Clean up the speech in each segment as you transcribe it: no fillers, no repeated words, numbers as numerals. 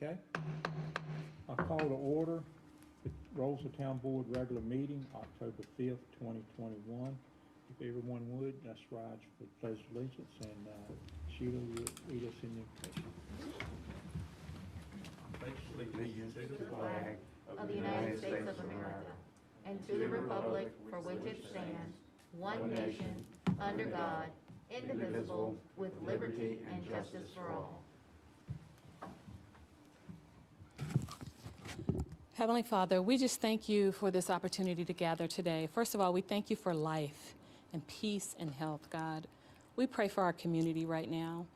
Okay. I call to order the Rolesville Town Board regular meeting, October 5th, 2021. If everyone would, let's rise for the Pledge of Allegiance, and Sheila will lead us in the invocation. Allegiance to the flag of the United States of America and to the republic for which it stands, one nation, under God, indivisible, with liberty and justice for all. Heavenly Father, we just thank you for this opportunity to gather today. First of all, we thank you for life and peace and health, God. We pray for our community right now,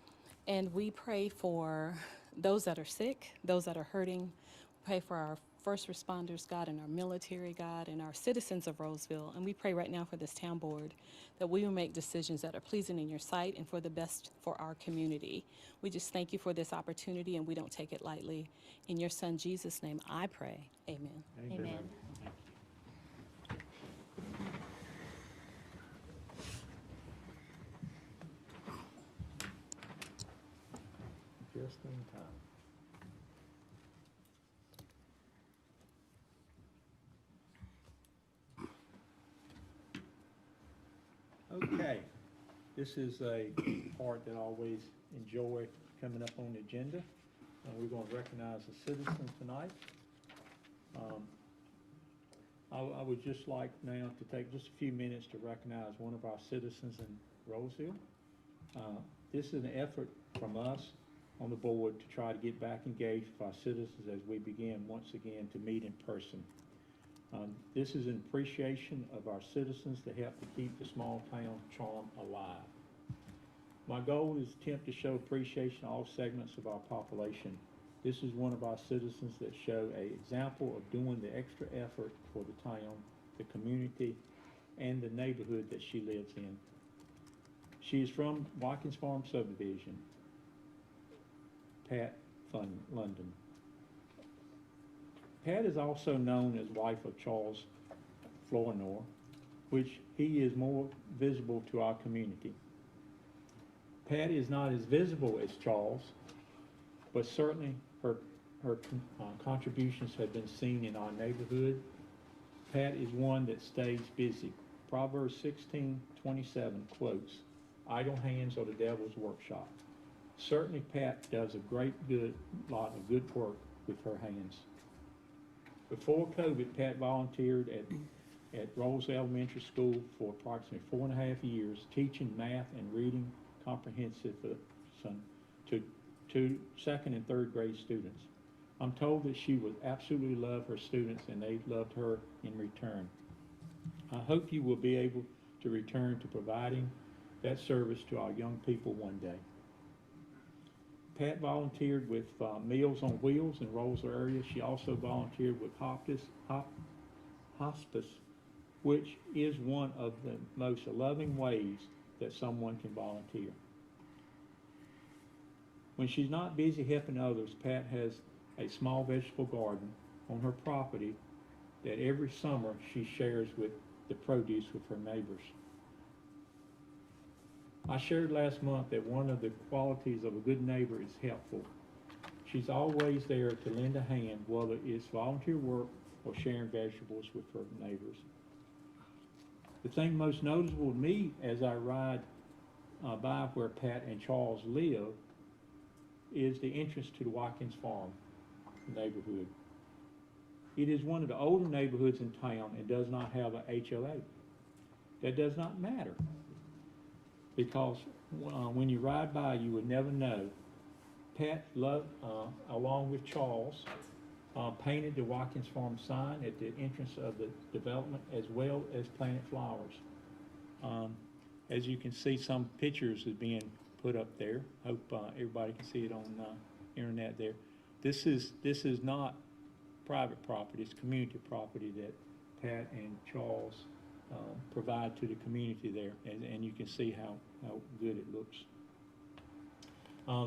and we pray for those that are sick, those that are hurting. We pray for our first responders, God, and our military, God, and our citizens of Rolesville. And we pray right now for this town board that we will make decisions that are pleasing in your sight and for the best for our community. We just thank you for this opportunity, and we don't take it lightly. In your son, Jesus' name, I pray. Amen. Amen. Just in time. Okay, this is a part that I always enjoy coming up on the agenda. We're going to recognize a citizen tonight. I would just like now to take just a few minutes to recognize one of our citizens in Rolesville. This is an effort from us on the board to try to get back engaged with our citizens as we begin once again to meet in person. This is an appreciation of our citizens to help to keep the small town charm alive. My goal is to attempt to show appreciation to all segments of our population. This is one of our citizens that show an example of doing the extra effort for the town, the community, and the neighborhood that she lives in. She is from Watkins Farm Subdivision, Pat London. Pat is also known as wife of Charles Flournoy, which he is more visible to our community. Pat is not as visible as Charles, but certainly her contributions have been seen in our neighborhood. Pat is one that stays busy. Proverbs 16:27 quotes, "Idle hands are the devil's workshop." Certainly Pat does a lot of good work with her hands. Before COVID, Pat volunteered at Rolesville Elementary School for approximately 4.5 years, teaching math and reading comprehensive to second and third grade students. I'm told that she would absolutely love her students, and they loved her in return. I hope you will be able to return to providing that service to our young people one day. Pat volunteered with Meals on Wheels in Rolesville area. She also volunteered with hospice, which is one of the most loving ways that someone can volunteer. When she's not busy helping others, Pat has a small vegetable garden on her property that every summer she shares with the produce with her neighbors. I shared last month that one of the qualities of a good neighbor is helpful. She's always there to lend a hand, whether it's volunteer work or sharing vegetables with her neighbors. The thing most noticeable to me as I ride by where Pat and Charles live is the entrance to the Watkins Farm neighborhood. It is one of the older neighborhoods in town and does not have a HOA. That does not matter, because when you ride by, you would never know. Pat, along with Charles, painted the Watkins Farm sign at the entrance of the development, as well as planted flowers. As you can see, some pictures are being put up there. Hope everybody can see it on internet there. This is not private property; it's community property that Pat and Charles provide to the community there, and you can see how good it looks.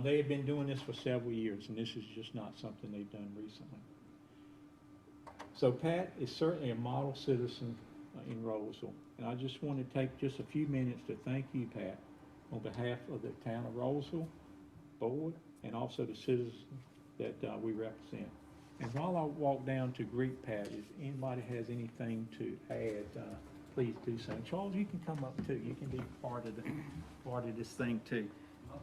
They have been doing this for several years, and this is just not something they've done recently. So Pat is certainly a model citizen in Rolesville, and I just want to take just a few minutes to thank you, Pat, on behalf of the town of Rolesville board and also the citizens that we represent. And while I walk down to greet Pat, if anybody has anything to add, please do so. Charles, you can come up too. You can be part of this thing too.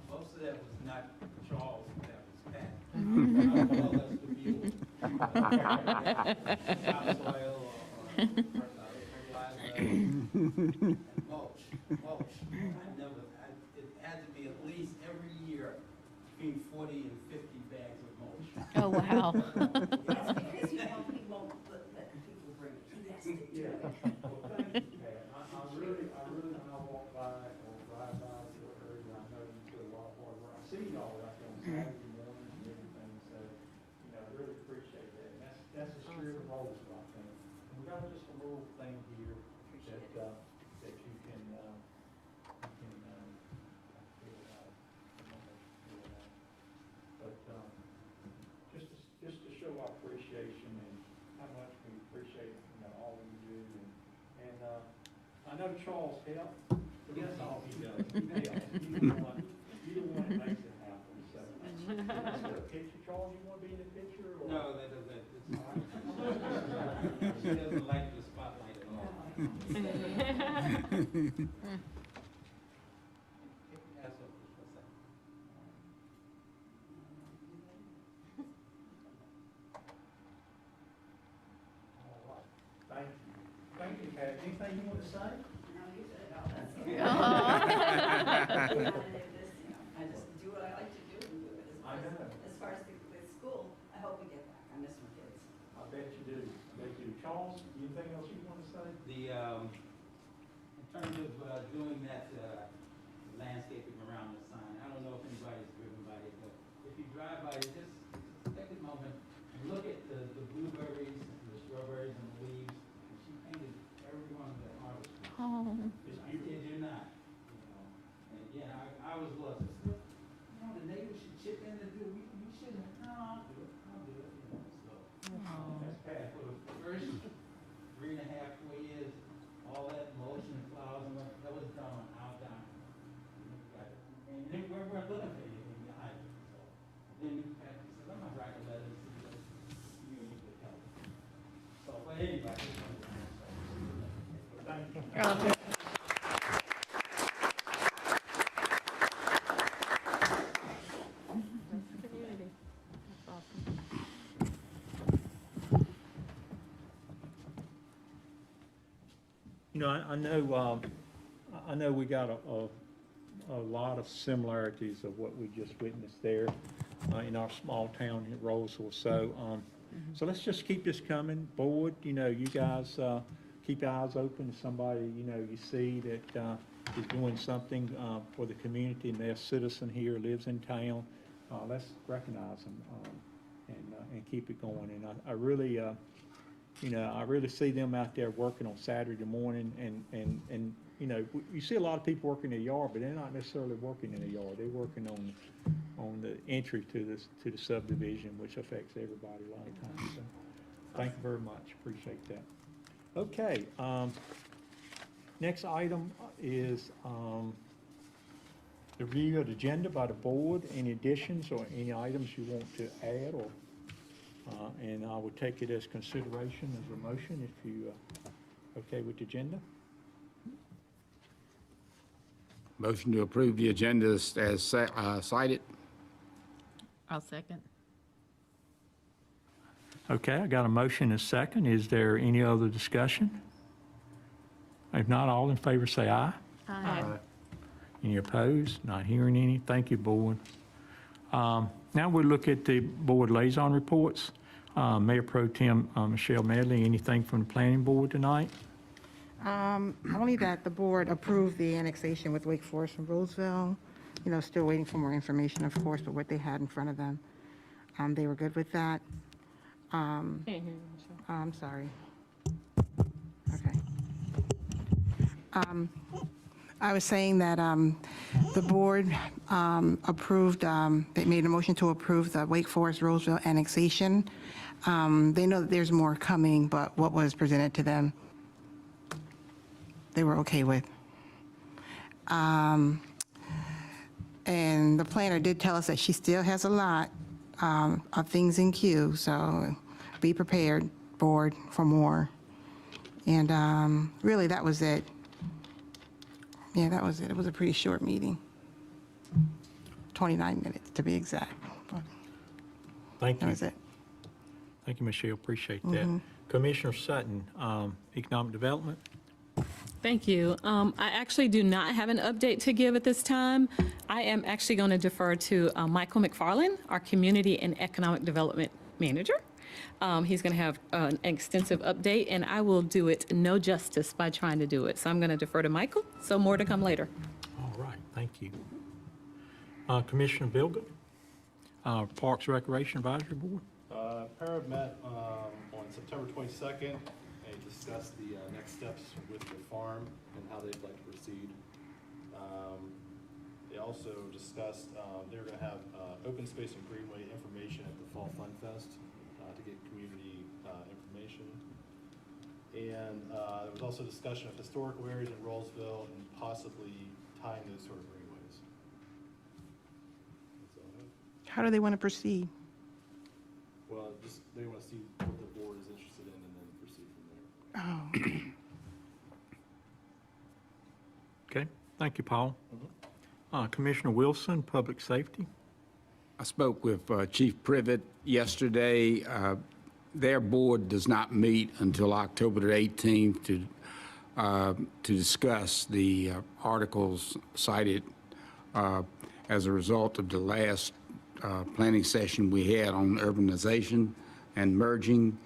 Most of that was not Charles, that was Pat. Well, that's the view. Topsoil or fertilizer, mulch. It had to be at least every year between 40 and 50 bags of mulch. Oh, wow. That's because you know he won't let people bring it. He has to do Yeah. it. Well, thank you, Pat. I really, when I walk by or ride by the area, I know you do a lot of hard work. I see y'all like on Saturday mornings and everything, so, I really appreciate that. And that's the spirit of Rolesville, I think. And we got just a little thing here that you can, but, just to show our appreciation and how much we appreciate, all you do. And I know Charles helped, but that's all he does. He helps. You're the one that makes it happen, so. Let's get a picture. Charles, you want to be in the picture? Or? No, that doesn't. She doesn't like the spotlight at all. Ask her for a second. All right. Thank you. Thank you, Pat. Anything you want to say? No, you said it all. That's it. Aw. I just do what I like to do and do it. I know. As far as the school, I hope we get back. I miss my kids. I bet you do. I bet you do. Charles, anything else you want to say? In terms of doing that landscaping around the sign, I don't know if anybody's driven by it, but if you drive by it, just take a moment and look at the blueberries, the strawberries, and the leaves. And she painted every one of the artists. Oh. I kid you not. And yeah, I was lost. The neighbors should chip in and do. We shouldn't. No, I'll do it. So that's bad for the first 3.5, 4 years. All that mulch and flowers and that was done on our dime. And then we weren't looking for anything behind it. So then we said, I'm gonna write a letter and see if you need the help. So, but anyway. Thank you. I know we got a lot of similarities of what we just witnessed there in our small town at Rolesville. So, so let's just keep this coming. Board, you guys keep your eyes open to somebody, you see that is doing something for the community and they're a citizen here, lives in town. Let's recognize them and keep it going. And I really, I really see them out there working on Saturday morning and you see a lot of people working in the yard, but they're not necessarily working in the yard. They're working on the entry to the subdivision, which affects everybody a lot of times. So thank you very much. Appreciate that. Okay. Next item is the review of the agenda by the board. Any additions or any items you want to add, or and I would take it as consideration as a motion if you okay with the agenda. Motion to approve the agenda as cited. I'll second. Okay, I got a motion and a second. Is there any other discussion? If not, all in favor say aye. Aye. Any opposed? Not hearing any. Thank you, board. Now we look at the board liaison reports. Mayor Pro Tem Michelle Medley, anything from the planning board tonight? Only that the board approved the annexation with Wake Forest and Rolesville. Still waiting for more information, of course, but what they had in front of them, they were good with that. Can't hear you, Michelle. I'm sorry. Okay. I was saying that the board approved, they made a motion to approve the Wake Forest Rolesville annexation. They know that there's more coming, but what was presented to them, they were okay with. And the planner did tell us that she still has a lot of things in queue, so be prepared, board, for more. And really, that was it. Yeah, that was it. It was a pretty short meeting. 29 minutes, to be exact. But Thank that you. was it. Thank you, Michelle. Appreciate that. Commissioner Sutton, Economic Development. Thank you. I actually do not have an update to give at this time. I am actually going to defer to Michael McFarland, our Community and Economic Development Manager. He's going to have an extensive update, and I will do it no justice by trying to do it. So I'm going to defer to Michael, so more to come later. All right, thank you. Commissioner Vilga, Parks Recreation Advisory Board. Para met on September 22nd and discussed the next steps with the farm and how they'd like to proceed. They also discussed they're going to have open space and greenway information at the Fall Fun Fest to get community information. And there was also discussion of historical areas in Rolesville and possibly tying those sort of greenways. That's all I have. How do they want to proceed? Well, just, they want to see what the board is interested in and then proceed from there. Oh, Okay, thank you, Paul. Commissioner Wilson, Public Safety. I spoke with Chief Privet yesterday. Their board does not meet until October the 18th to discuss the articles cited as a result of the last planning session we had on urbanization and merging.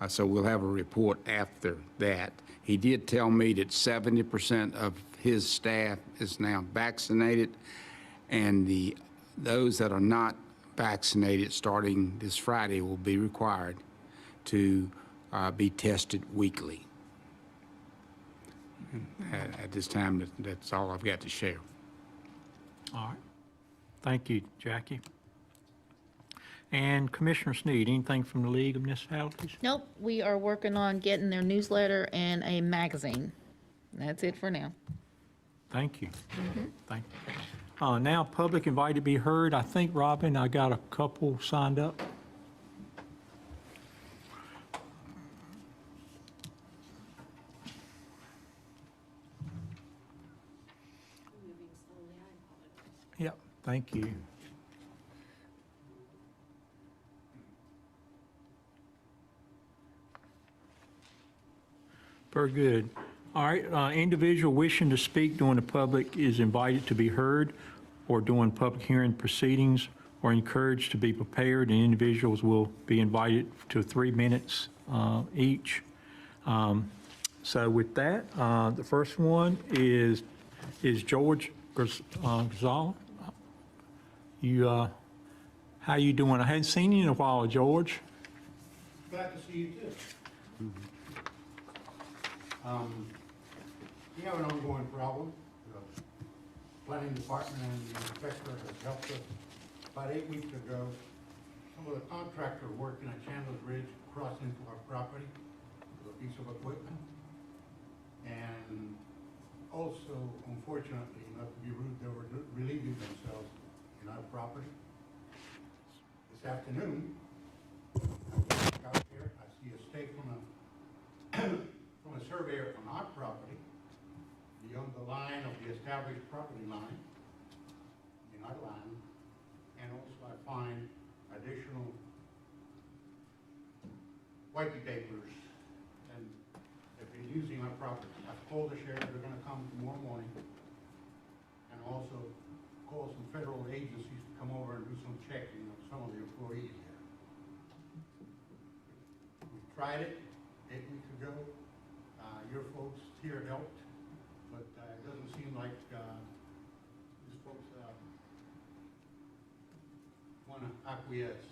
So we'll have a report after that. He did tell me that 70% of his staff is now vaccinated, and those that are not vaccinated starting this Friday will be required to be tested weekly. At this time, that's all I've got to share. All right, thank you, Jackie. And Commissioner Sneed, anything from the League of Municipalities? Nope, we are working on getting their newsletter and a magazine. That's it for now. Thank you. Thank you. Now, public invited to be heard. I think, Robin, I got a couple signed up. Yep, thank you. Very good. All right, individual wishing to speak during the public is invited to be heard or during public hearing proceedings or encouraged to be prepared, and individuals will be invited to 3 minutes each. So with that, the first one is George Gonzalez. How you doing? I hadn't seen you in a while, George. Glad to see you too. We have an ongoing problem. The planning department and the inspector has helped us. About 8 weeks ago, some of the contractor working at Chandler's Ridge crossed into our property with a piece of equipment. And also, unfortunately, not to be rude, they were relieving themselves in our property. This afternoon, out here, I see a stake from a surveyor on our property beyond the line of the established property line in our land, and also I find additional whitey papers, and they've been using our property. I've called the sheriff, they're gonna come tomorrow morning, and also call some federal agencies to come over and do some checking of some of the employees here. We tried it 8 weeks ago. Your folks here helped, but it doesn't seem like these folks want to acquiesce.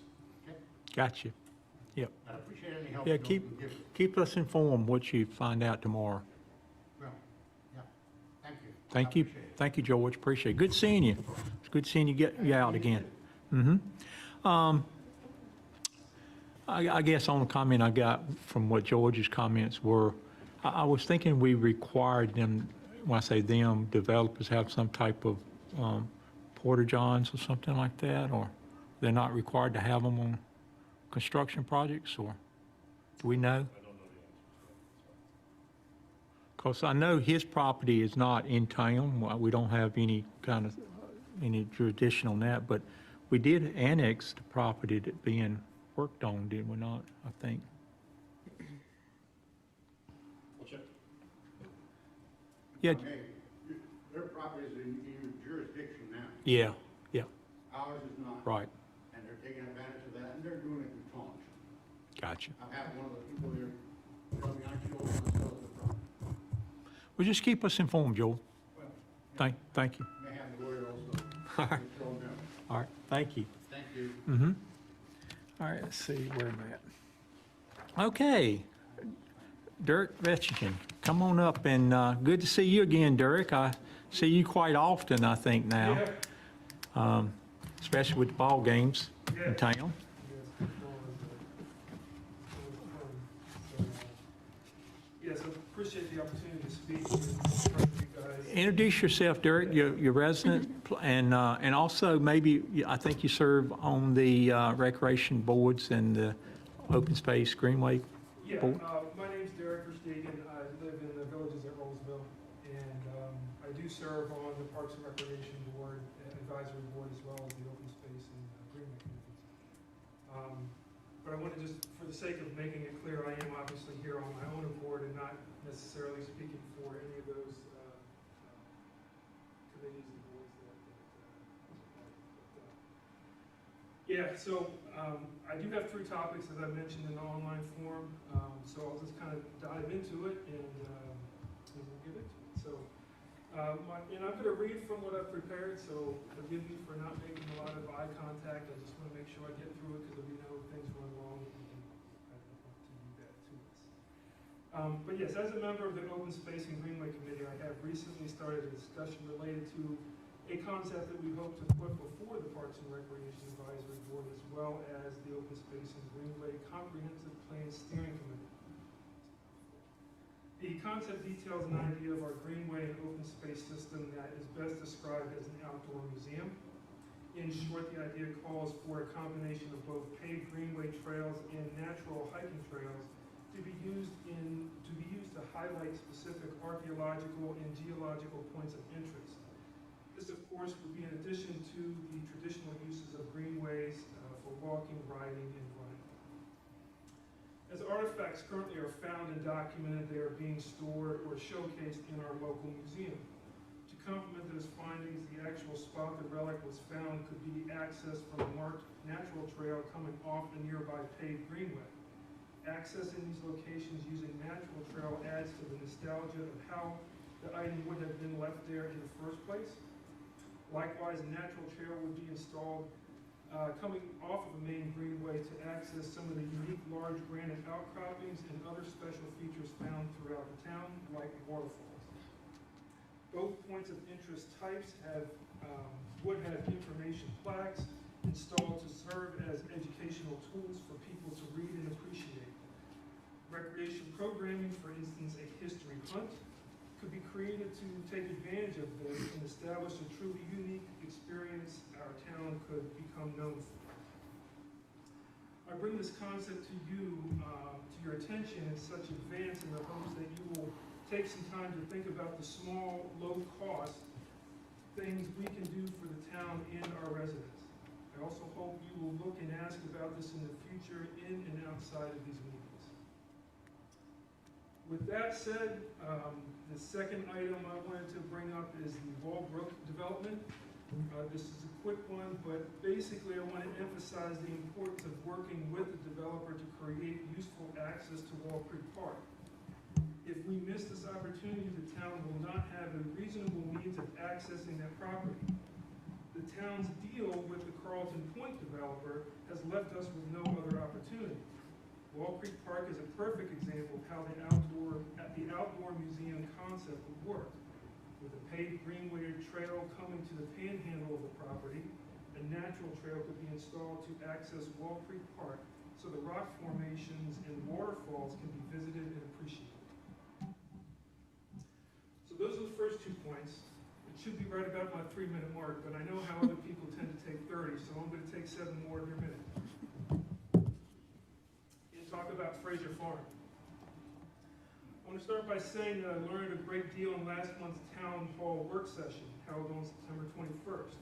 Okay? Gotcha. Yep. I appreciate any help. Yeah, you can give us. keep us informed what you find out tomorrow. Well, yeah. Thank you. Thank I you. appreciate it. Thank you, George. Appreciate it. Good seeing you. It's good seeing you get you out again. I guess on the comment I got from what George's comments were, I was thinking we required them, when I say them, developers have some type of porta-johns or something like that, or they're not required to have them on construction projects, or do we know? I don't know the answer to that. Because I know his property is not in town. We don't have any jurisdiction on that, but we did annex the property that being worked on, did we not, I think? We'll check. Yeah, Okay, their property is in your jurisdiction now. yeah, yeah, Ours is not. right, And they're taking advantage of that, and they're doing it in taunts. gotcha. I've had one of the people there tell me I should open myself the property. Well, just keep us informed, Joel. Well, Thank you. may have the lawyer also. All right. Show them. All right, thank you. Thank you. Mm-hmm. All right, let's see where I'm at. Okay, Dirk Vetchigan, come on up, and good to see you again, Dirk. I see you quite often, I think, now, especially with the ball games in town. Yes, I appreciate the opportunity to speak in front of you guys. Introduce yourself, Dirk, your resident, and also maybe, I think you serve on the recreation boards and the open space greenway Yeah, board. my name's Derek Verstegen. I live in the villages at Rolesville, and I do serve on the Parks and Recreation Board, Advisory Board, as well as the Open Space and Greenway Committees. But I want to just, for the sake of making it clear, I am obviously here on my own accord and not necessarily speaking for any of those committees and boards yeah, so I do have 3 topics, as I mentioned, in the online form, so I'll just kind of dive into it and we'll get into it. So, and I'm going to read from what I've prepared, so forgive me for not making a lot of eye contact. I just want to make sure I get through it, because if we know things run wrong, I don't want to do that to us. But yes, as a member of the Open Space and Greenway Committee, I have recently started a discussion related to a concept that we hope to put before the Parks and Recreation Advisory Board, as well as the Open Space and Greenway Comprehensive Plan Steering Committee. The concept details an idea of our greenway and open space system that is best described as an outdoor museum. In short, the idea calls for a combination of both paved greenway trails and natural hiking trails to be used to highlight specific archaeological and geological points of interest. This, of course, would be in addition to the traditional uses of greenways for walking, riding, and running. As artifacts currently are found and documented, they are being stored or showcased in our local museum. To complement those findings, the actual spot the relic was found could be accessed from a marked natural trail coming off a nearby paved greenway. Accessing these locations using natural trail adds to the nostalgia of how the item would have been left there in the first place. Likewise, a natural trail would be installed coming off of the main greenway to access some of the unique large granite outcroppings and other special features found throughout the town, like waterfalls. Both points of interest types would have information plaques installed to serve as educational tools for people to read and appreciate. Recreation programming, for instance, a history hunt, could be created to take advantage of this and establish a truly unique experience our town could become known for. I bring this concept to you, to your attention in such advance in the hopes that you will take some time to think about the small, low-cost things we can do for the town and our residents. I also hope you will look and ask about this in the future in and outside of these meetings. With that said, the second item I wanted to bring up is the Walbrook development. This is a quick one, but basically I want to emphasize the importance of working with the developer to create useful access to Wall Creek Park. If we miss this opportunity, the town will not have a reasonable means of accessing that property. The town's deal with the Carlton Point developer has left us with no other opportunity. Wall Creek Park is a perfect example of how the outdoor museum concept would work. With a paved greenway trail coming to the panhandle of the property, a natural trail could be installed to access Wall Creek Park so the rock formations and waterfalls can be visited and appreciated. So those are the first 2 points. The should be right about my 3-minute mark, but I know how other people tend to take 30, so I'm gonna take 7 more of your minutes. And talk about Fraser Farm. I want to start by saying that I learned a great deal in last month's town hall work session held on September 21st.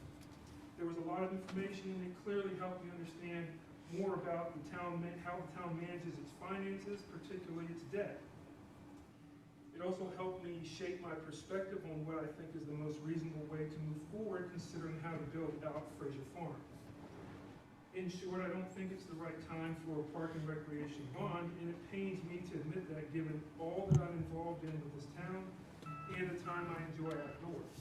There was a lot of information and it clearly helped me understand more about how the town manages its finances, particularly its debt. It also helped me shape my perspective on what I think is the most reasonable way to move forward considering how to build out Fraser Farm. In short, I don't think it's the right time for a park and recreation bond, and it pains me to admit that given all that I'm involved in with this town and the time I enjoy outdoors.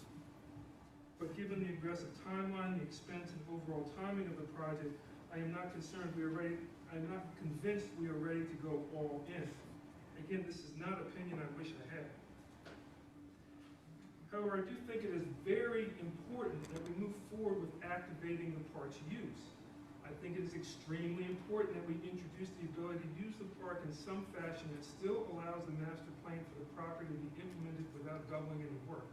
But given the aggressive timeline, the expense, and overall timing of the project, I'm not convinced we are ready to go all in. Again, this is not opinion I wish I had. However, I do think it is very important that we move forward with activating the park's use. I think it is extremely important that we introduce the ability to use the park in some fashion that still allows the master plan for the property to be implemented without doubling any work.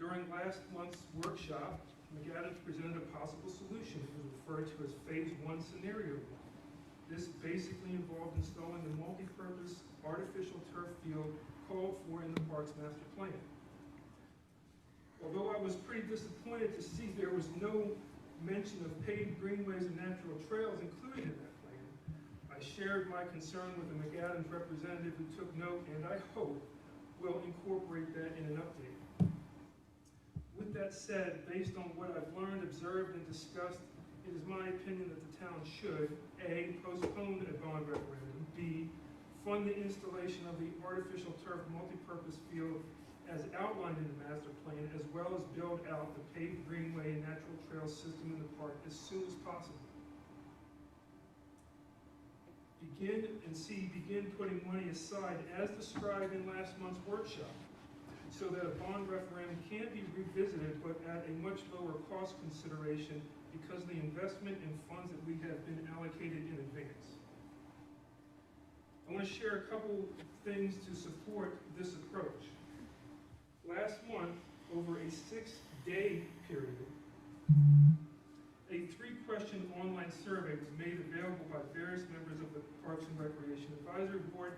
During last month's workshop, McAdams presented a possible solution. It was referred to as Phase 1 scenario. This basically involved installing the multi-purpose artificial turf field called for in the park's master plan. Although I was pretty disappointed to see there was no mention of paved greenways and natural trails included in that plan, I shared my concern with the McAdams representative who took note and I hope will incorporate that in an update. With that said, based on what I've learned, observed, and discussed, it is my opinion that the town should, A, postpone a bond referendum, B, fund the installation of the artificial turf multipurpose field as outlined in the master plan, as well as build out the paved greenway and natural trail system in the park as soon as possible. Begin putting money aside as described in last month's workshop, so that a bond referendum can be revisited but at a much lower cost consideration because of the investment and funds that we have been allocated in advance. I want to share a couple things to support this approach. Last month, over a 6-day period, a 3-question online survey was made available by various members of the Parks and Recreation Advisory Board,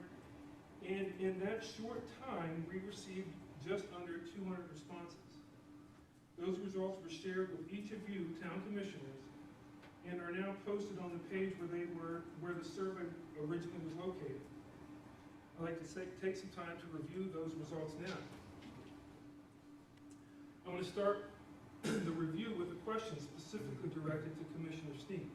and in that short time, we received just under 200 responses. Those results were shared with each of you, town commissioners, and are now posted on the page where the survey originally was located. I'd like to take some time to review those results now. I want to start the review with a question specifically directed to Commissioner Steen.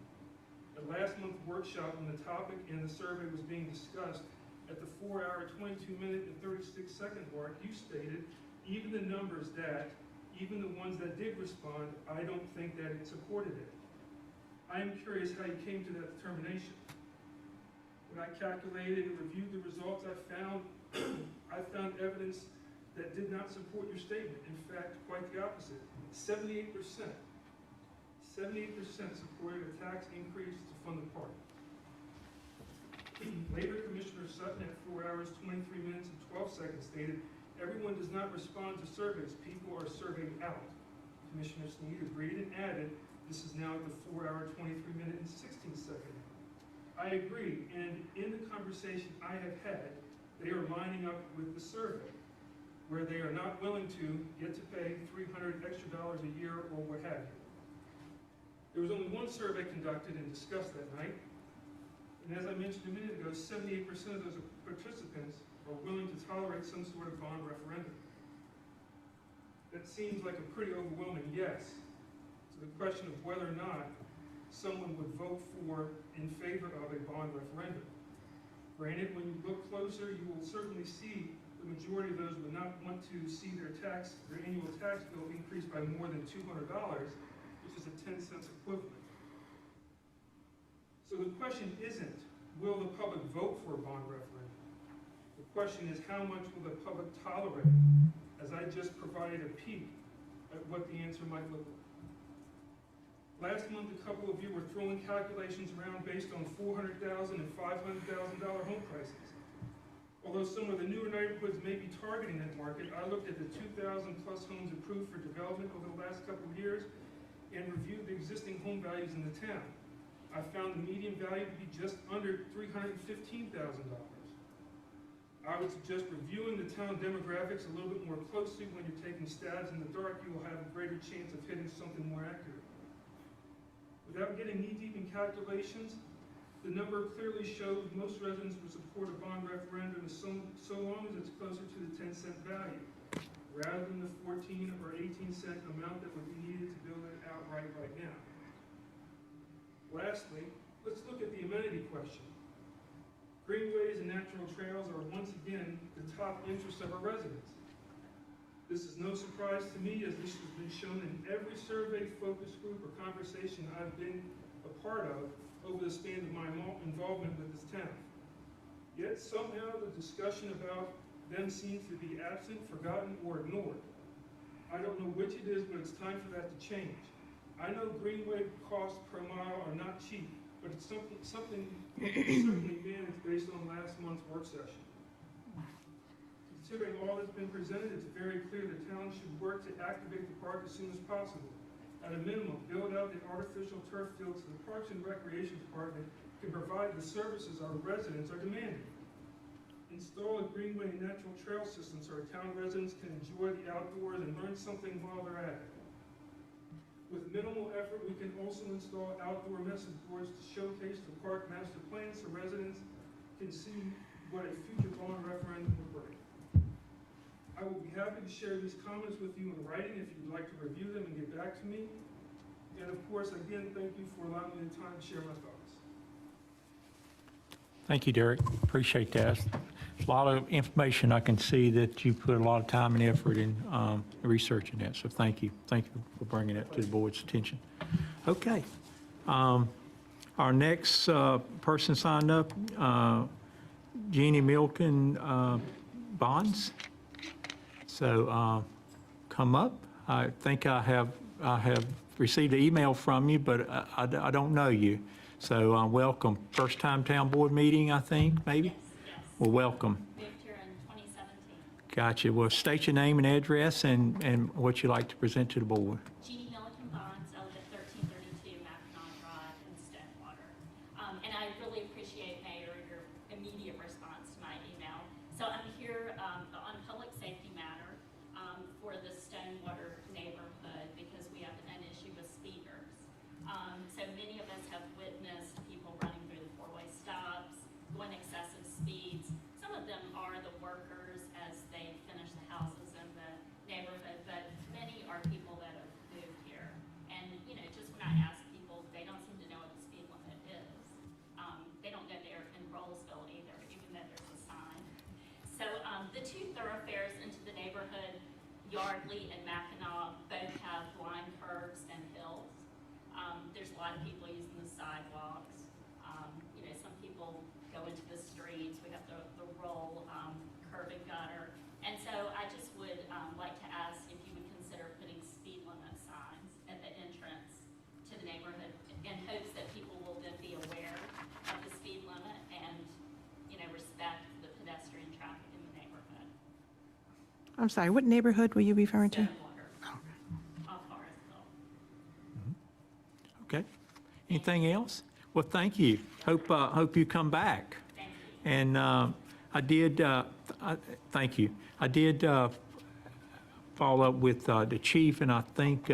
At last month's workshop, when the topic and the survey was being discussed, at the 4-hour, 22-minute, and 36-second mark, you stated, even the ones that did respond, I don't think that it supported it. I am curious how you came to that determination. When I calculated and reviewed the results, I found evidence that did not support your statement. In fact, quite the opposite. 78% supported a tax increase to fund the park. Later, Commissioner Sutton at 4 hours, 23 minutes, and 12 seconds stated, everyone does not respond to surveys. People are surveyed out. Commissioner Sneed agreed and added, this is now at the 4-hour, 23-minute, and 16-second. I agree, and in the conversation I have had, they are lining up with the survey, where they are not willing to get to pay $300 extra a year or what have you. There was only one survey conducted and discussed that night, and as I mentioned a minute ago, 78% of those participants are willing to tolerate some sort of bond referendum. That seems like a pretty overwhelming yes to the question of whether or not someone would vote in favor of a bond referendum. Granted, when you look closer, you will certainly see the majority of those would not want to see their annual tax bill increase by more than $200, which is a 10-cent equivalent. So the question isn't, will the public vote for a bond referendum? The question is, how much will the public tolerate, as I just provided a peek at what the answer might look like. Last month, a couple of you were throwing calculations around based on $400,000 and $500,000 home prices. Although some of the newer neighborhoods may be targeting that market, I looked at the 2,000-plus homes approved for development over the last couple of years and reviewed the existing home values in the town. I found the median value to be just under $315,000. I would suggest reviewing the town demographics a little bit more closely. When you're taking stabs in the dark, you will have a greater chance of hitting something more accurate. Without getting knee-deep in calculations, the number clearly shows most residents would support a bond referendum so long as it's closer to the 10-cent value, rather than the 14 or 18-cent amount that would be needed to build it outright right now. Lastly, let's look at the amenity question. Greenways and natural trails are once again the top interest of our residents. This is no surprise to me, as this has been shown in every survey, focus group, or conversation I've been a part of over the span of my involvement with this town. Yet somehow the discussion about them seems to be absent, forgotten, or ignored. I don't know which it is, but it's time for that to change. I know greenway costs per mile are not cheap, but it's something we can certainly manage based on last month's work session. Considering all that's been presented, it's very clear the town should work to activate the park as soon as possible. At a minimum, build out the artificial turf fields so the Parks and Recreation Department can provide the services our residents are demanding. Install a greenway and natural trail system so our town residents can enjoy the outdoors and learn something while they're at it. With minimal effort, we can also install outdoor message boards to showcase the park master plan so residents can see what a future bond referendum would bring. I will be happy to share these comments with you in writing if you'd like to review them and get back to me. And of course, again, thank you for allowing me the time to share my thoughts. Thank you, Derek. Appreciate that. There's a lot of information. I can see that you put a lot of time and effort in researching that, so thank you. Thank you for bringing that to the board's attention. Okay. Our next person signed up, Jeannie Milken Bonds. So come up. I think I have received an email from you, but I don't know you. So welcome. First time town board meeting, I think, maybe? Yes. Well, welcome. Moved here in 2017. Gotcha. Well, state your name and address and what you'd like to present to the board. Jeannie Milliken Bonds, I live at 1332 Mackinac Drive in Stonewater. And I really appreciate, Mayor, your immediate response to my email. So I'm here on public safety matter for the Stonewater neighborhood because we have an issue with speeders. So many of us have witnessed people running through the four-way stops, going excessive speeds. Some of them are the workers as they finish the houses in the neighborhood, but many are people that have moved here. And, you know, just when I ask people, they don't seem to know what the speed limit is. They don't know they're in Rolesville either, even though there's a sign. So the two thoroughfares into the neighborhood, Yardley and Mackinac, both have blind curves and hills. There's a lot of people using the sidewalks. You know, some people go into the streets. We have the roll curb and gutter. And so I just would like to ask if you would consider putting speed limit signs at the entrance to the neighborhood in hopes that people will then be aware of the speed limit and, you know, respect the pedestrian traffic in the neighborhood. I'm sorry, what neighborhood were you referring to? Stonewater, off Forestville. Okay. Anything else? Well, thank you. Hope you come back. Thank you. And I did, thank you. I did follow up with the chief, and I think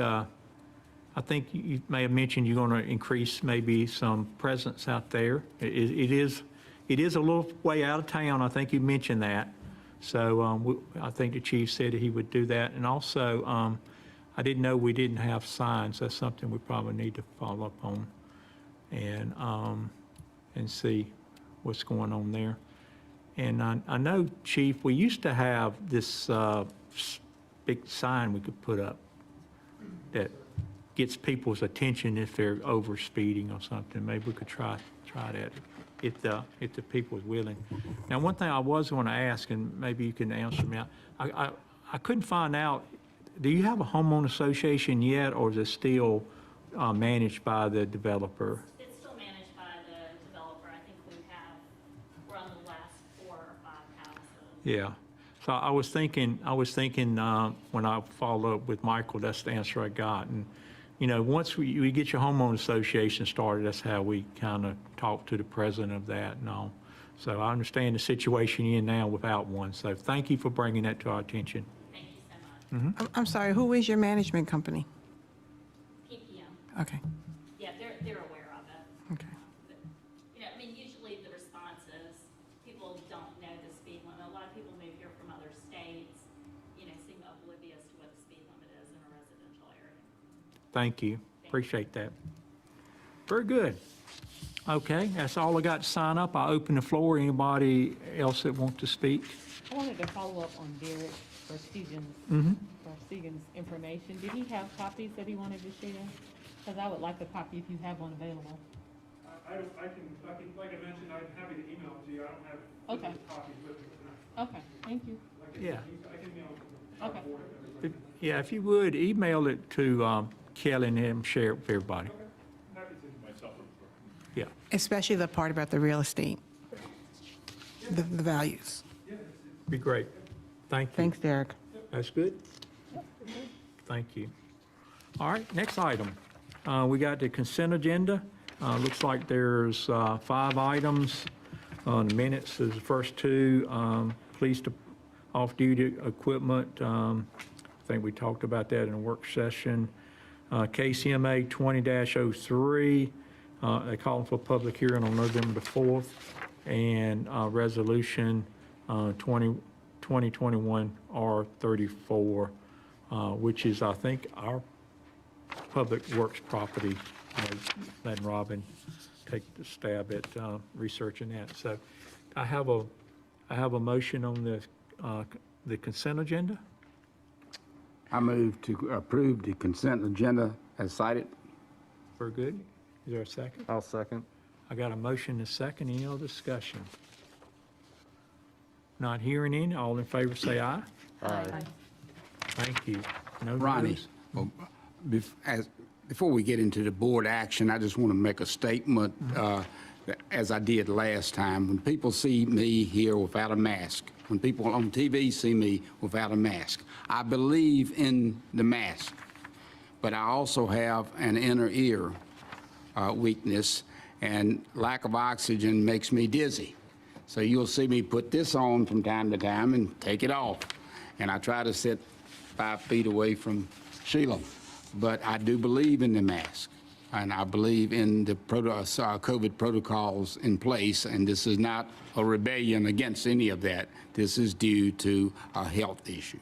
you may have mentioned you're going to increase maybe some presence out there. It is a little way out of town. I think you mentioned that. So I think the chief said that he would do that. And also, I didn't know we didn't have signs. That's something we probably need to follow up on and see what's going on there. And I know, Chief, we used to have this big sign we could put up that gets people's attention if they're over speeding or something. Maybe we could try that if the people is willing. Now, one thing I was going to ask, and maybe you can answer me, I couldn't find out, do you have a homeowner association yet, or is it still managed by the developer? It's still managed by the developer. I think we're on the last 4 or 5 houses. Yeah. So I was thinking, when I followed up with Michael, that's the answer I got. And, you know, once we get your homeowner association started, that's how we kind of talk to the president of that and all. So I understand the situation you're in now without one. So thank you for bringing that to our attention. Thank you so much. I'm sorry, who is your management company? PPM, Okay, yeah, they're aware of it. okay. But, you know, I mean, usually the response is people don't know the speed limit. A lot of people move here from other states, you know, seem oblivious to what the speed limit is in a residential area. Thank you. Appreciate that. Very good. Okay, that's all I got to sign up. I'll open the floor. Anybody else that wants to speak? I wanted to follow up on Derek Versteegen's information. Did he have copies that he wanted to share? Because I would like a copy if you have one available. I can, like I mentioned, I'm happy to email it to you. I don't have Okay. copies with me tonight. Okay, thank you. Yeah. I can email it to Okay. the board if everybody. Yeah, if you would, email it to Kelly and him, share it with everybody. Okay, happy to. Myself. Yeah. Especially the part about the real estate, the values. Be great. Thank you. Thanks, Derek. That's good? Thank you. All right, next item. We got the consent agenda. Looks like there's 5 items. The minutes is the first 2. Police off-duty equipment. I think we talked about that in a work session. KCMA 20-03. They called for a public hearing on November the 4th. And resolution 2021 R34, which is, I think, our public works property. Letting Robin take the stab at researching that. So I have a motion on the consent agenda. I move to approve the consent agenda as cited. Very good. Is there a second? I'll second. I got a motion and a second. Any other discussion? Not hearing any. All in favor say aye. Aye. Thank you. No Ronnie, no's? before we get into the board action, I just want to make a statement, as I did last time. When people see me here without a mask, when people on TV see me without a mask, I believe in the mask, but I also have an inner ear weakness, and lack of oxygen makes me dizzy. So you'll see me put this on from time to time and take it off. And I try to sit 5 feet away from Sheila. But I do believe in the mask, and I believe in the COVID protocols in place, and this is not a rebellion against any of that. This is due to a health issue,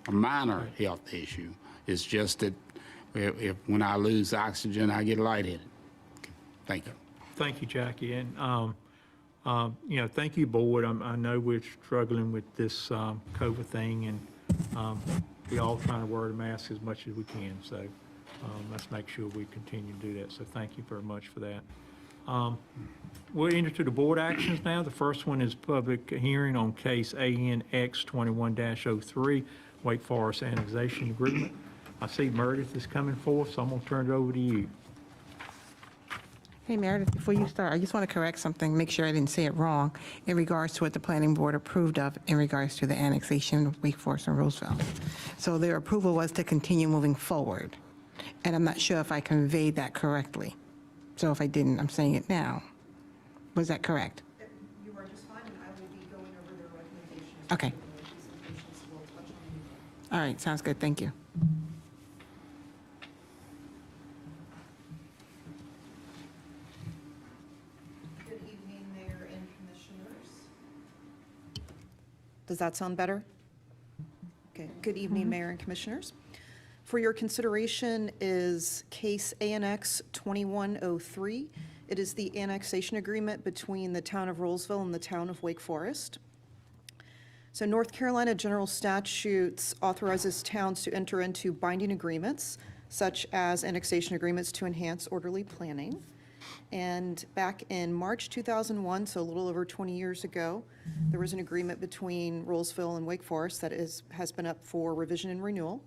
a minor health issue. It's just that when I lose oxygen, I get lightheaded. Thank you. Thank you, Jackie. And, you know, thank you, board. I know we're struggling with this COVID thing, and we all trying to wear the mask as much as we can. So let's make sure we continue to do that. So thank you very much for that. We'll enter to the board actions now. The first one is public hearing on case ANX 21-03, Wake Forest Annexation Agreement. I see Meredith is coming forth, so I'm going to turn it over to you. Hey, Meredith, before you start, I just want to correct something, make sure I didn't say it wrong, in regards to what the planning board approved of in regards to the annexation of Wake Forest and Rolesville. So their approval was to continue moving forward, and I'm not sure if I conveyed that correctly. So if I didn't, I'm saying it now. Was that correct? You are just fine, and I will be going over their recommendations. Okay. Presentations, we'll touch on. All right, sounds good, thank you. Good evening, Mayor and Commissioners. Does that sound better? Okay, good evening, Mayor and Commissioners. For your consideration is case ANX 2103. It is the annexation agreement between the town of Rolesville and the town of Wake Forest. So North Carolina General Statutes authorizes towns to enter into binding agreements, such as annexation agreements to enhance orderly planning. And back in March 2001, so a little over 20 years ago, there was an agreement between Rolesville and Wake Forest that has been up for revision and renewal.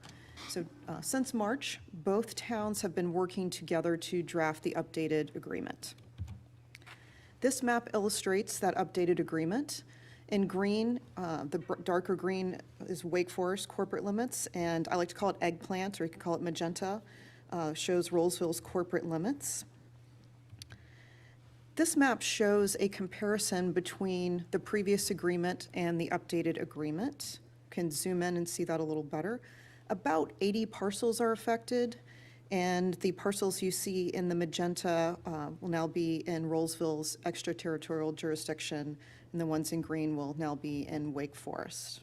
So since March, both towns have been working together to draft the updated agreement. This map illustrates that updated agreement. In green, the darker green is Wake Forest corporate limits, and I like to call it eggplant, or you could call it magenta, shows Rolesville's corporate limits. This map shows a comparison between the previous agreement and the updated agreement. You can zoom in and see that a little better. About 80 parcels are affected, and the parcels you see in the magenta will now be in Rolesville's extraterritorial jurisdiction, and the ones in green will now be in Wake Forest.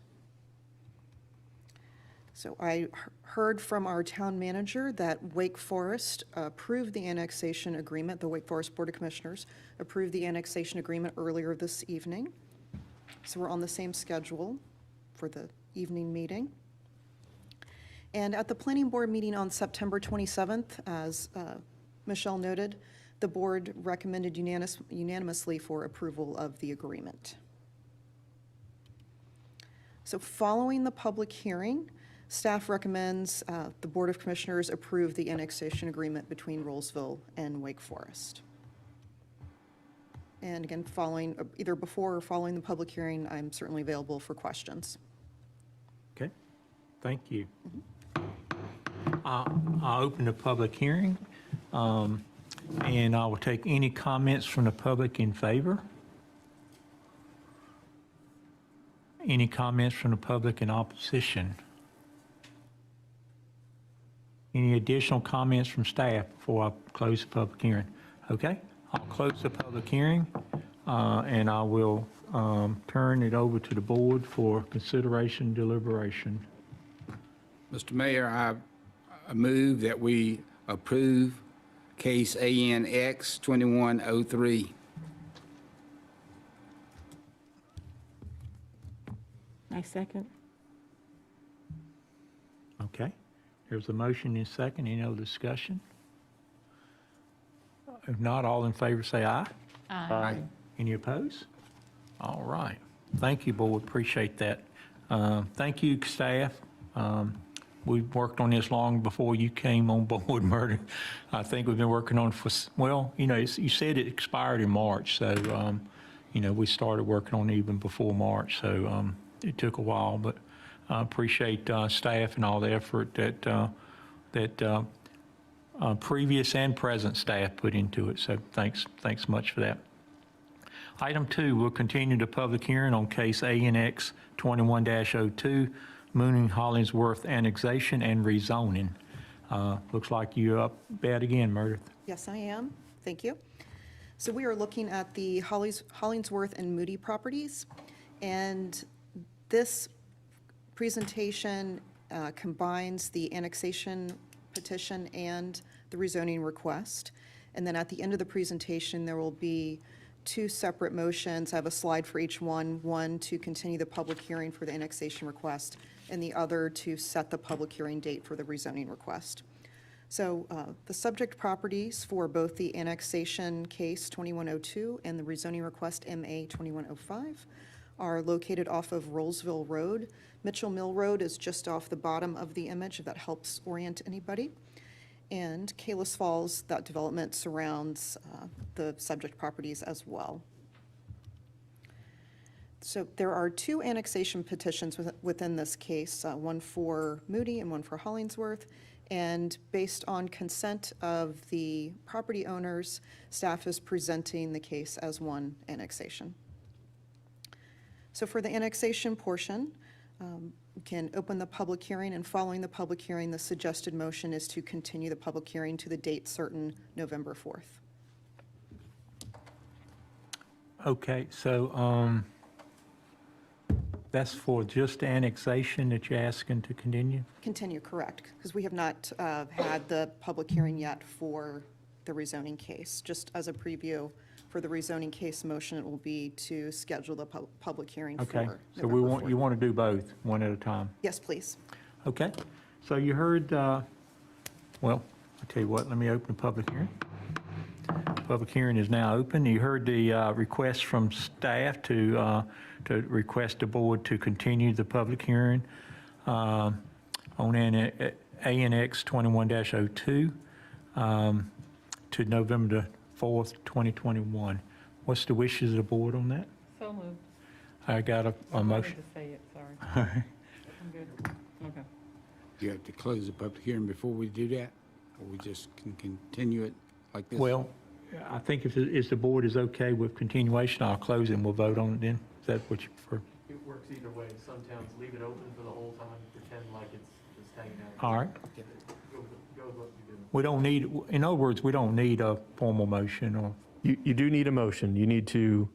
So I heard from our town manager that Wake Forest approved the annexation agreement, the Wake Forest Board of Commissioners approved the annexation agreement earlier this evening. So we're on the same schedule for the evening meeting. And at the planning board meeting on September 27th, as Michelle noted, the board recommended unanimously for approval of the agreement. So following the public hearing, staff recommends the Board of Commissioners approve the annexation agreement between Rolesville and Wake Forest. And again, following, either before or following the public hearing, I'm certainly available for questions. Okay, thank you. I'll open the public hearing, and I will take any comments from the public in favor. Any comments from the public in opposition? Any additional comments from staff before I close the public hearing? Okay, I'll close the public hearing, and I will turn it over to the board for consideration and deliberation. Mr. Mayor, I move that we approve case ANX 2103. I second. Okay, there's a motion and a second. Any other discussion? If not, all in favor say aye. Aye. Any opposed? All right. Thank you, board. Appreciate that. Thank you, staff. We've worked on this long before you came on board, Murder. I think we've been working on it for, well, you know, you said it expired in March, so, you know, we started working on it even before March, so it took a while, but I appreciate staff and all the effort that previous and present staff put into it, so thanks much for that. Item 2, we'll continue the public hearing on case ANX 21-02, Mooning Hollingsworth annexation and rezoning. Looks like you're up bad again, Meredith. Yes, I am. Thank you. So we are looking at the Hollingsworth and Moody properties, and this presentation combines the annexation petition and the rezoning request. And then at the end of the presentation, there will be 2 separate motions. I have a slide for each one to continue the public hearing for the annexation request, and the other to set the public hearing date for the rezoning request. So the subject properties for both the annexation case 2102 and the rezoning request MA 2105 are located off of Rolesville Road. Mitchell Mill Road is just off the bottom of the image, if that helps orient anybody. And Kalis Falls, that development surrounds the subject properties as well. So there are 2 annexation petitions within this case, one for Moody and one for Hollingsworth. And based on consent of the property owners, staff is presenting the case as one annexation. So for the annexation portion, we can open the public hearing, and following the public hearing, the suggested motion is to continue the public hearing to the date certain, November 4th. Okay, so that's for just annexation that you're asking to continue? Continue, correct, because we have not had the public hearing yet for the rezoning case. Just as a preview, for the rezoning case motion, it will be to schedule the public hearing for Okay, so November 4th. you want to do both, one at a time? Yes, please. Okay, so you heard, well, I'll tell you what, let me open the public hearing. Public hearing is now open. You heard the request from staff to request the board to continue the public hearing on ANX 21-02 to November the 4th, 2021. What's the wishes of the board on that? So moved. I got a I wanted motion. to say it, sorry. All right. I'm good. Okay. Do you have to close the public hearing before we do that? Or we just can continue it like this? Well, I think if the board is okay with continuation, I'll close it and we'll vote on it then. Is that what you prefer? It works either way. Some towns leave it open for the whole time, pretend like it's just hanging out. All right. Go with what you do. We don't need, in other words, we don't need a formal motion or, You do need a motion. You need to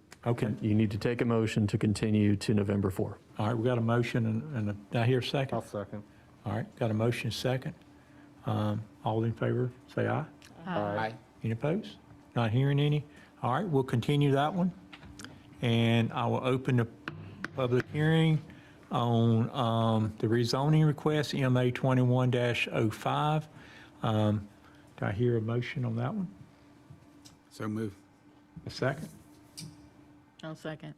take a motion to continue to November 4. all right, we got a motion did I hear a second? second. All right, got a motion second. All in favor, say aye. Aye. Any opposed? Not hearing any? All right, we'll continue that one. And I will open the public hearing on the rezoning request, MA 21-05. Do I hear a motion on that one? So move. A second? I'll second.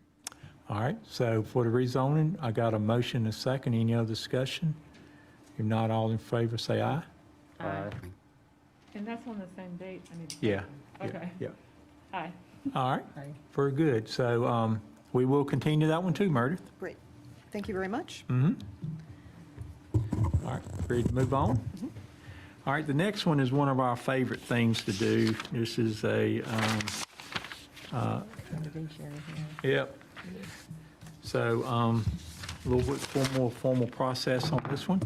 All right, so for the rezoning, I got a motion and a second. Any other discussion? If not, all in favor, say aye. Aye. And that's on the same date? I need to- Yeah. Okay. Yeah. Aye. All right, very good. So we will continue that one too, Meredith. Great. Thank you very much. All right, ready to move on? All right, the next one is one of our favorite things to do. This is a, yep. So a little bit more formal process on this one.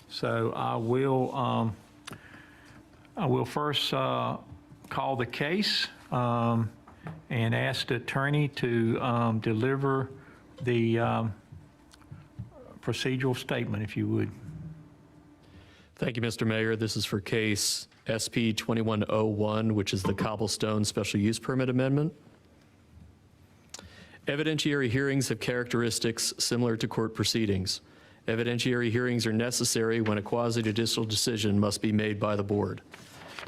So I will first call the case and ask the attorney to deliver the procedural statement, if you would. Thank you, Mr. Mayor. This is for case SP 2101, which is the Cobblestone Special Use Permit Amendment. Evidentiary hearings have characteristics similar to court proceedings. Evidentiary hearings are necessary when a quasi-judicial decision must be made by the board.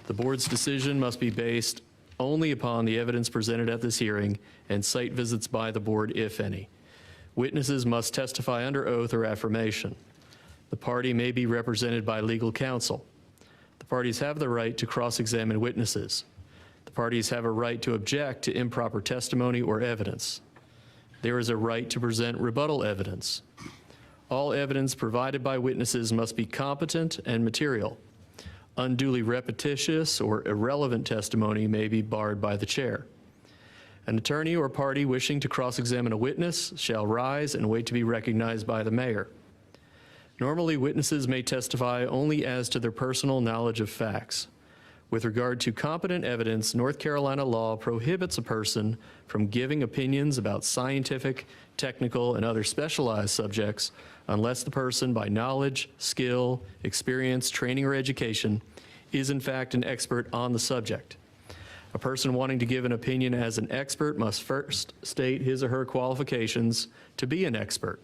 The board's decision must be based only upon the evidence presented at this hearing and site visits by the board, if any. Witnesses must testify under oath or affirmation. The party may be represented by legal counsel. The parties have the right to cross-examine witnesses. The parties have a right to object to improper testimony or evidence. There is a right to present rebuttal evidence. All evidence provided by witnesses must be competent and material. Unduly repetitious or irrelevant testimony may be barred by the chair. An attorney or party wishing to cross-examine a witness shall rise and wait to be recognized by the mayor. Normally, witnesses may testify only as to their personal knowledge of facts. With regard to competent evidence, North Carolina law prohibits a person from giving opinions about scientific, technical, and other specialized subjects unless the person, by knowledge, skill, experience, training, or education, is in fact an expert on the subject. A person wanting to give an opinion as an expert must first state his or her qualifications to be an expert.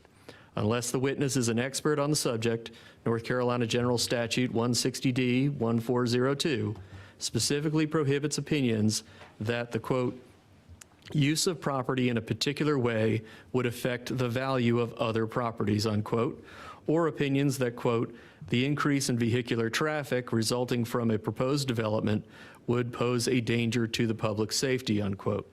Unless the witness is an expert on the subject, North Carolina General Statute 160D 1402 specifically prohibits opinions that the, quote, use of property in a particular way would affect the value of other properties, unquote, or opinions that, quote, the increase in vehicular traffic resulting from a proposed development would pose a danger to the public safety, unquote.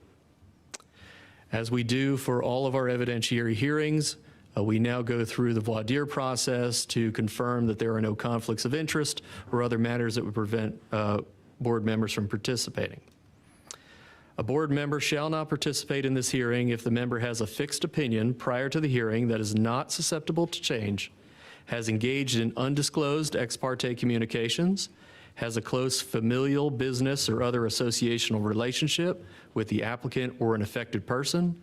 As we do for all of our evidentiary hearings, we now go through the voir dire process to confirm that there are no conflicts of interest or other matters that would prevent board members from participating. A board member shall not participate in this hearing if the member has a fixed opinion prior to the hearing that is not susceptible to change, has engaged in undisclosed ex parte communications, has a close familial, business, or other associational relationship with the applicant or an affected person,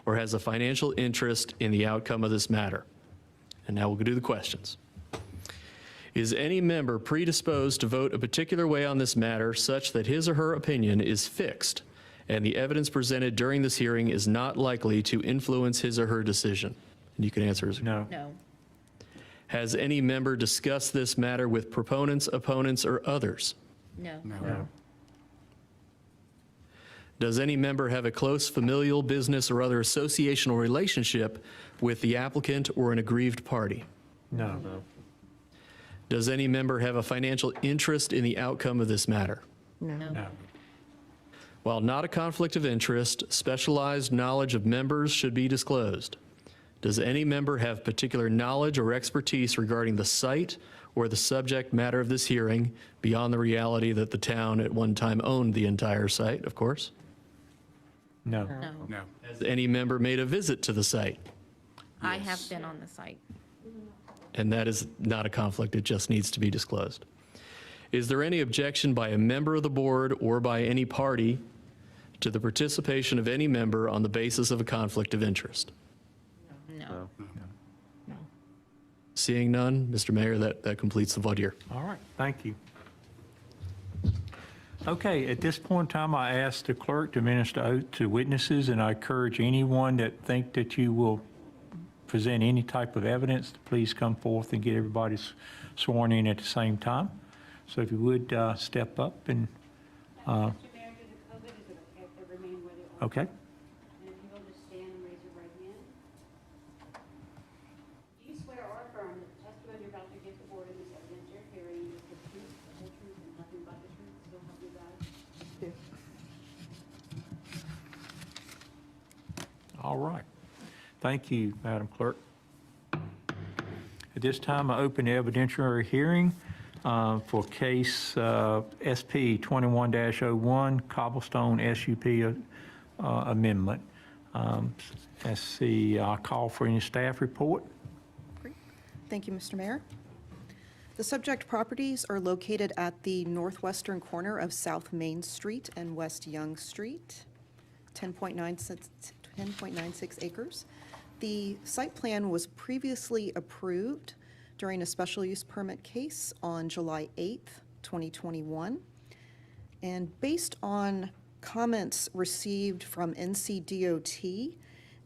or has a financial interest in the outcome of this matter. And now we'll do the questions. Is any member predisposed to vote a particular way on this matter such that his or her opinion is fixed and the evidence presented during this hearing is not likely to influence his or her decision? And you can answer as No. No. Has any member discussed this matter with proponents, opponents, or others? No. No. Does any member have a close familial, business, or other associational relationship with the applicant or an aggrieved party? No. Does any member have a financial interest in the outcome of this matter? No. No. While not a conflict of interest, specialized knowledge of members should be disclosed. Does any member have particular knowledge or expertise regarding the site or the subject matter of this hearing beyond the reality that the town at one time owned the entire site, of course? No. No, No. Has any member made a visit to the site? I have been on the site. And that is not a conflict, it just needs to be disclosed. Is there any objection by a member of the board or by any party to the participation of any member on the basis of a conflict of interest? No. Seeing none, Mr. Mayor, that completes the voir dire. All right, thank you. Okay, at this point in time, I ask the clerk to administer oath to witnesses, and I encourage anyone that think that you will present any type of evidence to please come forth and get everybody sworn in at the same time. So if you would step up and, Mr. Mayor, due to COVID, is it okay if they remain where they are? okay. And if you will just stand and raise your right hand. Do you swear or affirm that the testimony you're about to give the board in this evidentiary hearing is the truth, the whole truth, and nothing but the truth, so help you God? All right. Thank you, Madam Clerk. At this time, I open the evidentiary hearing for case SP 21-01, Cobblestone SUP amendment. Let's see, I'll call for any staff report. Great. Thank you, Mr. Mayor. The subject properties are located at the northwestern corner of South Main Street and West Young Street, 10.96 acres. The site plan was previously approved during a special use permit case on July 8th, 2021. And based on comments received from NCDOT,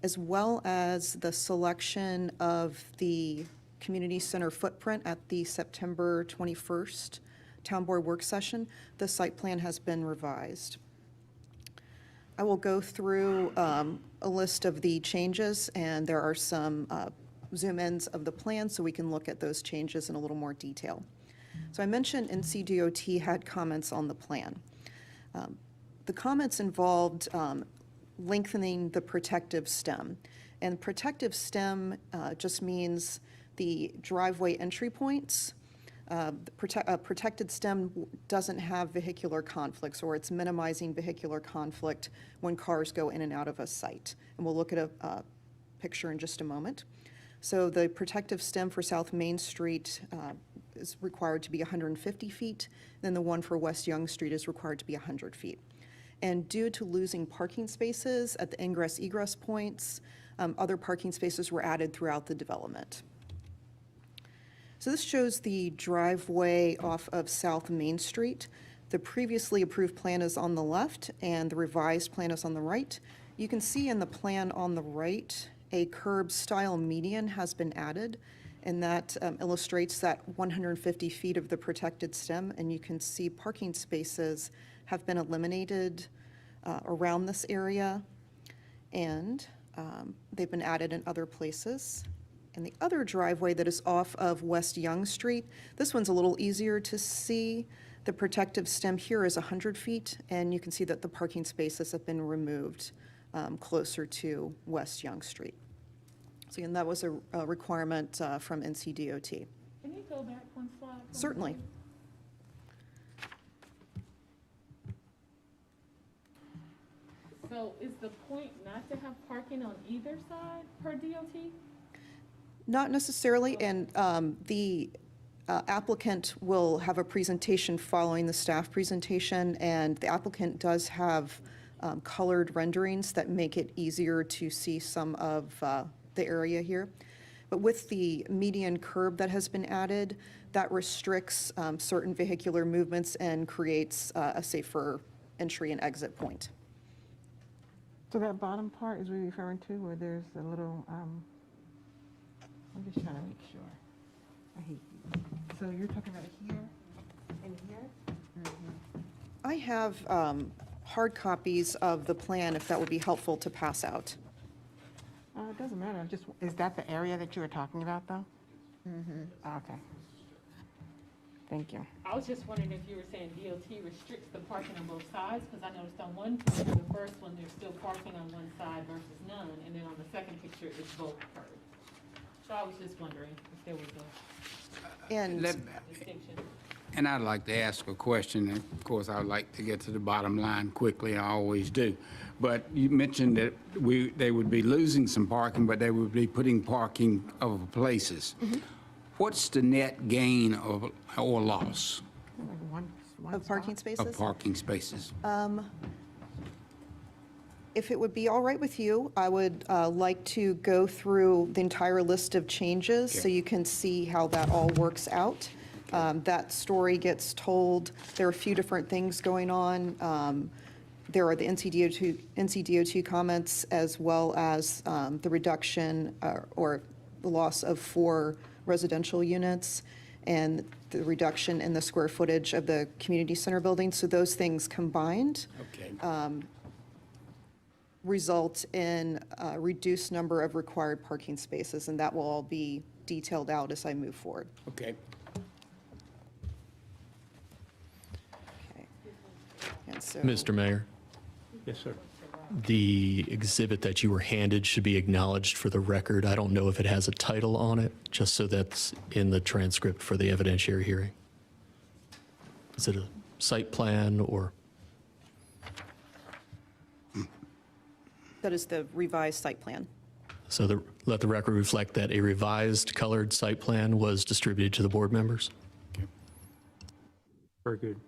as well as the selection of the community center footprint at the September 21st Town Board work session, the site plan has been revised. I will go through a list of the changes, and there are some zoom-ins of the plan so we can look at those changes in a little more detail. So I mentioned NCDOT had comments on the plan. The comments involved lengthening the protective stem. And protective stem just means the driveway entry points. Protected stem doesn't have vehicular conflicts, or it's minimizing vehicular conflict when cars go in and out of a site. And we'll look at a picture in just a moment. So the protective stem for South Main Street is required to be 150 feet, then the one for West Young Street is required to be 100 feet. And due to losing parking spaces at the ingress-egress points, other parking spaces were added throughout the development. So this shows the driveway off of South Main Street. The previously approved plan is on the left, and the revised plan is on the right. You can see in the plan on the right, a curb-style median has been added, and that illustrates that 150 feet of the protected stem, and you can see parking spaces have been eliminated around this area, and they've been added in other places. And the other driveway that is off of West Young Street, this one's a little easier to see. The protective stem here is 100 feet, and you can see that the parking spaces have been removed closer to West Young Street. So again, that was a requirement from NCDOT. Can you go back one slide? Certainly. So is the point not to have parking on either side per DOT? Not necessarily, and the applicant will have a presentation following the staff presentation, and the applicant does have colored renderings that make it easier to see some of the area here. But with the median curb that has been added, that restricts certain vehicular movements and creates a safer entry and exit point. So that bottom part is we're referring to where there's a little, I'm just trying to make sure. I hate you. So you're talking about here and here? I have hard copies of the plan, if that would be helpful to pass out. It doesn't matter, is that the area that you were talking about, though? Mm-hmm. Okay. Thank you. I was just wondering if you were saying DOT restricts the parking on both sides, because I noticed on one picture, the first one, there's still parking on one side versus none, and then on the second picture, it's both curbs. So I was just wondering if there was a And distinction. And I'd like to ask a question, and of course, I'd like to get to the bottom line quickly, I always do. But you mentioned that they would be losing some parking, but they would be putting parking other places. What's the net gain or loss of parking spaces? of parking spaces? If it would be all right with you, I would like to go through the entire list of changes so you can see how that all works out. That story gets told. There are a few different things going on. There are the NCDOT comments, as well as the reduction or the loss of 4 residential units and the reduction in the square footage of the community center building. So those things combined result in a reduced number of required parking spaces, and that will all be detailed out as I move forward. Okay. Okay. And so, Mr. Mayor, Yes, sir. the exhibit that you were handed should be acknowledged for the record. I don't know if it has a title on it, just so that's in the transcript for the evidentiary hearing. Is it a site plan or? that is the revised site plan. So let the record reflect that a revised colored site plan was distributed to the board members. Very good.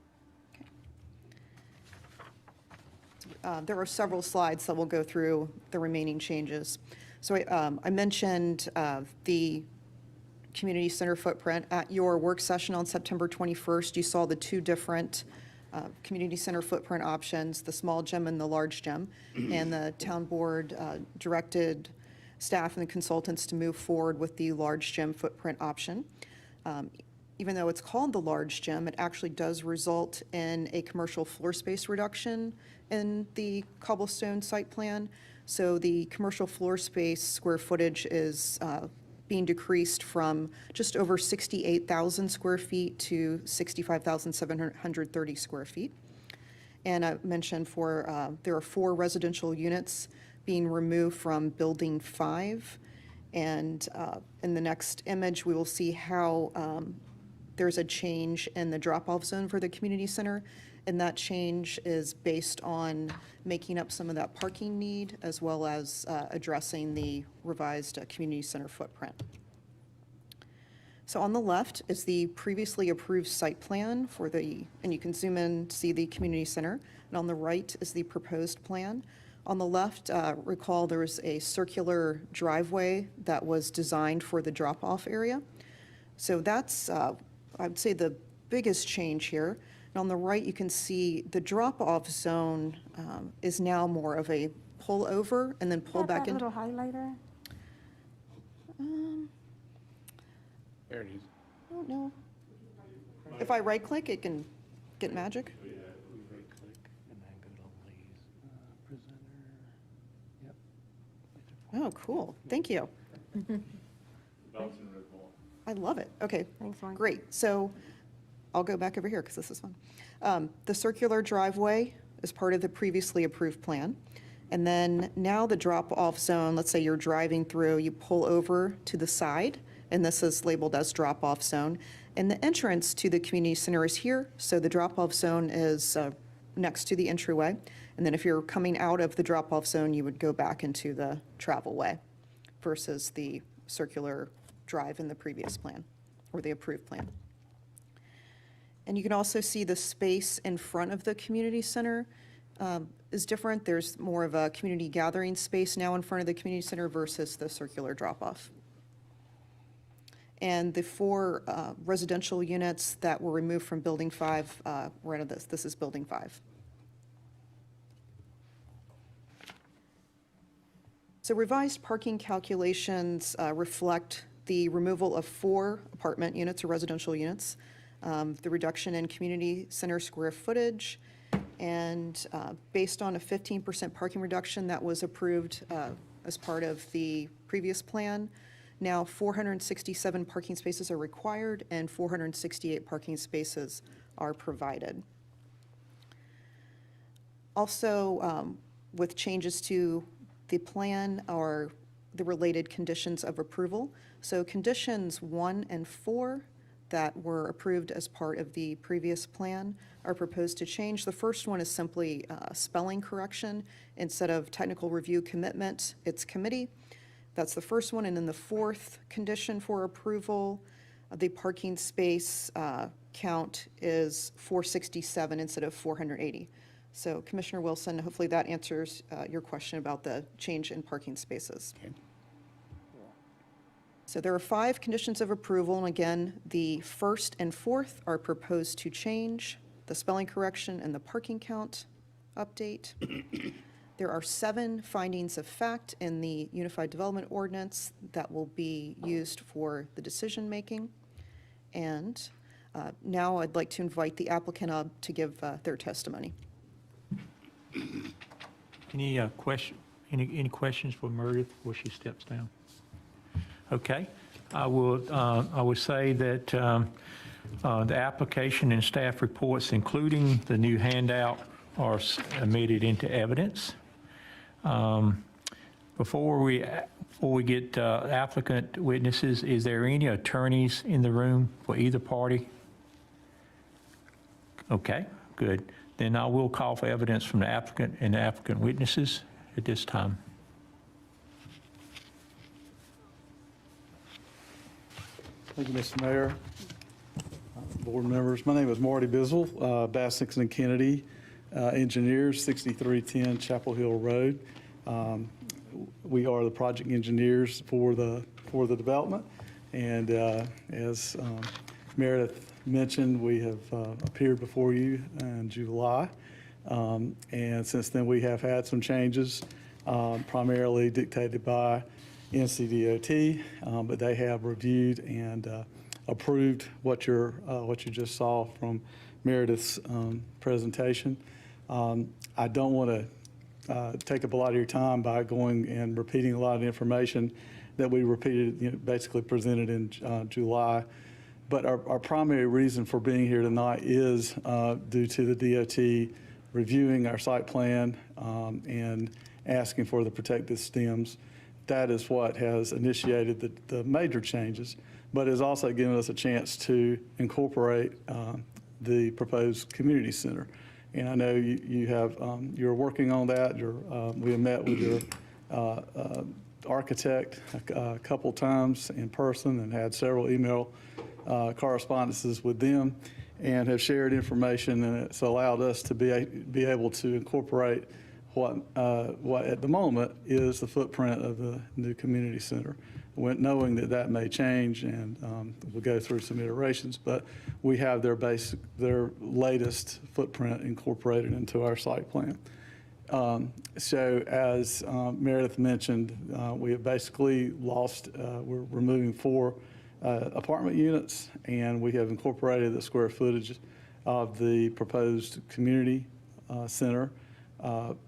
There are several slides that will go through the remaining changes. So I mentioned the community center footprint. At your work session on September 21st, you saw the 2 different community center footprint options, the small gym and the large gym. And the town board directed staff and the consultants to move forward with the large gym footprint option. Even though it's called the large gym, it actually does result in a commercial floor space reduction in the cobblestone site plan. So the commercial floor space square footage is being decreased from just over 68,000 square feet to 65,730 square feet. And I mentioned there are 4 residential units being removed from Building 5. And in the next image, we will see how there's a change in the drop-off zone for the community center, and that change is based on making up some of that parking need, as well as addressing the revised community center footprint. So on the left is the previously approved site plan for and you can zoom in to see the community center, and on the right is the proposed plan. On the left, recall there was a circular driveway that was designed for the drop-off area. So that's I would say the biggest change here. And on the right, you can see the drop-off zone is now more of a pull over and then pull back in. Little highlighter? There it is. I don't know. If I right-click, it can get magic. Oh, cool. Thank you. I love it. Okay. Thanks, Lauren. Great. So I'll go back over here because this is fun. The circular driveway is part of the previously approved plan. And then now the drop-off zone, let's say you're driving through, you pull over to the side, and this is labeled as drop-off zone. And the entrance to the community center is here, so the drop-off zone is next to the entryway. And then if you're coming out of the drop-off zone, you would go back into the travel way versus the circular drive in the previous plan, or the approved plan. And you can also see the space in front of the community center is different. There's more of a community gathering space now in front of the community center versus the circular drop-off. And the 4 residential units that were removed from Building 5 were out of this. This is Building 5. So revised parking calculations reflect the removal of 4 apartment units or residential units, the reduction in community center square footage, and based on a 15% parking reduction that was approved as part of the previous plan, Now 467 parking spaces are required and 468 parking spaces are provided. Also, with changes to the plan are the related conditions of approval. So conditions 1 and 4 that were approved as part of the previous plan are proposed to change. The first one is simply spelling correction. Instead of technical review commitment, it's committee. That's the first one. And then the fourth condition for approval, the parking space count is 467 instead of 480. So Commissioner Wilson, hopefully that answers your question about the change in parking spaces. Okay. So there are 5 conditions of approval, and again, the first and fourth are proposed to change, the spelling correction and the parking count update. There are 7 findings of fact in the Unified Development Ordinance that will be used for the decision-making. And now I'd like to invite the applicant up to give their testimony. Any questions for Meredith before she steps down? Okay, I would say that the application and staff reports, including the new handout, are admitted into evidence. Before we get applicant witnesses, is there any attorneys in the room for either party? Okay, good. Then I will call for evidence from the applicant and the applicant witnesses at this time. Thank you, Mr. Mayor. Board members, my name is Marty Bizzle, Bass, Nixon and Kennedy Engineers, 6310 Chapel Hill Road. We are the project engineers for the development, and as Meredith mentioned, we have appeared before you in July, and since then we have had some changes, primarily dictated by NCDOT, but they have reviewed and approved what you just saw from Meredith's presentation. I don't want to take up a lot of your time by going and repeating a lot of information that we repeated, basically presented in July. But our primary reason for being here tonight is due to the DOT reviewing our site plan and asking for the protected stems. That is what has initiated the major changes, but has also given us a chance to incorporate the proposed community center. And I know you're working on that. We have met with your architect a couple times in person and had several email correspondences with them, and have shared information, and it's allowed us to be able to incorporate what at the moment is the footprint of the new community center, knowing that may change, and we'll go through some iterations, but we have their latest footprint incorporated into our site plan. So as Meredith mentioned, we have basically we're removing 4 apartment units, and we have incorporated the square footage of the proposed community center.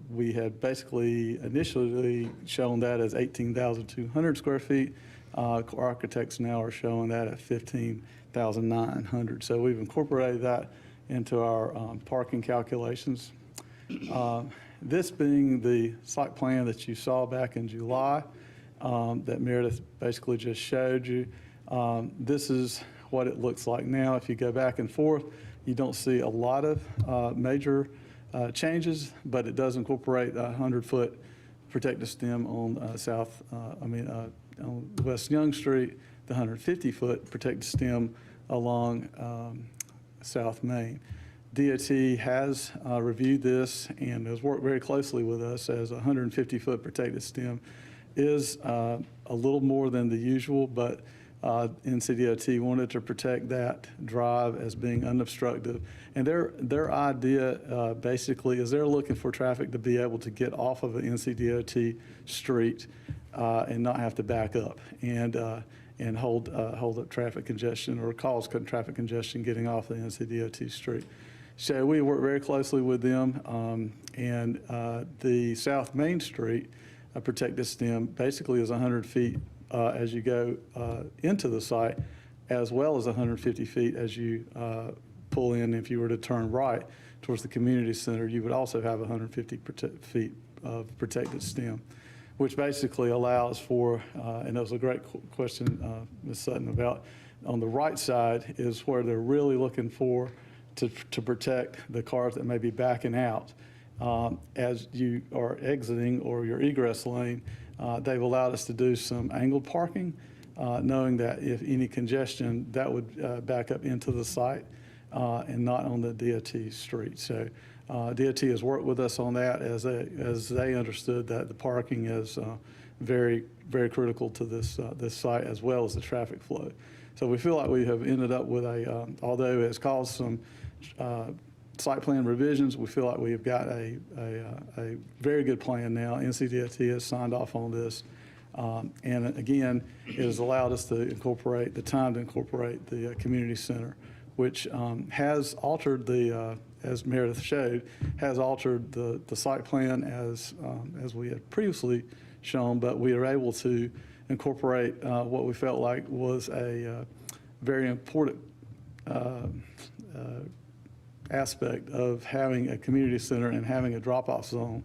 We had basically initially shown that as 18,200 square feet. Architects now are showing that at 15,900. So we've incorporated that into our parking calculations. This being the site plan that you saw back in July that Meredith basically just showed you. This is what it looks like now. If you go back and forth, you don't see a lot of major changes, but it does incorporate a 100-foot protective stem on on West Young Street, the 150-foot protective stem along South Main. DOT has reviewed this and has worked very closely with us, as a 150-foot protective stem is a little more than the usual, but NCDOT wanted to protect that drive as being unobstructed. And their idea basically is they're looking for traffic to be able to get off of an NCDOT street and not have to back up and hold up traffic congestion or cause traffic congestion getting off the NCDOT street. So we work very closely with them, and the South Main Street protected stem basically is 100 feet as you go into the site, as well as 150 feet as you pull in. If you were to turn right towards the community center, you would also have 150 feet of protected stem, which basically allows for, and that was a great question, Ms. Sutton, about on the right side is where they're really looking for to protect the cars that may be backing out. As you are exiting or your egress lane, they've allowed us to do some angled parking, knowing that if any congestion, that would back up into the site and not on the DOT street. So DOT has worked with us on that as they understood that the parking is very, very critical to this site as well as the traffic flow. So we feel like we have ended up with although it's caused some site plan revisions, we feel like we have got a very good plan now. NCDOT has signed off on this. And again, it has allowed us to incorporate the community center, which has altered as Meredith showed, has altered the site plan as we had previously shown, but we are able to incorporate what we felt like was a very important aspect of having a community center and having a drop-off zone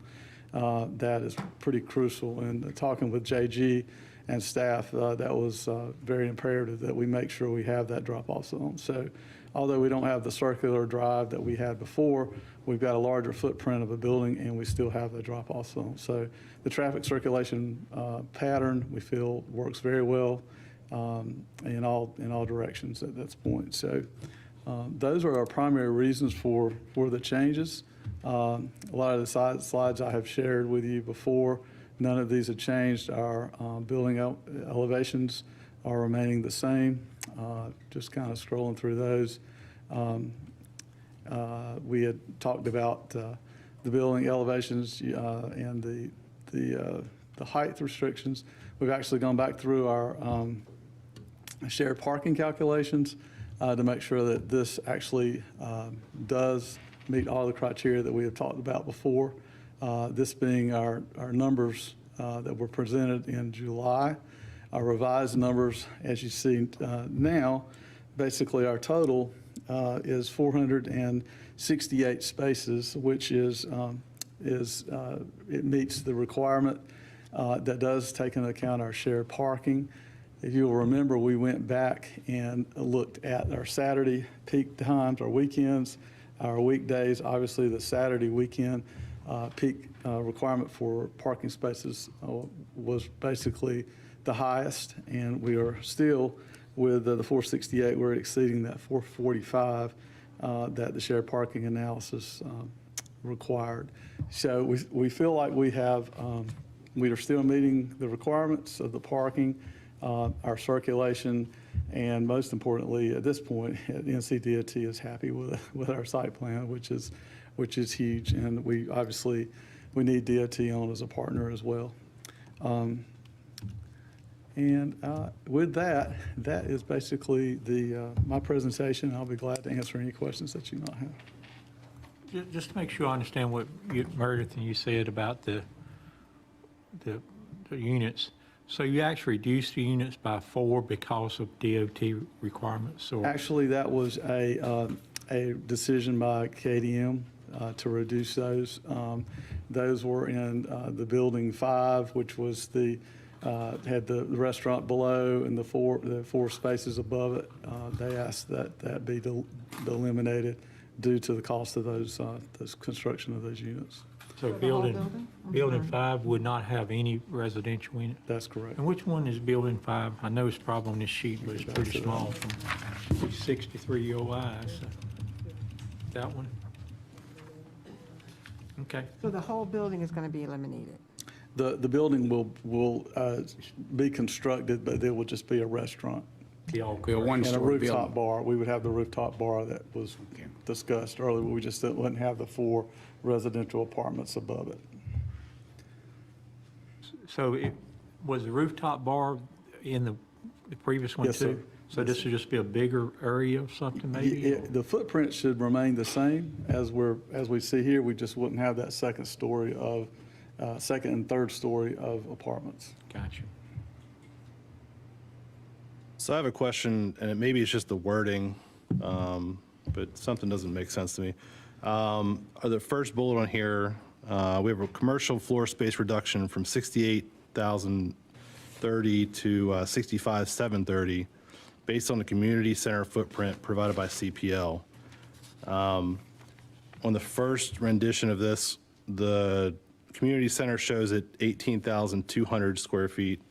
that is pretty crucial. And talking with JG and staff, that was very imperative that we make sure we have that drop-off zone. So although we don't have the circular drive that we had before, we've got a larger footprint of a building and we still have the drop-off zone. So the traffic circulation pattern, we feel, works very well in all directions at this point. So those are our primary reasons for the changes. A lot of the slides I have shared with you before, none of these have changed. Our building elevations are remaining the same. Just kind of scrolling through those. We had talked about the building elevations and the height restrictions. We've actually gone back through our shared parking calculations to make sure that this actually does meet all the criteria that we have talked about before. This being our numbers that were presented in July. Our revised numbers, as you see now, basically our total is 468 spaces, which is it meets the requirement that does take into account our shared parking. If you'll remember, we went back and looked at our Saturday peak times, our weekends, our weekdays. Obviously, the Saturday weekend peak requirement for parking spaces was basically the highest, and we are still with the 468. We're exceeding that 445 that the shared parking analysis required. So we feel like we are still meeting the requirements of the parking, our circulation, and most importantly, at this point, NCDOT is happy with our site plan, which is huge, and we obviously need DOT on as a partner as well. And with that is basically my presentation. I'll be glad to answer any questions that you might have. Just to make sure I understand what Meredith and you said about the units. So you actually reduced the units by 4 because of DOT requirements? Or? Actually, that was a decision by KDM to reduce those. Those were in the building 5, which was had the restaurant below and the four spaces above it. They asked that be eliminated due to the cost of those construction of those units. So building 5 would not have any residential in it? That's correct. And which one is building 5? I know it's probably on this sheet, but it's pretty small from 63 OI. So that one? Okay. So the whole building is going to be eliminated? The building will be constructed, but there will just be a restaurant. Be all And a one-story rooftop building. bar. We would have the rooftop bar that was discussed earlier, but we just wouldn't have the 4 residential apartments above it. So was the rooftop bar in the previous one Yes, too? sir. So this would just be a bigger area or something maybe? The footprint should remain the same as we see here. We just wouldn't have that second and third story of apartments. Gotcha. So I have a question, and maybe it's just the wording, but something doesn't make sense to me. The first bullet on here, we have a commercial floor space reduction from 68,030 to 65,730 based on the community center footprint provided by CPL. On the first rendition of this, the community center shows it 18,200 square feet.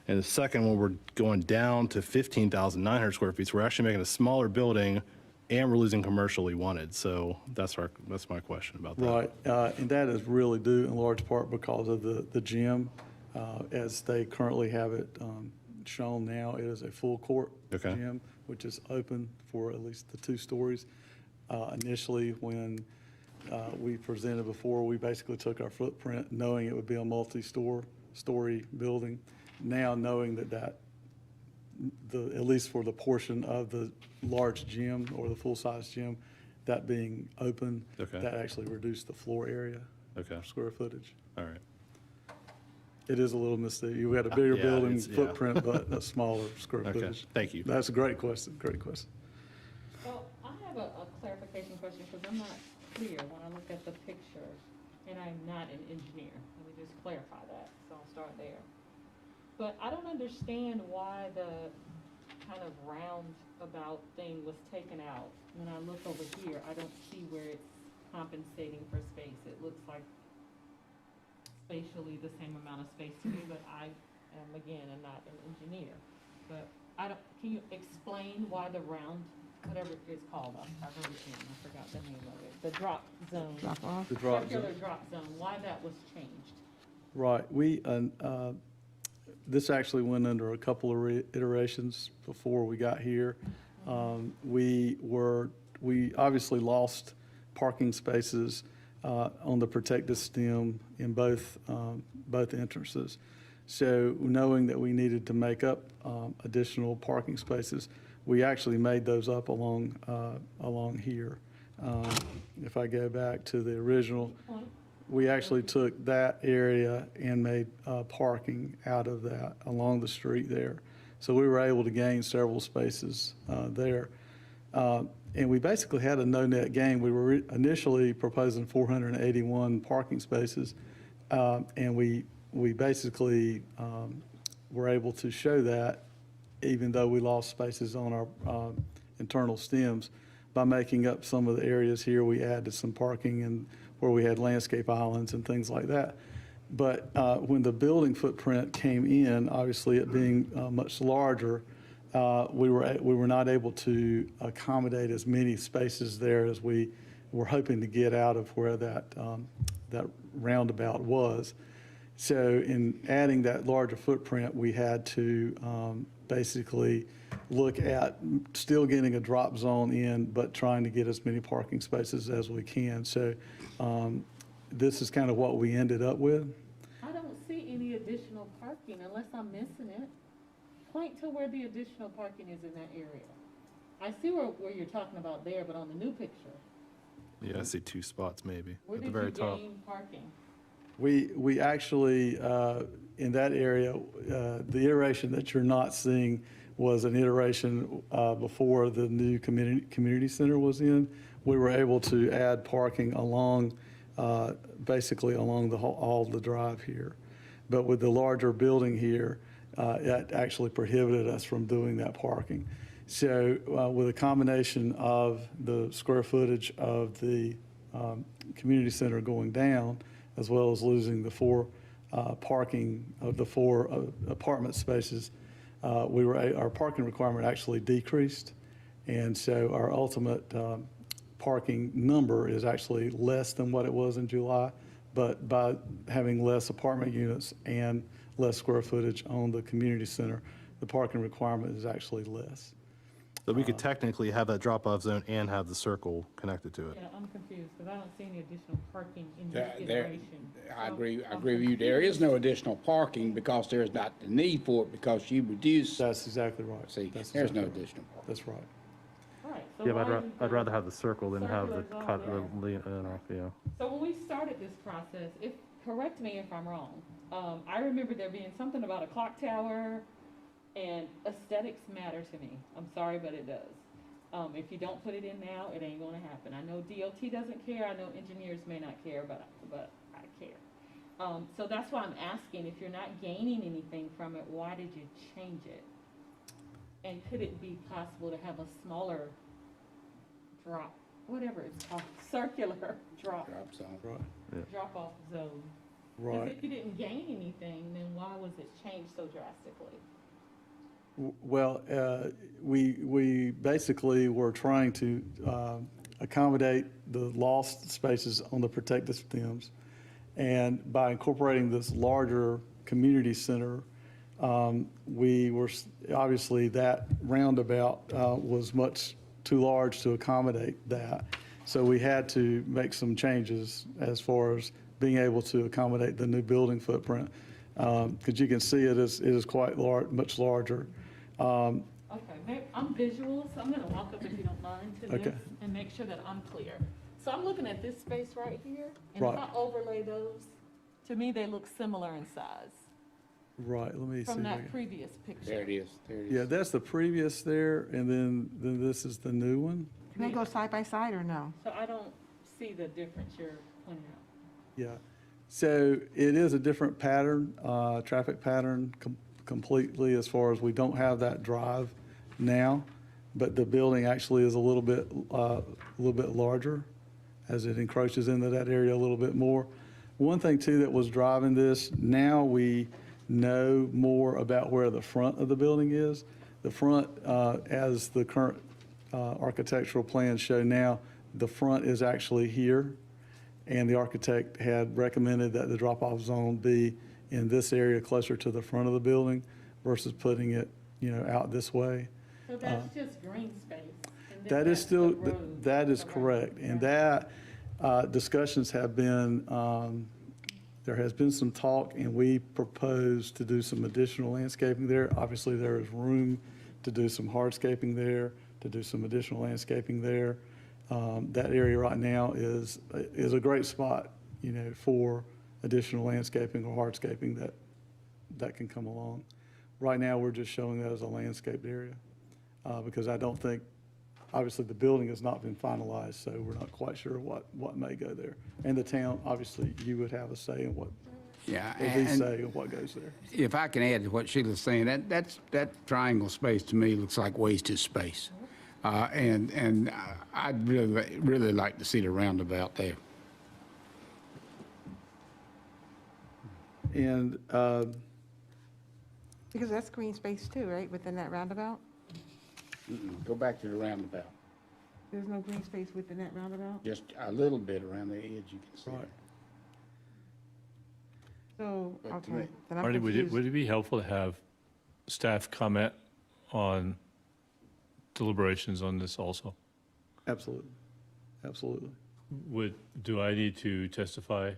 And the second one, we're going down to 15,900 square feet. So we're actually making a smaller building, and we're losing commercially wanted. So that's my question about that. Right, and that is really due in large part because of the gym. As they currently have it shown now, it is a full court gym, which is open for at least the 2 stories. Initially, when we presented before, we basically took our footprint knowing it would be a multi-story building. Now knowing that at least for the portion of the large gym or the full-size gym, that being open, that actually reduced the floor area, square footage. All right. It is a little misleading. You had a bigger building footprint, but a smaller square footage. Thank you. That's a great question, great question. Well, I have a clarification question because I'm not clear when I look at the picture, and I'm not an engineer. Let me just clarify that, so I'll start there. But I don't understand why the kind of roundabout thing was taken out. When I look over here, I don't see where it's compensating for space. It looks like spatially the same amount of space to me, but I am, again, I'm not an engineer. But can you explain why the round, whatever it's called, I wrote it in, I forgot the name of it, the drop zone. The drop Circular zone. drop zone, why that was changed? Right, this actually went under a couple of iterations before we got here. We obviously lost parking spaces on the protected stem in both entrances. So knowing that we needed to make up additional parking spaces, we actually made those up along here. If I go back to the original, we actually took that area and made parking out of that along the street there. So we were able to gain several spaces there. And we basically had a no net gain. We were initially proposing 481 parking spaces. And we basically were able to show that even though we lost spaces on our internal stems, by making up some of the areas here, we added some parking and where we had landscape islands and things like that. But when the building footprint came in, obviously it being much larger, we were not able to accommodate as many spaces there as we were hoping to get out of where that roundabout was. So in adding that larger footprint, we had to basically look at still getting a drop zone in, but trying to get as many parking spaces as we can. So this is kind of what we ended up with. I don't see any additional parking unless I'm missing it. Point to where the additional parking is in that area. I see where you're talking about there, but on the new picture. Yeah, I see 2 spots maybe Where at the did very you top. gain parking? We actually, in that area, the iteration that you're not seeing was an iteration before the new community center was in. We were able to add parking along, basically along all the drive here. But with the larger building here, it actually prohibited us from doing that parking. So with a combination of the square footage of the community center going down, as well as losing the 4 parking of the 4 apartment spaces, our parking requirement actually decreased. And so our ultimate parking number is actually less than what it was in July, but by having less apartment units and less square footage on the community center, the parking requirement is actually less. So we could technically have that drop-off zone and have the circle connected to it. Yeah, I'm confused because I don't see any additional parking in this There- iteration. I So agree I'm with you. There is no additional parking because there's not the need for it because you reduce. That's exactly right. See, That's there's no exactly right. additional parking. That's right. Right, so Yeah, but why isn't I'd the rather have the circle than have the circular cut, zone yeah. So when we started this process, correct me if I'm wrong, I remember there being something about a clock tower And aesthetics matter to me. I'm sorry, but it does. If you don't put it in now, it ain't gonna happen. I know DOT doesn't care, I know engineers may not care, but I care. So that's why I'm asking, if you're not gaining anything from it, why did you change it? And could it be possible to have a smaller drop, whatever it's called, circular drop, Right. drop-off zone? Because Right. if you didn't gain anything, then why was it changed so drastically? Well, we basically were trying to accommodate the lost spaces on the protected stems. And by incorporating this larger community center, we were, obviously that roundabout was much too large to accommodate that. So we had to make some changes as far as being able to accommodate the new building footprint. Because you can see it is quite large, much larger. Okay, I'm visual, so I'm gonna walk up, if you don't mind, to Okay. this and make sure that I'm clear. So I'm looking at this space right here, and if Right. I overlay those, to me, they look similar in size Right, let me see. from if I that can- previous picture. There it is, there it is. Yeah, that's the previous there, and then this is the new one. Can they go side by side or no? So I don't see the difference you're pointing out. Yeah, so it is a different pattern, traffic pattern completely, as far as we don't have that drive now, but the building actually is a little bit larger as it encroaches into that area a little bit more. One thing too that was driving this, now we know more about where the front of the building is. The front, as the current architectural plans show now, the front is actually here. And the architect had recommended that the drop-off zone be in this area closer to the front of the building versus putting it, out this way. So that's just green space. and then That is that's still, the road that is around. correct. And Yeah. that, discussions have been, there has been some talk, and we propose to do some additional landscaping there. Obviously, there is room to do some hardscaping there, to do some additional landscaping there. That area right now is a great spot, for additional landscaping or hardscaping that can come along. Right now, we're just showing that as a landscaped area, because I don't think, obviously, the building has not been finalized, so we're not quite sure what may go there. And the town, obviously, you would have a say in what, Yeah, or the and say in what goes there. if I can add to what Sheila's saying, that triangle space to me looks like wasted space. And I'd really like to see the roundabout there. And, Because that's green space too, right, within that roundabout? Go back to the roundabout, There's no green space within that roundabout? just a little bit around the edge, you can see. Right. So, But to okay, me- then I'm Marty, would confused. it be helpful to have staff comment on deliberations on this also? absolutely, absolutely. Do I need to testify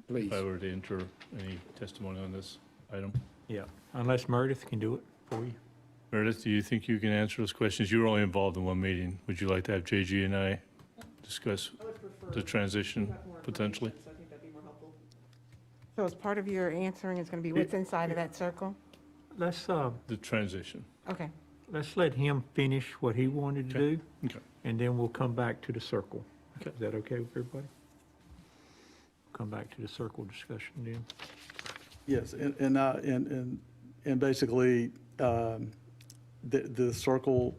Please. if I were to enter any testimony on this item? Yeah, unless Meredith can do it for you. Meredith, do you think you can answer those questions? You were only involved in one meeting. Would you like to have JG and I discuss the transition potentially? So as part of your answering is going to be what's inside of that circle? Let's, The transition. Okay. let's let him finish what he wanted to do, Okay. and then we'll come back to the circle. Okay. Is that okay with everybody? Come back to the circle discussion then. Yes, and basically, the circle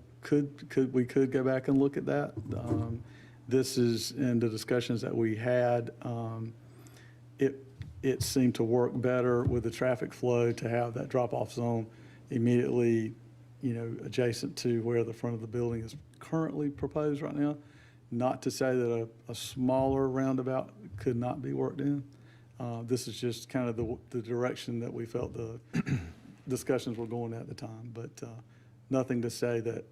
we could go back and look at that. This is in the discussions that we had. It seemed to work better with the traffic flow to have that drop-off zone immediately, adjacent to where the front of the building is currently proposed right now. Not to say that a smaller roundabout could not be worked in. This is just kind of the direction that we felt the discussions were going at the time, but nothing to say that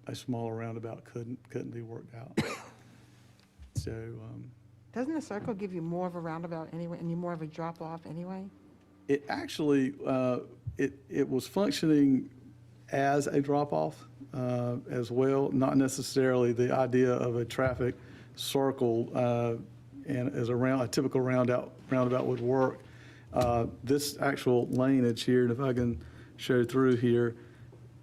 a smaller roundabout couldn't be worked out. So, Doesn't the circle give you more of a roundabout anyway, and you more of a drop-off anyway? it actually, it was functioning as a drop-off as well, not necessarily the idea of a traffic circle and as a typical roundabout would work. This actual laneage here, and if I can show through here,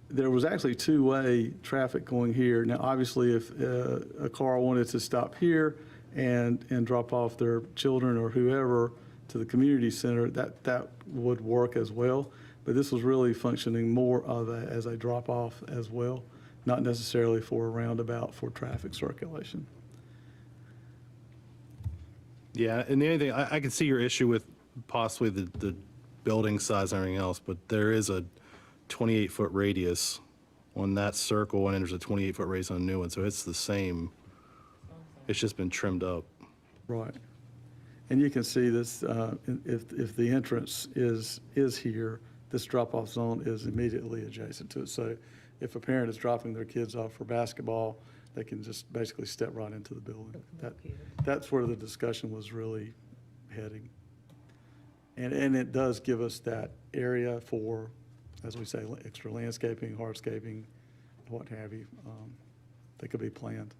there was actually two-way traffic going here. Now, obviously, if a car wanted to stop here and drop off their children or whoever to the community center, that would work as well. But this was really functioning more of as a drop-off as well, not necessarily for a roundabout for traffic circulation. Yeah, and the only thing, I can see your issue with possibly the building size and everything else, but there is a 28-foot radius on that circle, and then there's a 28-foot radius on a new one, so it's the same. It's just been trimmed up. Right. And you can see this, if the entrance is here, this drop-off zone is immediately adjacent to it. So if a parent is dropping their kids off for basketball, they can just basically step right into the building. That's where the discussion was really heading. And it does give us that area for, as we say, extra landscaping, hardscaping, what have you, that could be planned.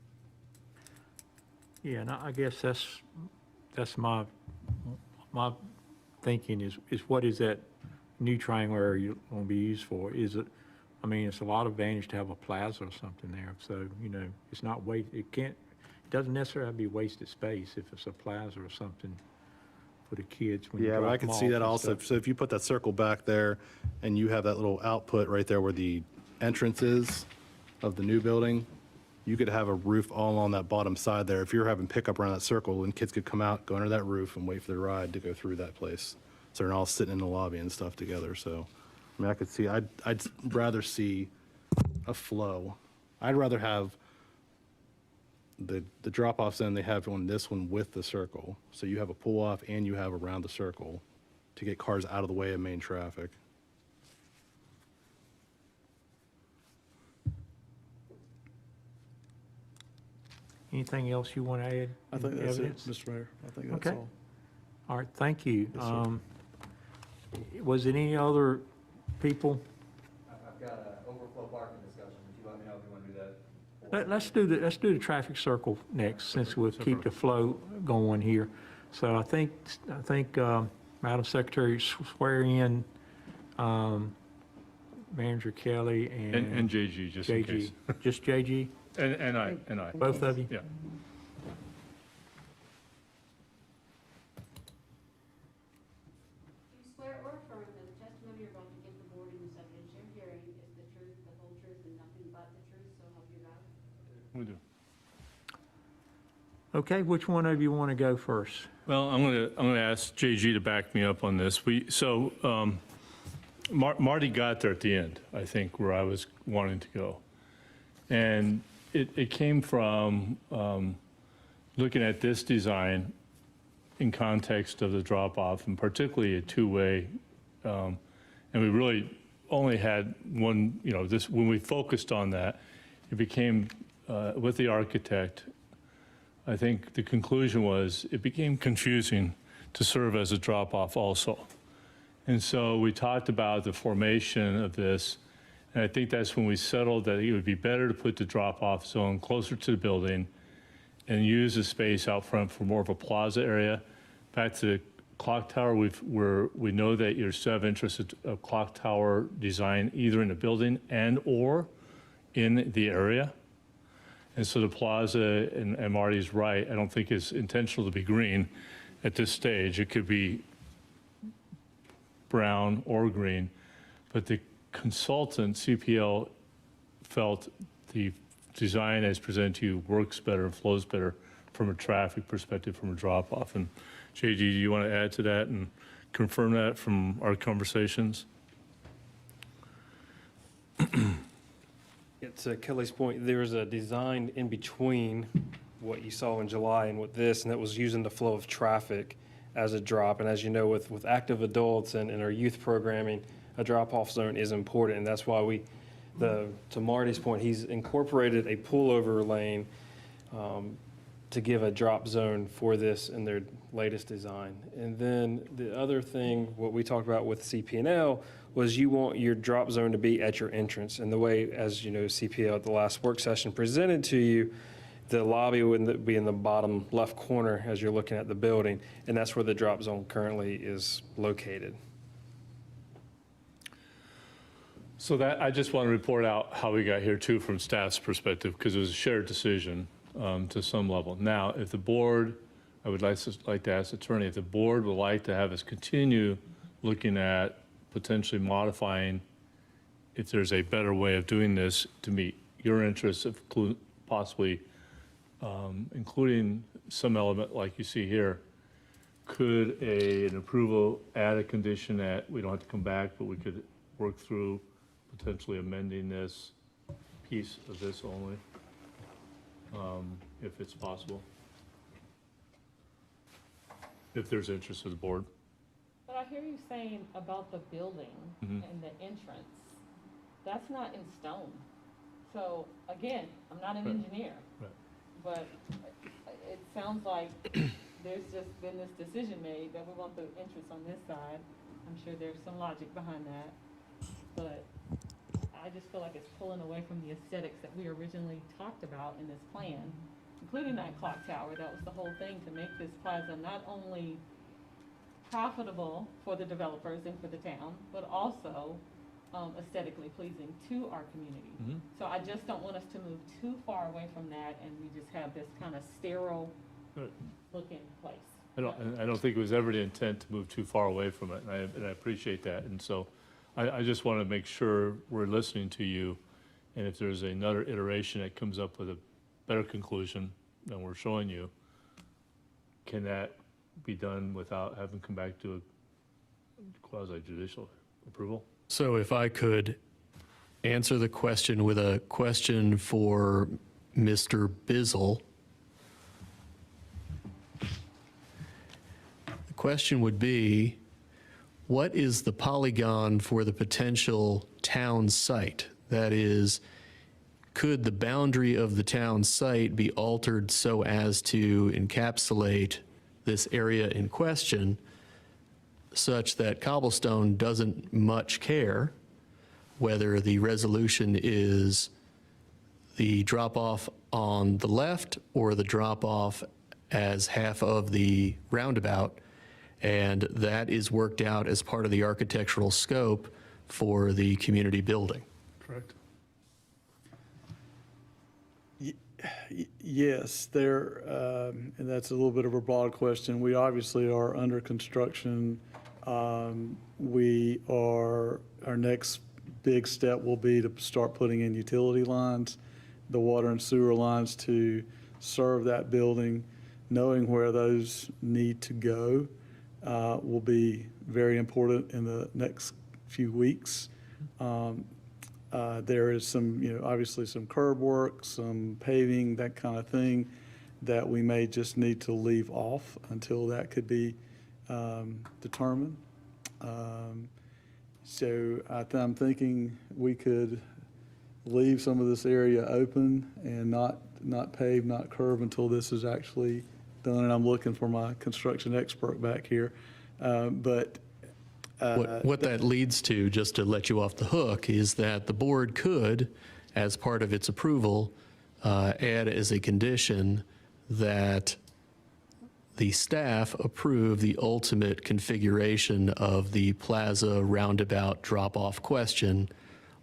Yeah, and I guess that's my thinking is what is that new triangle area going to be used for? Is it, I mean, it's a lot of advantage to have a plaza or something there. So, you know, it's not it doesn't necessarily have to be wasted space if it's a plaza or something for the kids. When you Yeah, but drop I can them see off that and also. stuff. So if you put that circle back there and you have that little output right there where the entrance is of the new building, you could have a roof all along that bottom side there. If you're having pickup around that circle, and kids could come out, go under that roof and wait for their ride to go through that place. So they're all sitting in the lobby and stuff together. So, I mean, I could see, I'd rather see a flow. I'd rather have the drop-off zone they have on this one with the circle. So you have a pull-off and you have around the circle to get cars out of the way of main traffic. Anything else you want to add? I think in that's evidence? it, Mr. Mayor. I think that's Okay. all. All right, thank you. Yes, sir. Was it any other people? I've got an overflow parking discussion, but you let me know if you want to do that. Let's do the traffic circle next, since we'll keep the flow going here. So I think Madam Secretary, swear in Manager Kelly And JG, just in case. JG. Just JG? And I. Both of you? Yeah. Do you swear or affirm that the testimony you're about to give the board in this evidentiary hearing is the truth, the whole truth, and nothing but the truth, so help you God? We do. Okay, which one of you want to go first? Well, I'm gonna ask JG to back me up on this. Marty got there at the end, I think, where I was wanting to go. And it came from looking at this design in context of the drop-off, and particularly a two-way. And we really only had one, when we focused on that, it became, with the architect, I think the conclusion was it became confusing to serve as a drop-off also. And so we talked about the formation of this, and I think that's when we settled that it would be better to put the drop-off zone closer to the building and use the space out front for more of a plaza area. Back to the clock tower, we know that you still have interest in a clock tower design either in the building and or in the area. And so the plaza, and Marty's right, I don't think it's intentional to be green at this stage. It could be brown or green, but the consultant, CPL, felt the design as presented to you works better and flows better from a traffic perspective, from a drop-off. And JG, do you want to add to that and confirm that from our conversations? To Kelly's point, there was a design in between what you saw in July and with this, and that was using the flow of traffic as a drop. And as you know, with active adults and our youth programming, a drop-off zone is important, and that's why to Marty's point, he's incorporated a pullover lane to give a drop zone for this in their latest design. And then the other thing, what we talked about with CP&L, was you want your drop zone to be at your entrance. And the way, as you know, CPL at the last work session presented to you, the lobby would be in the bottom left corner as you're looking at the building, and that's where the drop zone currently is located. So that, I just want to report out how we got here too from staff's perspective, because it was a shared decision to some level. Now, if the board, I would like to ask the attorney, if the board would like to have us continue looking at potentially modifying, if there's a better way of doing this to meet your interests, of possibly including some element like you see here, could an approval add a condition that we don't have to come back, but we could work through potentially amending this piece of this only, if it's possible? If there's interest of the board. But I hear you saying about the building and the entrance, that's not in stone. So again, I'm not an engineer, but it sounds like there's just been this decision made that we want the entrance on this side. I'm sure there's some logic behind that, but I just feel like it's pulling away from the aesthetics that we originally talked about in this plan, including that clock tower. That was the whole thing, to make this plaza not only profitable for the developers and for the town, but also aesthetically pleasing to our community. So I just don't want us to move too far away from that and we just have this kind of sterile looking place. I don't think it was ever the intent to move too far away from it, and I appreciate that. And so I just want to make sure we're listening to you, and if there's another iteration that comes up with a better conclusion than we're showing you, can that be done without having to come back to a quasi-judicial approval? So if I could answer the question with a question for Mr. Bizzle. The question would be, what is the polygon for the potential town site? That is, could the boundary of the town site be altered so as to encapsulate this area in question, such that Cobblestone doesn't much care whether the resolution is the drop-off on the left or the drop-off as half of the roundabout, and that is worked out as part of the architectural scope for the community building? Correct. Yes, there, and that's a little bit of a broad question. We obviously are under construction. Our next big step will be to start putting in utility lines, the water and sewer lines to serve that building. Knowing where those need to go will be very important in the next few weeks. There is some, obviously some curb work, some paving, that kind of thing that we may just need to leave off until that could be determined. So I'm thinking we could leave some of this area open and not pave, not curb until this is actually done. And I'm looking for my construction expert back here. What that leads to, just to let you off the hook, is that the board could, as part of its approval, add as a condition that the staff approve the ultimate configuration of the plaza roundabout drop-off question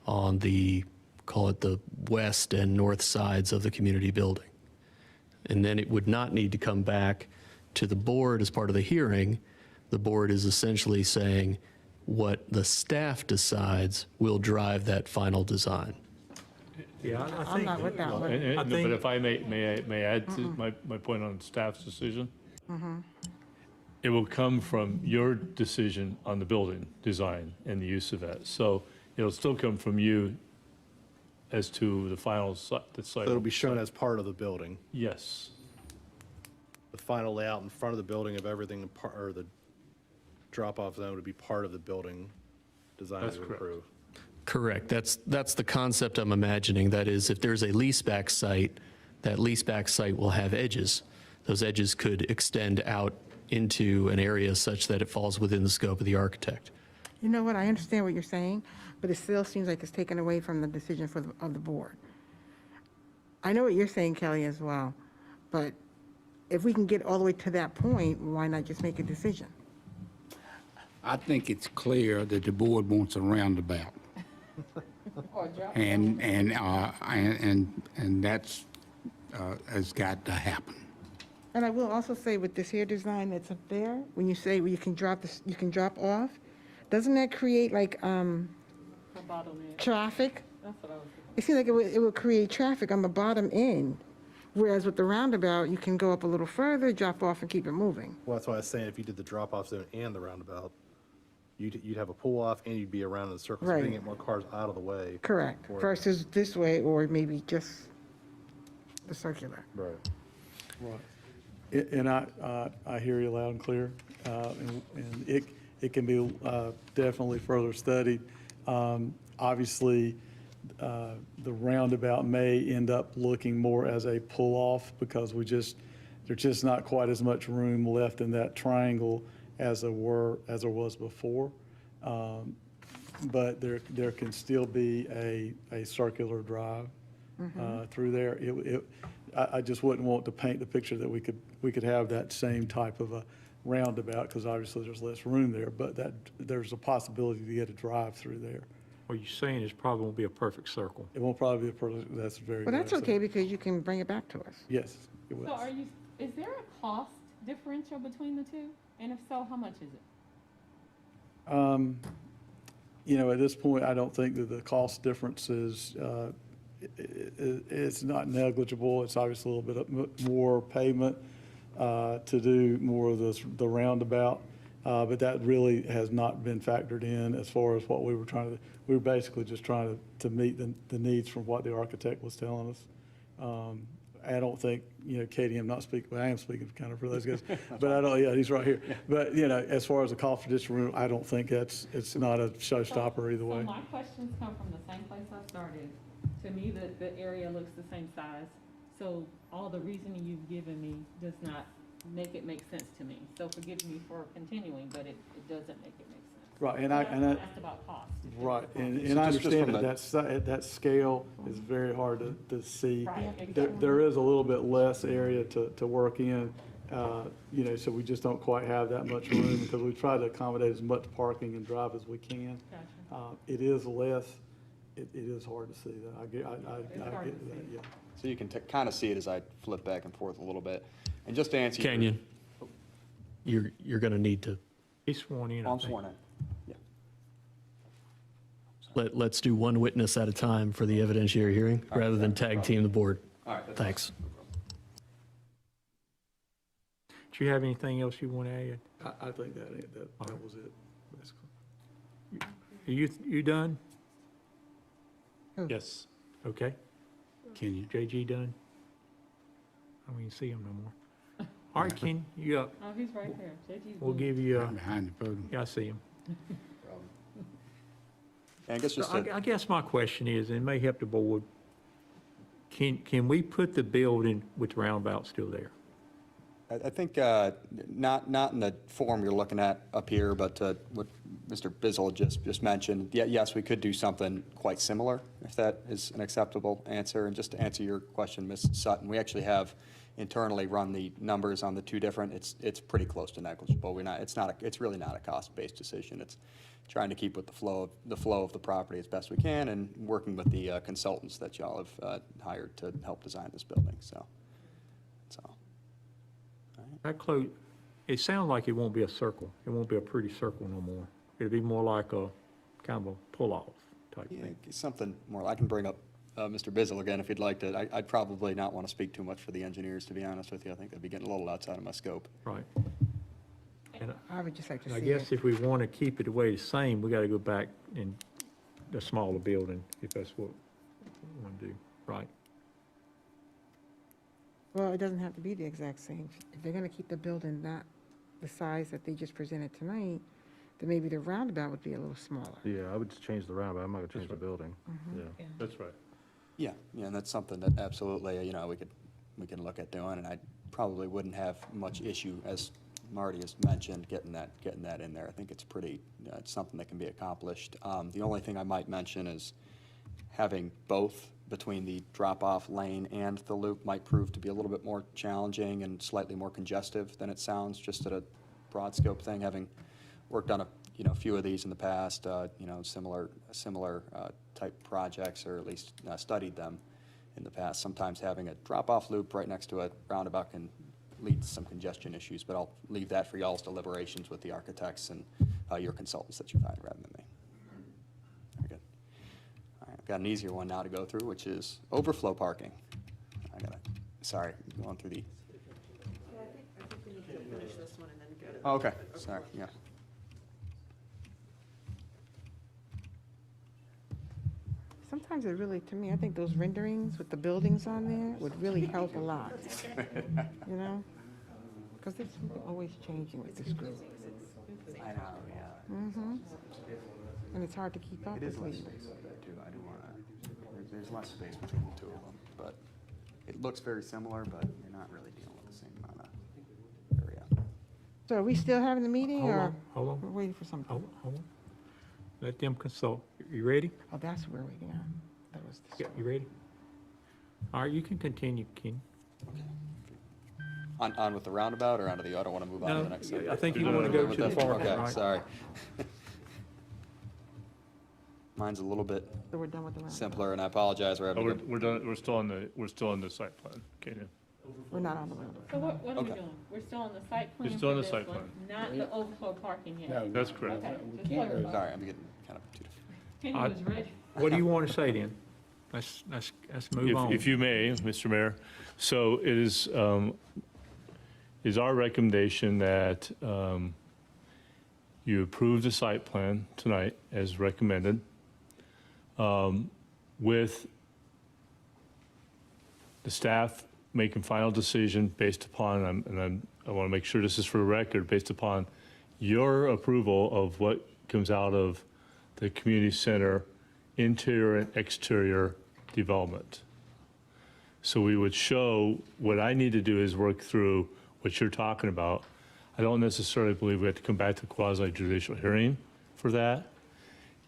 on the, call it the west and north sides of the community building. And then it would not need to come back to the board as part of the hearing. The board is essentially saying what the staff decides will drive that final design. Yeah, I'm not with that one. But if I may add to my point on staff's decision, it will come from your decision on the building design and the use of that. So it'll still come from you as to the final site. So it'll be shown as part of the building. Yes. The final layout in front of the building of everything, or the drop-off zone would be part of the building design That's to correct. approve. Correct. That's the concept I'm imagining. That is, if there's a leaseback site, that leaseback site will have edges. Those edges could extend out into an area such that it falls within the scope of the architect. You know what, I understand what you're saying, but it still seems like it's taken away from the decision of the board. I know what you're saying, Kelly, as well, but if we can get all the way to that point, why not just make a decision? I think it's clear that the board wants a roundabout. and that's, has got to happen. And I will also say with this here design that's up there, when you say you can drop this, you can drop off, doesn't that create like, A bottleneck. traffic? That's what I was thinking. It seems like it would create traffic on the bottom end, whereas with the roundabout, you can go up a little further, drop off, and keep it moving. Well, that's why I was saying if you did the drop-off zone and the roundabout, you'd have a pull-off and you'd be around in the circle, so you Right. can get more cars out of the way. Correct. for- Versus this way, or maybe just the circular. Right. Right. And I hear you loud and clear, and it can be definitely further studied. Obviously, the roundabout may end up looking more as a pull-off because there's just not quite as much room left in that triangle as there was before. But there can still be a circular drive through there. I just wouldn't want to paint the picture that we could have that same type of a roundabout, because obviously there's less room there, but there's a possibility to get a drive through there. What you're saying is probably won't be a perfect circle. It won't probably be a perfect, that's very Well, good. that's okay, because you can bring it back to us. Yes, it will. So is there a cost differential between the two? And if so, how much is it? At this point, I don't think that the cost difference is, it's not negligible. It's obviously a little bit more pavement to do more of the roundabout. But that really has not been factored in as far as what we were trying to, we were basically just trying to meet the needs from what the architect was telling us. I don't think, Katie, I'm not speaking, well, I am speaking kind of for those guys, but I don't, yeah, he's right here. But, as far as the cost for district room, I don't think it's not a showstopper either way. So my questions come from the same place I started. To me, the area looks the same size. So all the reasoning you've given me does not make it make sense to me. So forgive me for continuing, but it doesn't make it make sense. Right, and So I that's why asked about cost. right, and So I just understand from that that scale is very hard to see. Right. There is a little bit less area to work in, so we just don't quite have that much room because we try to accommodate as much parking and drive as we can. Gotcha. It is less, it is hard to see that. I get that, yeah. So you can kind of see it as I flip back and forth a little bit. And just to answer your- Kenyon, you're going to need to, He's sworn in, I I'm think. sworn in. Yeah. let's do one witness at a time for the evidentiary hearing, rather than tag team the board. All right. that's Thanks. Do you have anything else you want to add? I think that was it, basically. You done? Yes. Okay. Can you? JG done? I don't even see him no more. All right, Ken, you up? Oh, he's right there. JG's We'll good. give you, Right behind the podium. yeah, I see him. And I guess just So to, I guess my question is, and it may help the board, can we put the building with the roundabout still there? I think, not in the form you're looking at up here, but what Mr. Bizzle just mentioned, yes, we could do something quite similar, if that is an acceptable answer. And just to answer your question, Ms. Sutton, we actually have internally run the numbers on the two different, it's pretty close to negligible. It's really not a cost-based decision. It's trying to keep with the flow of the property as best we can and working with the consultants that y'all have hired to help design this building, so. That's all. That close, it sounds like it won't be a circle. It won't be a pretty circle no more. It'll be more like a kind of a pull-off type Yeah, thing. something more, I can bring up Mr. Bizzle again if you'd like to. I'd probably not want to speak too much for the engineers, to be honest with you. I think that'd be getting a little outside of my scope. Right. And I would just like to I see guess it. if we want to keep it the way it's same, we got to go back in the smaller building, if that's what we want to do, right? Well, it doesn't have to be the exact same. If they're gonna keep the building not the size that they just presented tonight, then maybe the roundabout would be a little smaller. Yeah, I would just change the roundabout. I'm not gonna change the building. Yeah. That's right. Yeah, and that's something that absolutely, we can look at doing, and I probably wouldn't have much issue, as Marty has mentioned, getting that in there. I think it's it's something that can be accomplished. The only thing I might mention is having both between the drop-off lane and the loop might prove to be a little bit more challenging and slightly more congestive than it sounds, just at a broad scope thing, having worked on a few of these in the past, similar type type projects, or at least studied them in the past. Sometimes having a drop-off loop right next to a roundabout can lead to some congestion issues, but I'll leave that for y'all's deliberations with the architects and your consultants that you find rather than me. Very good. All right, I've got an easier one now to go through, which is overflow parking. Sorry, going through the. I think we need to finish this one and then go to. Oh, okay, sorry, yeah. Sometimes it really, to me, I think those renderings with the buildings on there would really help a lot, you know? Because it's always changing with this group. I know, yeah. Mm-hmm. And it's hard to keep up It is with less me. space up there too. I do want to, there's less space between the two of them, but it looks very similar, but you're not really dealing with the same amount of area. So are we still having the meeting, Hold or on, hold on. we're waiting for something? Hold on. Let them consult. You ready? Oh, that's where we're waiting on. That was this Yeah, you ready? All right, you can continue, Ken. On with the roundabout or onto the, I don't want to move on to No, the next subject. I think you want to go to the parking, Okay, right? sorry. Mine's a little bit So we're done with the round. simpler, and I apologize, we're Oh, having a we're done, we're still on the site plan, Kenyon. We're not on the round. So what are we Okay. doing? We're still on the site plan You're still on for the this site one, plan. not the overflow parking yet? That's correct. Okay, just clarify. Sorry, I'm getting kind of too different. Kenny I- was ready. What do you want to say then? Let's move on. If you may, Mr. Mayor, so it is our recommendation that you approve the site plan tonight as recommended, with the staff making final decision based upon, I want to make sure this is for the record, based upon your approval of what comes out of the community center interior and exterior development. So we would show, what I need to do is work through what you're talking about. I don't necessarily believe we have to come back to quasi judicial hearing for that.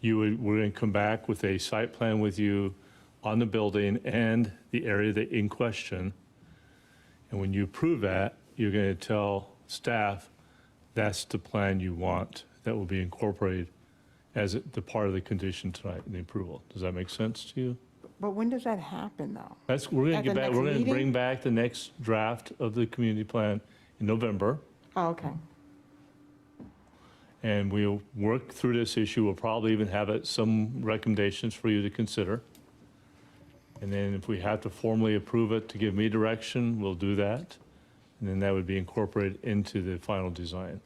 We're going to come back with a site plan with you on the building and the area that in question. And when you approve that, you're going to tell staff that's the plan you want that will be incorporated as the part of the condition tonight in the approval. Does that make sense to you? But when does that happen, though? We're going At to the get back, next we're going to meeting? bring back the next draft of the community plan in November. Oh, okay. And we'll work through this issue. We'll probably even have some recommendations for you to consider. And then if we have to formally approve it to give me direction, we'll do that. And then that would be incorporated into the final design.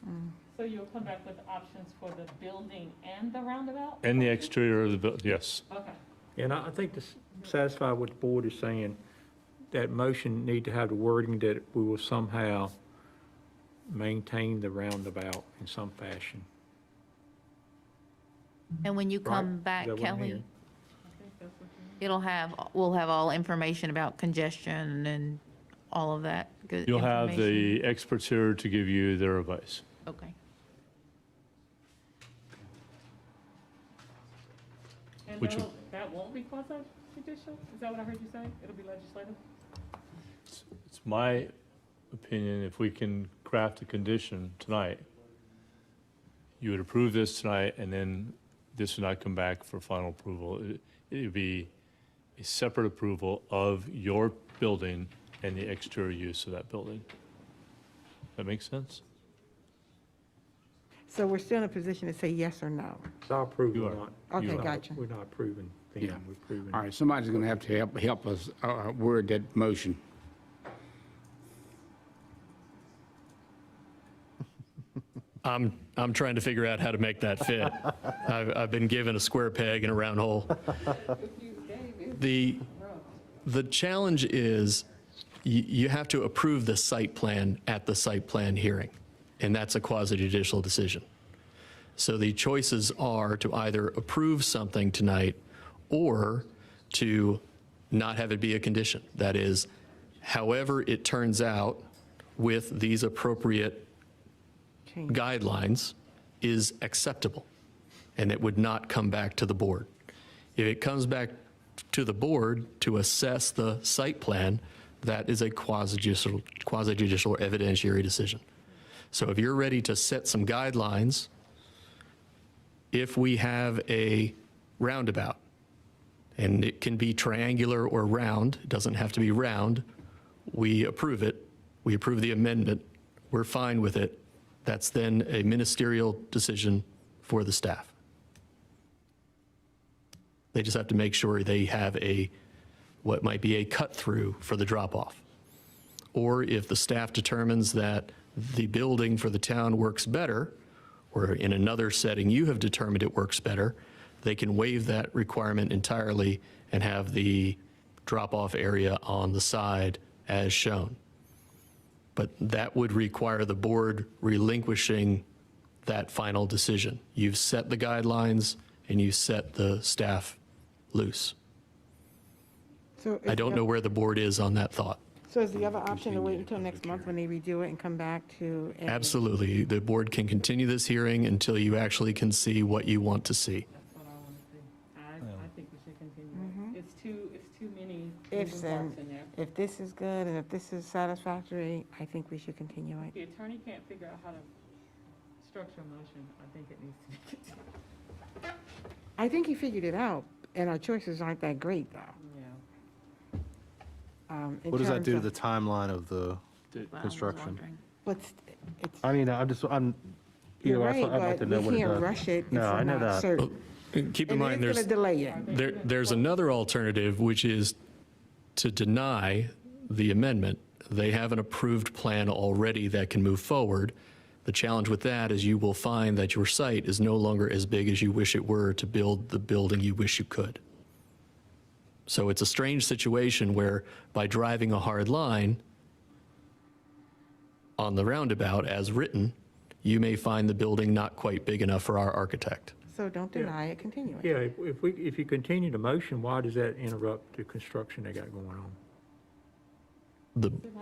So you'll come back with options for the building and the roundabout? And the exterior of the building, yes. Okay. And I think to satisfy what the board is saying, that motion need to have the wording that we will somehow maintain the roundabout in some fashion. And when you Right? come Is back, that what I'm Kelly, hearing? we'll have all information about congestion and all of that good You'll have information. the experts here to give you their advice. Okay. And Which- that won't be quasi judicial? Is that what I heard you say? It'll be legislative? It's my opinion, if we can craft a condition tonight, you would approve this tonight, and then this would not come back for final approval. It would be a separate approval of your building and the exterior use of that building. That make sense? So we're still in a position to say yes or no? So I'll approve You or are. not. Okay, You are. gotcha. We're not approving them, Yeah. we're approving. All right, somebody's going to have to help us word that motion. I'm trying to figure out how to make that fit. I've been given a square peg in a round hole. The challenge is you have to approve the site plan at the site plan hearing, and that's a quasi-judicial decision. So the choices are to either approve something tonight or to not have it be a condition. That is, however it turns out with these appropriate guidelines is acceptable, and it would not come back to the board. If it comes back to the board to assess the site plan, that is a quasi-judicial evidentiary decision. So if you're ready to set some guidelines, if we have a roundabout and it can be triangular or round. It doesn't have to be round. We approve it. We approve the amendment. We're fine with it. That's then a ministerial decision for the staff. They just have to make sure they have what might be a cut-through for the drop-off. Or if the staff determines that the building for the town works better, or in another setting you have determined it works better, they can waive that requirement entirely and have the drop-off area on the side as shown. But that would require the board relinquishing that final decision. You've set the guidelines and you set the staff loose. So I don't know where the board is on that thought. So is the other option to wait until next month when they redo it and come back to? Absolutely. The board can continue this hearing until you actually can see what you want to see. That's what I want to see. I think we should continue. It's too many Ifs moving and parts in there. if this is good and if this is satisfactory, I think we should continue it. The attorney can't figure out how to structure a motion. I think it needs to be continued. I think he figured it out, and our choices aren't that great, though. What does that do to the timeline of the construction? But it's, I mean, I'm, you're right, but we can't rush it. It's No, I know not that. certain. Keep in And mind, it's there's, gonna delay it. there's another alternative, which is to deny the amendment. They have an approved plan already that can move forward. The challenge with that is you will find that your site is no longer as big as you wish it were to build the building you wish you could. So it's a strange situation where by driving a hard line on the roundabout as written, you may find the building not quite big enough for our architect. So don't deny it, continue it. Yeah, if you continue the motion, why does that interrupt the construction they got going on?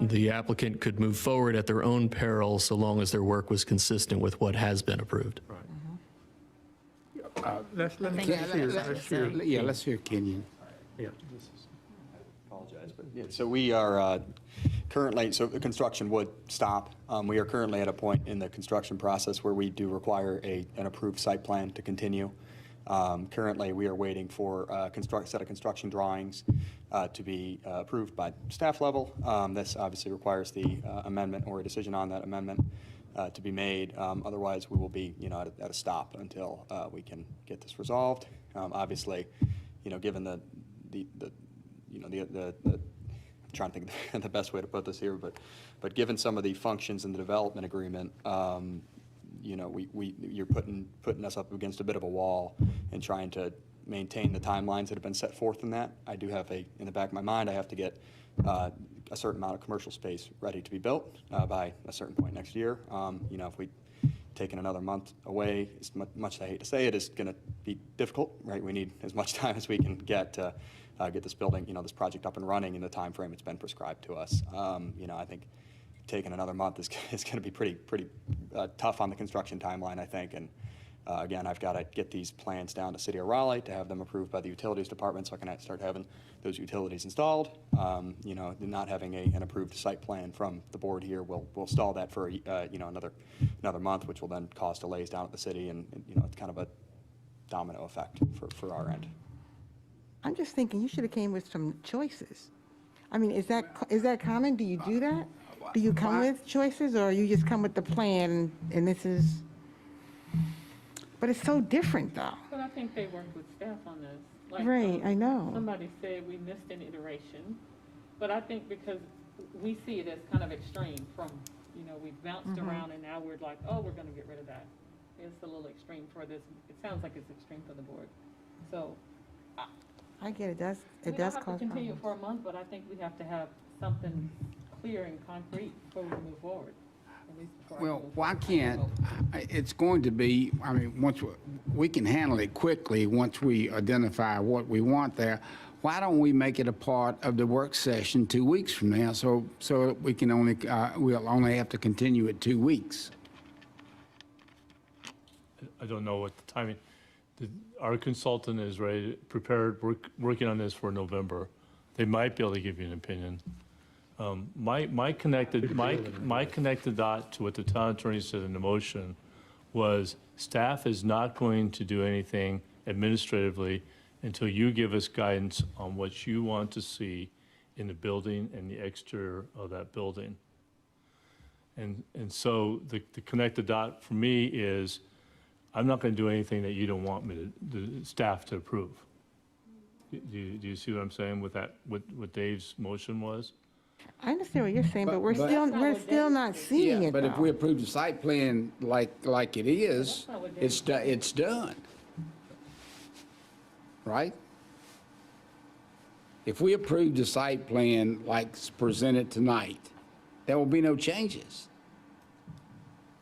The applicant could move forward at their own peril so long as their work was consistent with what has been approved. Right. Let's hear Kenyon. Yeah. Apologize, but yeah, so we are currently, so the construction would stop. We are currently at a point in the construction process where we do require an approved site plan to continue. Currently, we are waiting for a set of construction drawings to be approved by staff level. This obviously requires the amendment or a decision on that amendment to be made. Otherwise, we will be, at a stop until we can get this resolved. Obviously, given the I'm trying to think of the best way to put this here, but given some of the functions in the development agreement, you're putting us up against a bit of a wall and trying to maintain the timelines that have been set forth in that. I do have in the back of my mind, I have to get a certain amount of commercial space ready to be built by a certain point next year. If we taken another month away, as much as I hate to say it, is going to be difficult, right? We need as much time as we can get to get this building, this project up and running in the time frame it's been prescribed to us. I think taking another month is going to be pretty tough on the construction timeline, I think. And again, I've got to get these plans down to City of Raleigh to have them approved by the Utilities Department so I can start having those utilities installed. Not having an approved site plan from the board here will stall that for another month, which will then cause delays down at the city, and it's kind of a domino effect for our end. I'm just thinking you should have came with some choices. I mean, is that common? Do you do that? Do you come with choices, or you just come with the plan and this is? But it's so different, though. But I think they worked with staff on this. Like, Right, I know. Somebody said we missed an iteration, but I think because we see it as kind of extreme from, we bounced around and now we're like, oh, we're gonna get rid of that. It's a little extreme for this. It sounds like it's extreme for the board. So. I get it, does We cause don't have to continue problems. for a month, but I think we have to have something clear and concrete before we move forward. At least before I Well, move why forward. can't, it's going to be, once we can handle it quickly, once we identify what we want there. Why don't we make it a part of the work session 2 weeks from now, so we can we'll only have to continue it 2 weeks? I don't know what the timing, our consultant is prepared, working on this for November. They might be able to give you an opinion. My connected dot to what the town attorney said in the motion was staff is not going to do anything administratively until you give us guidance on what you want to see in the building and the exterior of that building. And so the connect the dot for me is, I'm not going to do anything that you don't want me the staff to approve. Do you see what I'm saying with that, what Dave's motion was? I understand what you're saying, but we're But- still not seeing Yeah, it but if though. we approve the site plan like it is, it's done. Right? If we approve the site plan like it's presented tonight, there will be no changes.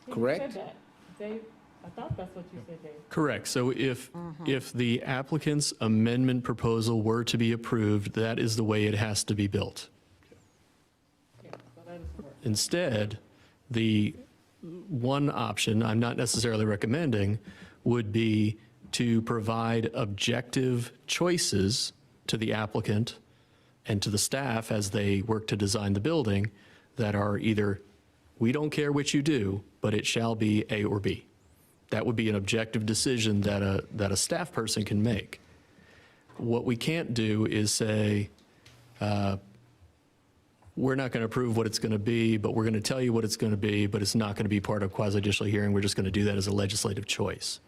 Correct? You said that, Dave. I thought that's what you said, Dave. Correct. So if the applicant's amendment proposal were to be approved, that is the way it has to be built. Yeah, so that is correct. Instead, the one option I'm not necessarily recommending would be to provide objective choices to the applicant and to the staff as they work to design the building that are either, we don't care what you do, but it shall be A or B. That would be an objective decision that a staff person can make. What we can't do is say, we're not going to approve what it's going to be, but we're going to tell you what it's going to be, but it's not going to be part of quasi-judicial hearing. We're just going to do that as a legislative choice.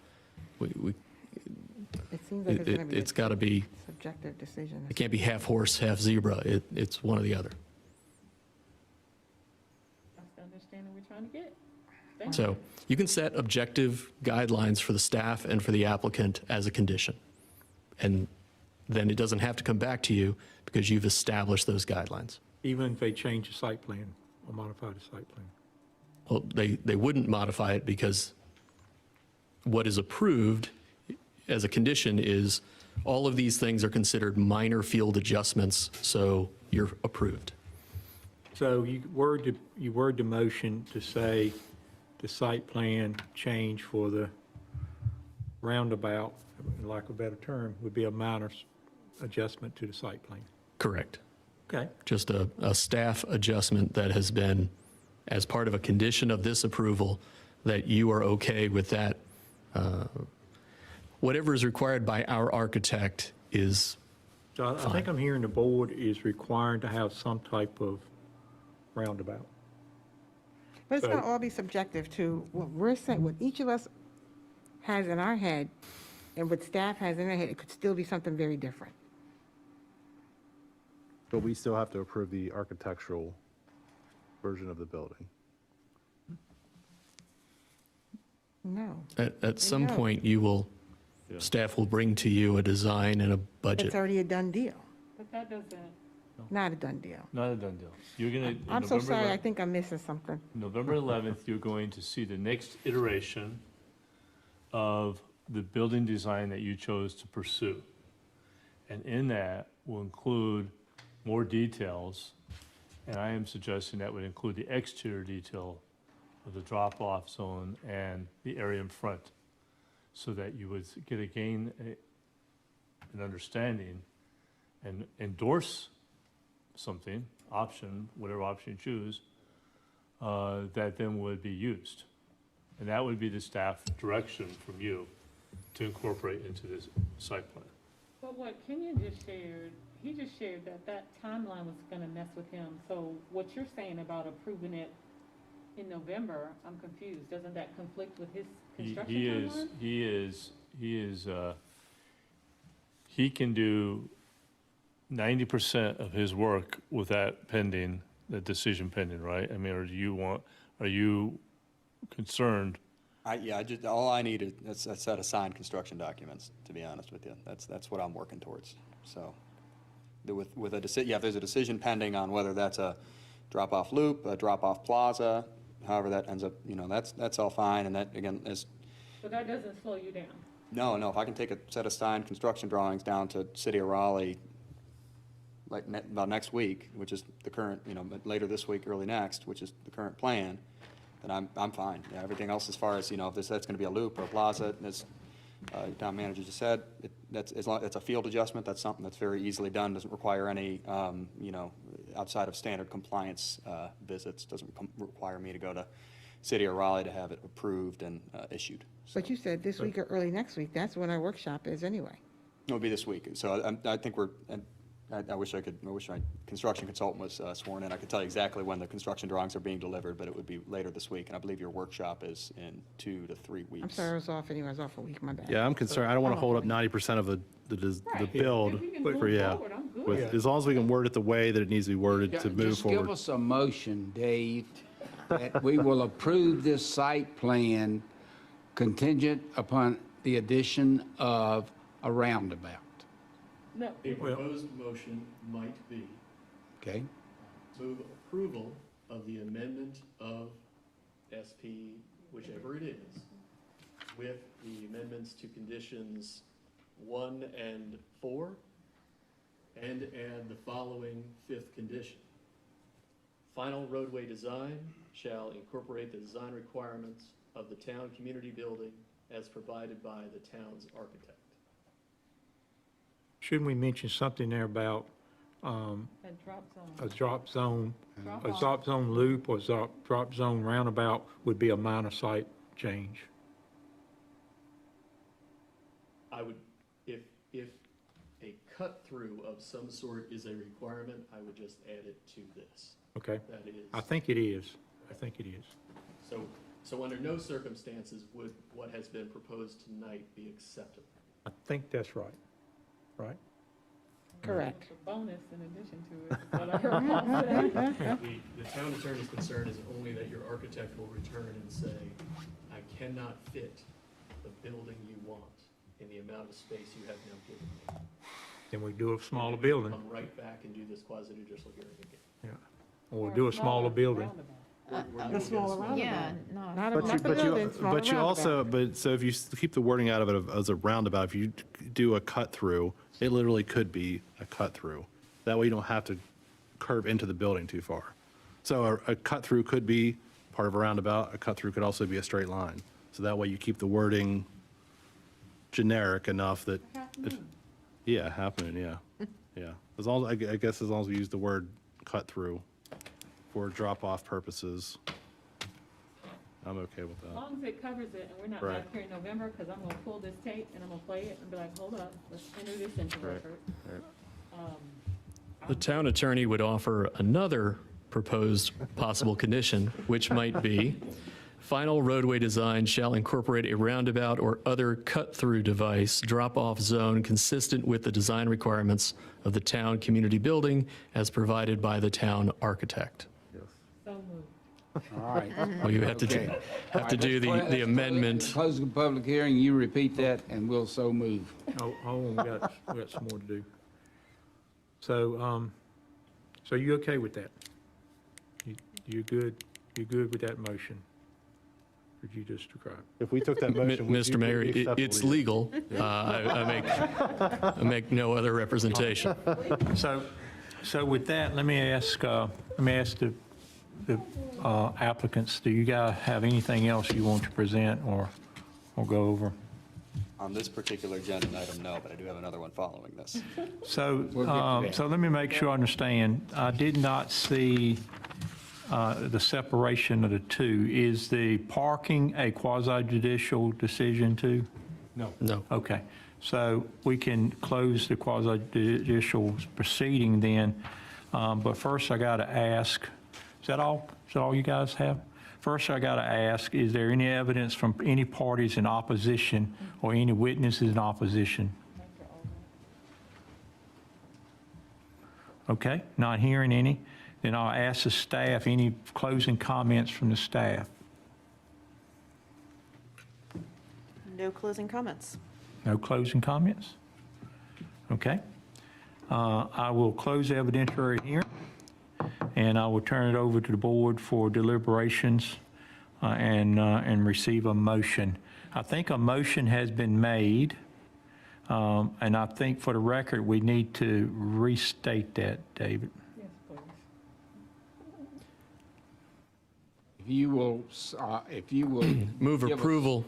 It seems like it's going to be It's got to be, subjective decision. it can't be half horse, half zebra. It's one or the other. That's the understanding we're trying to get. Thank So you. you can set objective guidelines for the staff and for the applicant as a condition. And then it doesn't have to come back to you because you've established those guidelines. Even if they change the site plan or modify the site plan. Well, they wouldn't modify it because what is approved as a condition is all of these things are considered minor field adjustments, so you're approved. So you word the motion to say the site plan change for the roundabout, in lack of a better term, would be a minor adjustment to the site plan. Correct. Okay. Just a staff adjustment that has been, as part of a condition of this approval, that you are okay with that. Whatever is required by our architect is So I think I'm hearing the board is required to have some type of roundabout. But it's So- going to all be subjective to what we're saying, what each of us has in our head and what staff has in their head. It could still be something very different. But we still have to approve the architectural version of the building. No. At some No. point, you will, Yeah. staff will bring to you a design and a budget. It's already a done deal. But that doesn't, Not a done deal. Not a done deal. You're going to. I'm so sorry, I think I'm missing something. November 11th, you're going to see the next iteration of the building design that you chose to pursue. And in that will include more details, and I am suggesting that would include the exterior detail of the drop-off zone and the area in front, so that you would gain an understanding and endorse something, option, whatever option you choose, that then would be used. And that would be the staff direction from you to incorporate into this site plan. but what Kenyon just shared, he just shared that timeline was going to mess with him. So what you're saying about approving it in November, I'm confused. Doesn't that conflict with his construction timeline? He can do 90% of his work with that pending, the decision pending, right? I mean, are you concerned? All I need is a set of signed construction documents, to be honest with you. That's what I'm working towards. So with a decision, if there's a decision pending on whether that's a drop-off loop, a drop-off plaza, however that ends up, that's all fine. And that, again, is, But that doesn't slow you down. no, if I can take a set of signed construction drawings down to City of Raleigh, like about next week, which is the current, later this week, early next, which is the current plan, then I'm fine. Yeah, everything else as far as, if that's going to be a loop or a plaza, as town manager just said, it's a field adjustment. That's something that's very easily done, doesn't require any, outside of standard compliance visits, doesn't require me to go to City of Raleigh to have it approved and issued. But you said this week or early next week, that's when our workshop is anyway. It'll be this week. So I think we're, and I wish my construction consultant was sworn in. I could tell you exactly when the construction drawings are being delivered, but it would be later this week. And I believe your workshop is in 2 to 3 weeks. I'm sorry, I was off anyway, I was off a week, my bad. Yeah, I'm concerned. I don't want to hold up 90% of the build If we can for, move yeah. forward, I'm good. With, as long as we can word it the way that it needs to be worded to move Just give forward. us a motion, Dave, that we will approve this site plan contingent upon the addition of a roundabout. No, A proposed motion might be Okay? move approval of the amendment of SP, whichever it is, with the amendments to conditions 1 and 4, and add the following 5th condition. Final roadway design shall incorporate the design requirements of the town community building as provided by the town's architect. Shouldn't we mention something there about that drop zone. a drop zone, Drop a off. drop zone loop or drop zone roundabout would be a minor site change? I would, if a cut-through of some sort is a requirement, I would just add it to this. Okay? That is. I think it is. I think it is. So under no circumstances would what has been proposed tonight be acceptable. I think that's right. Right? Correct. It's a bonus in addition to it, is what I heard Paul say. The town attorney's concern is only that your architect will return and say, I cannot fit the building you want in the amount of space you have now given me. Then we do a smaller And then we building. Come right back and do this quasi-judicial hearing again. Yeah. Or we'll do a smaller building. We're smaller doing roundabout. Yeah, no. Not a, But you, not the but building, you, smaller but you roundabout. also, but so if you keep the wording out of it as a roundabout, if you do a cut through, it literally could be a cut through. That way you don't have to curve into the building too far. So a cut through could be part of a roundabout. A cut through could also be a straight line. So that way you keep the wording generic enough that, yeah, happening, yeah, yeah. As long as, I guess as long as we use the word cut through for drop off purposes, I'm okay with As that. long as it covers it, and we're not Right. back here in November, because I'm gonna pull this tape and I'm gonna play it and be like, hold up, let's enter this into Right. record. Right. The town attorney would offer another proposed possible condition, which might be, final roadway design shall incorporate a roundabout or other cut-through device drop-off zone consistent with the design requirements of the town community building as provided by the town architect. So moved. All right. Well, you have to do, Okay. have to do the amendment. Close the public hearing, you repeat that, and we'll so move. Oh, hold on, we got some more to do. So, so you okay with that? You good with that motion? Did you just describe? If we took that motion, would you Mr. Mayor, be acceptable it's to you? legal. I make no other representation. So with that, let me ask the applicants, do you guys have anything else you want to present or go over? On this particular agenda item, no, but I do have another one following this. So, We'll get to that. so let me make sure I understand. I did not see the separation of the two. Is the parking a quasi-judicial decision too? No. Okay, so we can close the quasi-judicial proceeding then, but first I gotta ask, is that all? Is that all you guys have? First, I gotta ask, is there any evidence from any parties in opposition or any witnesses in opposition? Okay, not hearing any, then I'll ask the staff, any closing comments from the staff? No closing comments. No closing comments? Okay. I will close the evidentiary hearing, and I will turn it over to the board for deliberations and receive a motion. I think a motion has been made, and I think for the record, we need to restate that, David. Yes, please. If you will Move give us-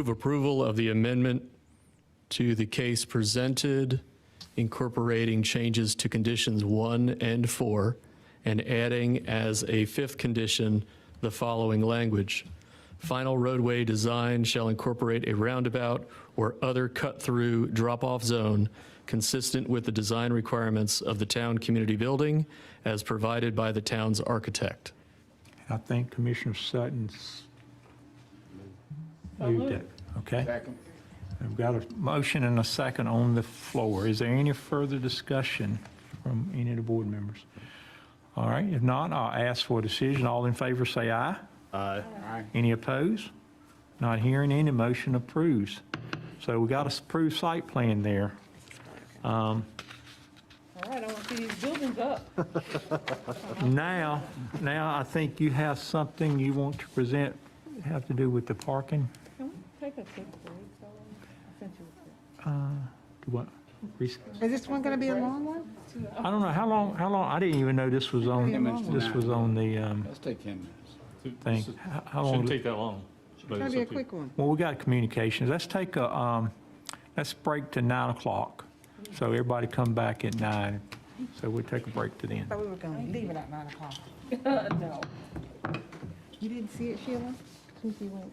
approval of the amendment to the case presented, incorporating changes to conditions 1 and 4, and adding as a 5th condition the following language. Final roadway design shall incorporate a roundabout or other cut-through drop-off zone consistent with the design requirements of the town community building as provided by the town's architect. I think Commissioner Sutton's moved it. Okay? Second. I've got a motion and a second on the floor. Is there any further discussion from any of the board members? All right, if not, I'll ask for a decision. All in favor say aye. Aye. Any opposed? Not hearing any, motion approves. So we got a approved site plan there. All right, I want to see these buildings up. Now I think you have something you want to present, have to do with the parking. Can we take a quick break, though? I sent you a What? Is this one going to be a long one? I don't know, how long, I didn't even know this was on, the Let's take 10 minutes. thing. How long? Shouldn't take that long. but It's going it's to be a up to you. quick one. Well, we got communications. Let's take a, let's break to 9 o'clock. So everybody come back at 9. So we'll take a break to then. I thought we were going to leave it at 9 o'clock. No. You didn't see it, Sheila? Susie went.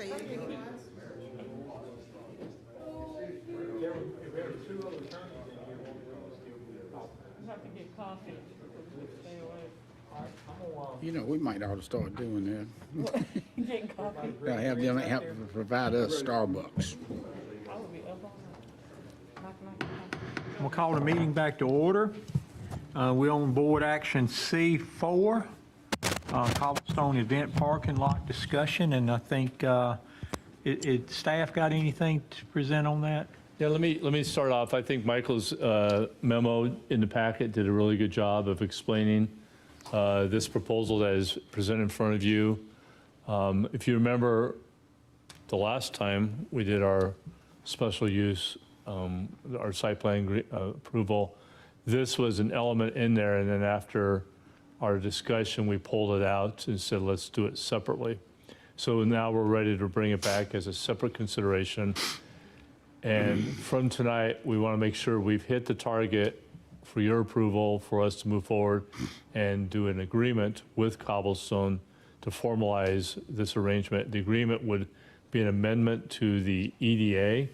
say anything? You have to get coffee. Stay away. You know, we might ought to start doing that. Getting coffee. Gotta have them help provide us Starbucks. I would be up all night. Knock, knock, knock. I'm gonna call the meeting back to order. We're on board action C4, Cobblestone Event Parking Lot discussion, and I think, staff got anything to present on that? Yeah, let me start off. I think Michael's memo in the packet did a really good job of explaining this proposal that is presented in front of you. If you remember the last time we did our special use, our site plan approval, this was an element in there, and then after our discussion, we pulled it out and said, let's do it separately. So now we're ready to bring it back as a separate consideration. And from tonight, we want to make sure we've hit the target for your approval for us to move forward and do an agreement with Cobblestone to formalize this arrangement. The agreement would be an amendment to the EDA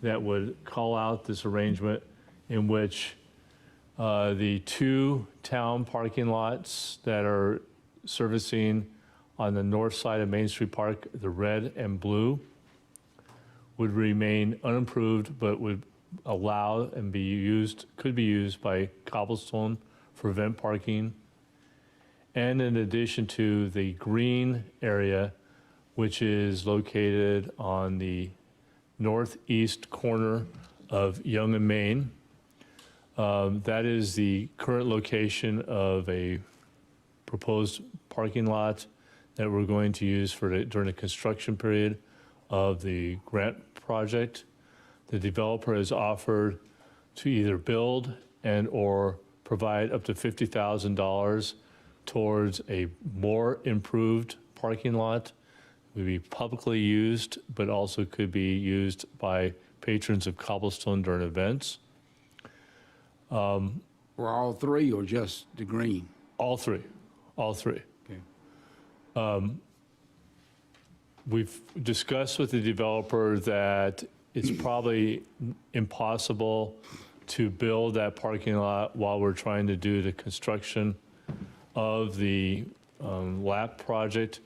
that would call out this arrangement in which the two town parking lots that are servicing on the north side of Main Street Park, the red and blue, would remain unimproved, but would allow and be used, could be used by Cobblestone for event parking. And in addition to the green area, which is located on the northeast corner of Young and Main. That is the current location of a proposed parking lot that we're going to use during the construction period of the grant project. The developer has offered to either build and or provide up to $50,000 towards a more improved parking lot. It would be publicly used, but also could be used by patrons of Cobblestone during events. For all three or just the green? All three. Okay. We've discussed with the developer that it's probably impossible to build that parking lot while we're trying to do the construction of the LAP project.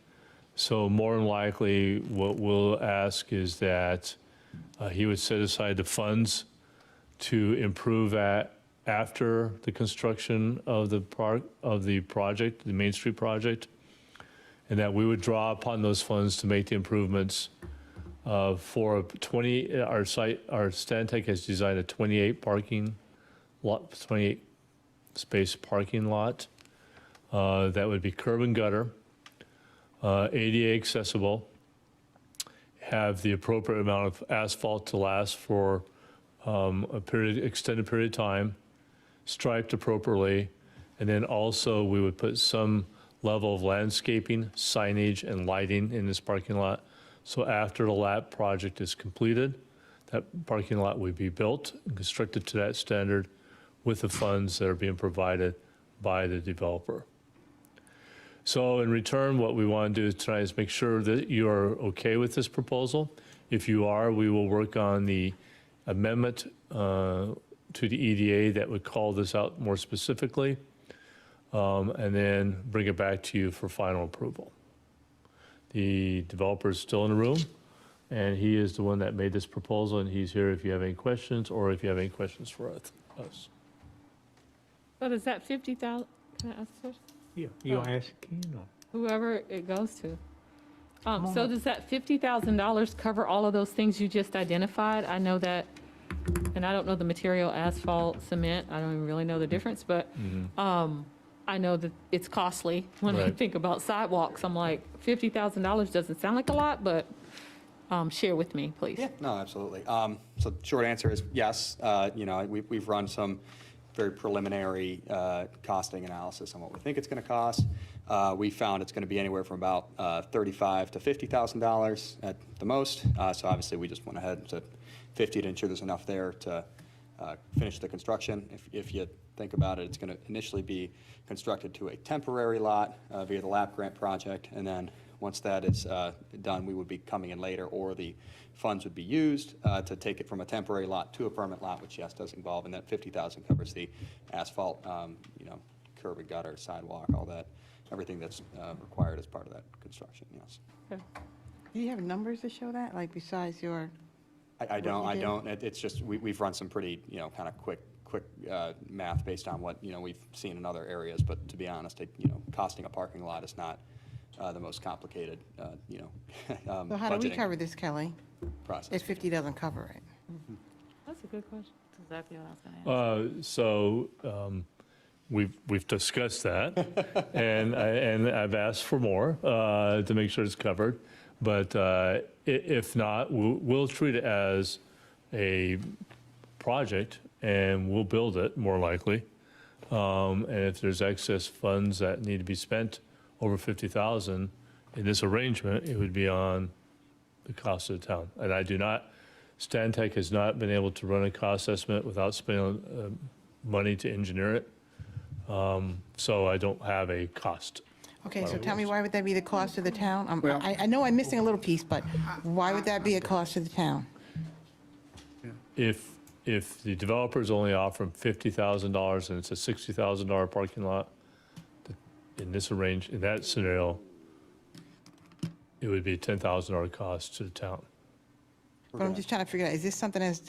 So more than likely, what we'll ask is that he would set aside the funds to improve that after the construction of the project, the Main Street project, and that we would draw upon those funds to make the improvements for 20. Our Stantec has designed a 28 space parking lot that would be curb and gutter, ADA accessible, have the appropriate amount of asphalt to last for extended period of time, striped appropriately, and then also we would put some level of landscaping, signage, and lighting in this parking lot. So after the LAP project is completed, that parking lot would be built and constructed to that standard with the funds that are being provided by the developer. So in return, what we want to do tonight is make sure that you are okay with this proposal. If you are, we will work on the amendment to the EDA that would call this out more specifically, and then bring it back to you for final approval. The developer is still in the room, and he is the one that made this proposal, and he's here if you have any questions or if you have any questions for us. So is that 50,000? Can I ask a question? Yeah, you gonna ask Ken or? Whoever it goes to. So does that $50,000 cover all of those things you just identified? I know that, and I don't know the material, asphalt, cement, I don't even really know the difference, but I know that it's costly. When I Right. think about sidewalks, I'm like, $50,000 doesn't sound like a lot, but share with me, please. Yeah, no, absolutely. So the short answer is yes. We've run some very preliminary costing analysis on what we think it's going to cost. We found it's going to be anywhere from about $35,000 to $50,000 at the most. So obviously, we just went ahead to 50 to ensure there's enough there to finish the construction. If you think about it, it's going to initially be constructed to a temporary lot via the LAP grant project, and then Once that is done, we would be coming in later, or the funds would be used to take it from a temporary lot to a permanent lot, which, yes, does involve, and that 50,000 covers the asphalt, curb and gutter, sidewalk, all that, everything that's required as part of that construction, yes. Do you have numbers to show that, like besides your? I don't, What you do? It's just, we've run some pretty, kind of quick math based on what, we've seen in other areas, but to be honest, costing a parking lot is not the most complicated, So how do we budgeting cover this, Kelly? process. If 50 doesn't cover it? That's a good question. That's exactly what I was gonna ask. We've discussed that, and I've asked for more to make sure it's covered. But if not, we'll treat it as a project, and we'll build it more likely. And if there's excess funds that need to be spent over 50,000 in this arrangement, it would be on the cost of the town. And I do not. Stantec has not been able to run a cost estimate without spending money to engineer it. So I don't have a cost. Okay, so tell me, why would that be the cost of the town? Well- I know I'm missing a little piece, but why would that be a cost to the town? If the developer's only offering $50,000 and it's a $60,000 parking lot, in that scenario, it would be a $10,000 cost to the town. But I'm just trying to figure out, is this something that's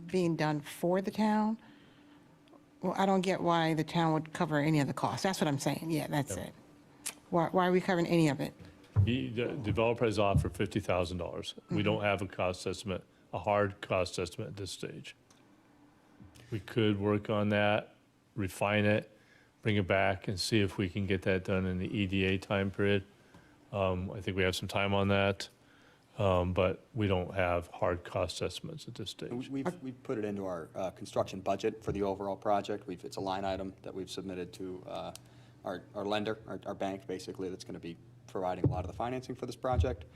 being done for the town? Well, I don't get why the town would cover any of the costs. That's what I'm saying. Yeah, that's it. Why are we covering any of it? The developer has offered $50,000. We don't have a cost estimate, a hard cost estimate at this stage. We could work on that, refine it, bring it back, and see if we can get that done in the EDA time period. I think we have some time on that, but we don't have hard cost estimates at this stage. We've put it into our construction budget for the overall project. It's a line item that we've submitted to our lender, our bank, basically, that's going to be providing a lot of the financing for this project.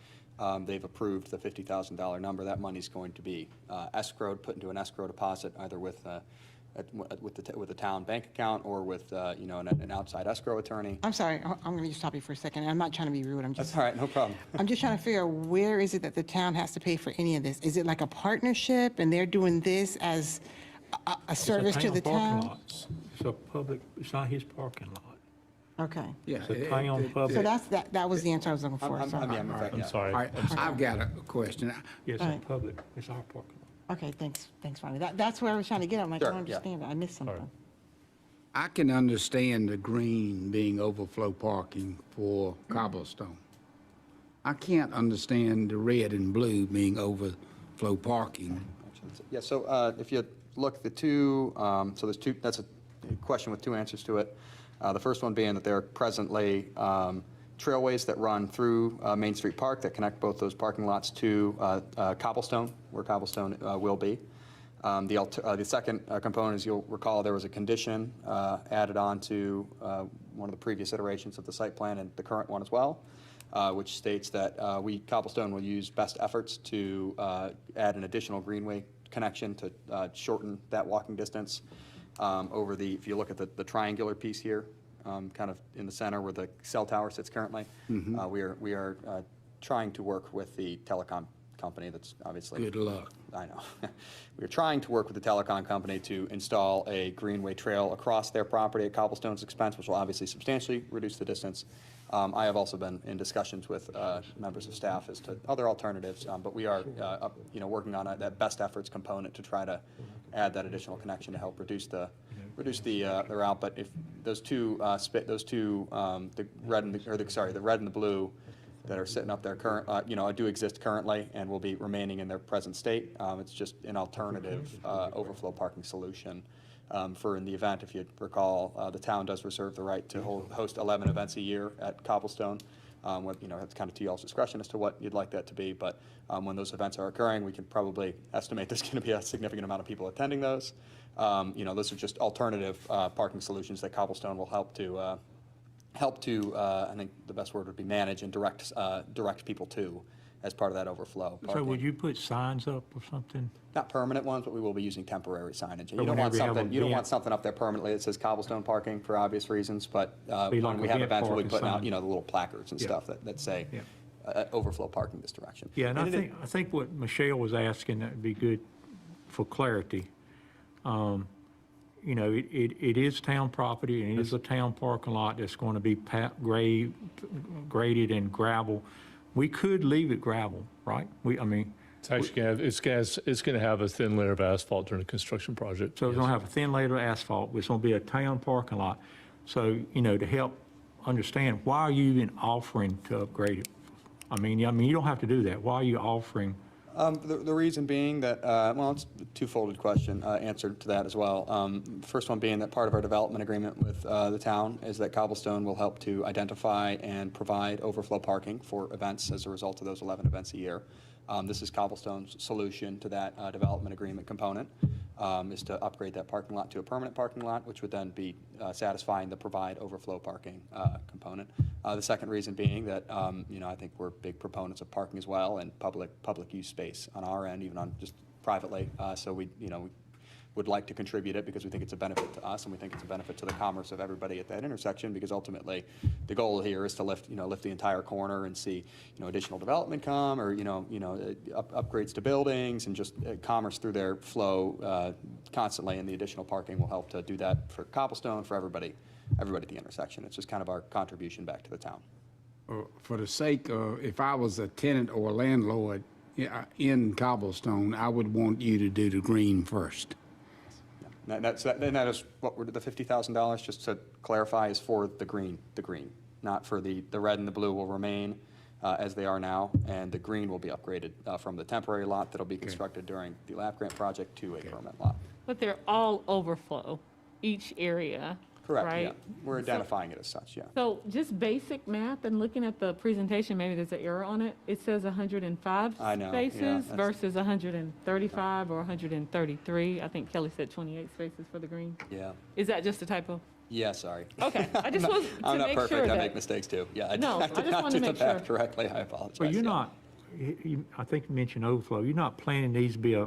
They've approved the $50,000 number. That money's going to be escrowed, put into an escrow deposit, either with the town bank account or with an outside escrow attorney. I'm sorry, I'm going to just stop you for a second. I'm not trying to be rude. That's all right, no problem. I'm just trying to figure out, where is it that the town has to pay for any of this? Is it like a partnership and they're doing this as a service to the town? It's a public, it's not his parking lot. Okay. Yeah. It's a town public. So that was the answer I was looking for. Sorry. I'm sorry. All right, I've got a question. Yes, All it's right. public, it's our parking lot. Okay, thanks, Ronnie. That's where I was trying to get at. I'm like, I Sure, don't yeah. understand it. I missed something. I can understand the green being overflow parking for cobblestone. I can't understand the red and blue being overflow parking. Yeah, so if you look, the two, so there's two, that's a question with two answers to it. The first one being that there are presently trailways that run through Main Street Park that connect both those parking lots to Cobblestone, where Cobblestone will be. The second component, as you'll recall, there was a condition added on to one of the previous iterations of the site plan and the current one as well, which states that Cobblestone will use best efforts to add an additional greenway connection to shorten that walking distance over if you look at the triangular piece here, kind of in the center where the cell tower sits currently. We are trying to work with the telecom company that's obviously. Good luck. I know. We're trying to work with the telecom company to install a greenway trail across their property at Cobblestone's expense, which will obviously substantially reduce the distance. I have also been in discussions with members of staff as to other alternatives, but we are working on that best efforts component to try to add that additional connection to help reduce the route. But if those two, the red and the blue that are sitting up there do exist currently and will be remaining in their present state. It's just an alternative overflow parking solution for in the event, if you recall, the town does reserve the right to host 11 events a year at Cobblestone. It's kind of to y'all's discretion as to what you'd like that to be, but when those events are occurring, we can probably estimate there's going to be a significant amount of people attending those. Those are just alternative parking solutions that Cobblestone will help to, I think the best word would be manage and direct people to as part of that overflow So parking. would you put signs up or something? Not permanent ones, but we will be using temporary signage. And So you don't want whenever you have something, you don't want event- something up there permanently that says cobblestone parking for obvious reasons, but Be when like we have event events, we'll be parking putting out, sign. you know, the little placards and Yeah. stuff that say Yeah. overflow parking this direction. Yeah, and I it- think what Michelle was asking, that'd be good for clarity. You know, it is town property, and it is a town parking lot that's going to be graded and gravel. We could leave it gravel, right? I mean, It's actually it's going to have a thin layer of asphalt during the construction project. so it's going to have a thin layer of asphalt, but it's going to be a town parking lot. So, you know, to help understand, why are you even offering to upgrade it? I mean, you don't have to do that. Why are you offering? The reason being that, well, it's a two-folded question, answer to that as well. First one being that part of our development agreement with the town is that Cobblestone will help to identify and provide overflow parking for events as a result of those 11 events a year. This is Cobblestone's solution to that development agreement component, is to upgrade that parking lot to a permanent parking lot, which would then be satisfying the provide overflow parking component. The second reason being that, you know, I think we're big proponents of parking as well and public use space on our end, even on just privately. So we, you know, we would like to contribute it because we think it's a benefit to us and we think it's a benefit to the commerce of everybody at that intersection, because ultimately the goal here is to lift the entire corner and see, you know, additional development come, or, upgrades to buildings and just commerce through their flow constantly, and the additional parking will help to do that for Cobblestone, for everybody at the intersection. It's just kind of our contribution back to the town. For the sake of, if I was a tenant or a landlord in Cobblestone, I would want you to do the green first. And that is what we're, the $50,000, just to clarify, is for the green, not for the red and the blue will remain as they are now, and the green will be upgraded from the temporary lot that'll be constructed during the lap grant project to a permanent lot. But they're all overflow, each area, Correct, right? yeah. We're identifying it as such, yeah. So just basic math and looking at the presentation, maybe there's an error on it. It says 105 I know, yeah, spaces that's- versus 135 or 133. I think Kelly said 28 spaces for the green. Yeah. Is that just a typo? Yeah, sorry. Okay, I just was to I'm not make perfect, sure I that. make mistakes too. Yeah, No, I did just not wanted to do the make sure. math correctly, I apologize. Well, you're yeah. not, I think you mentioned overflow. You're not planning these to be a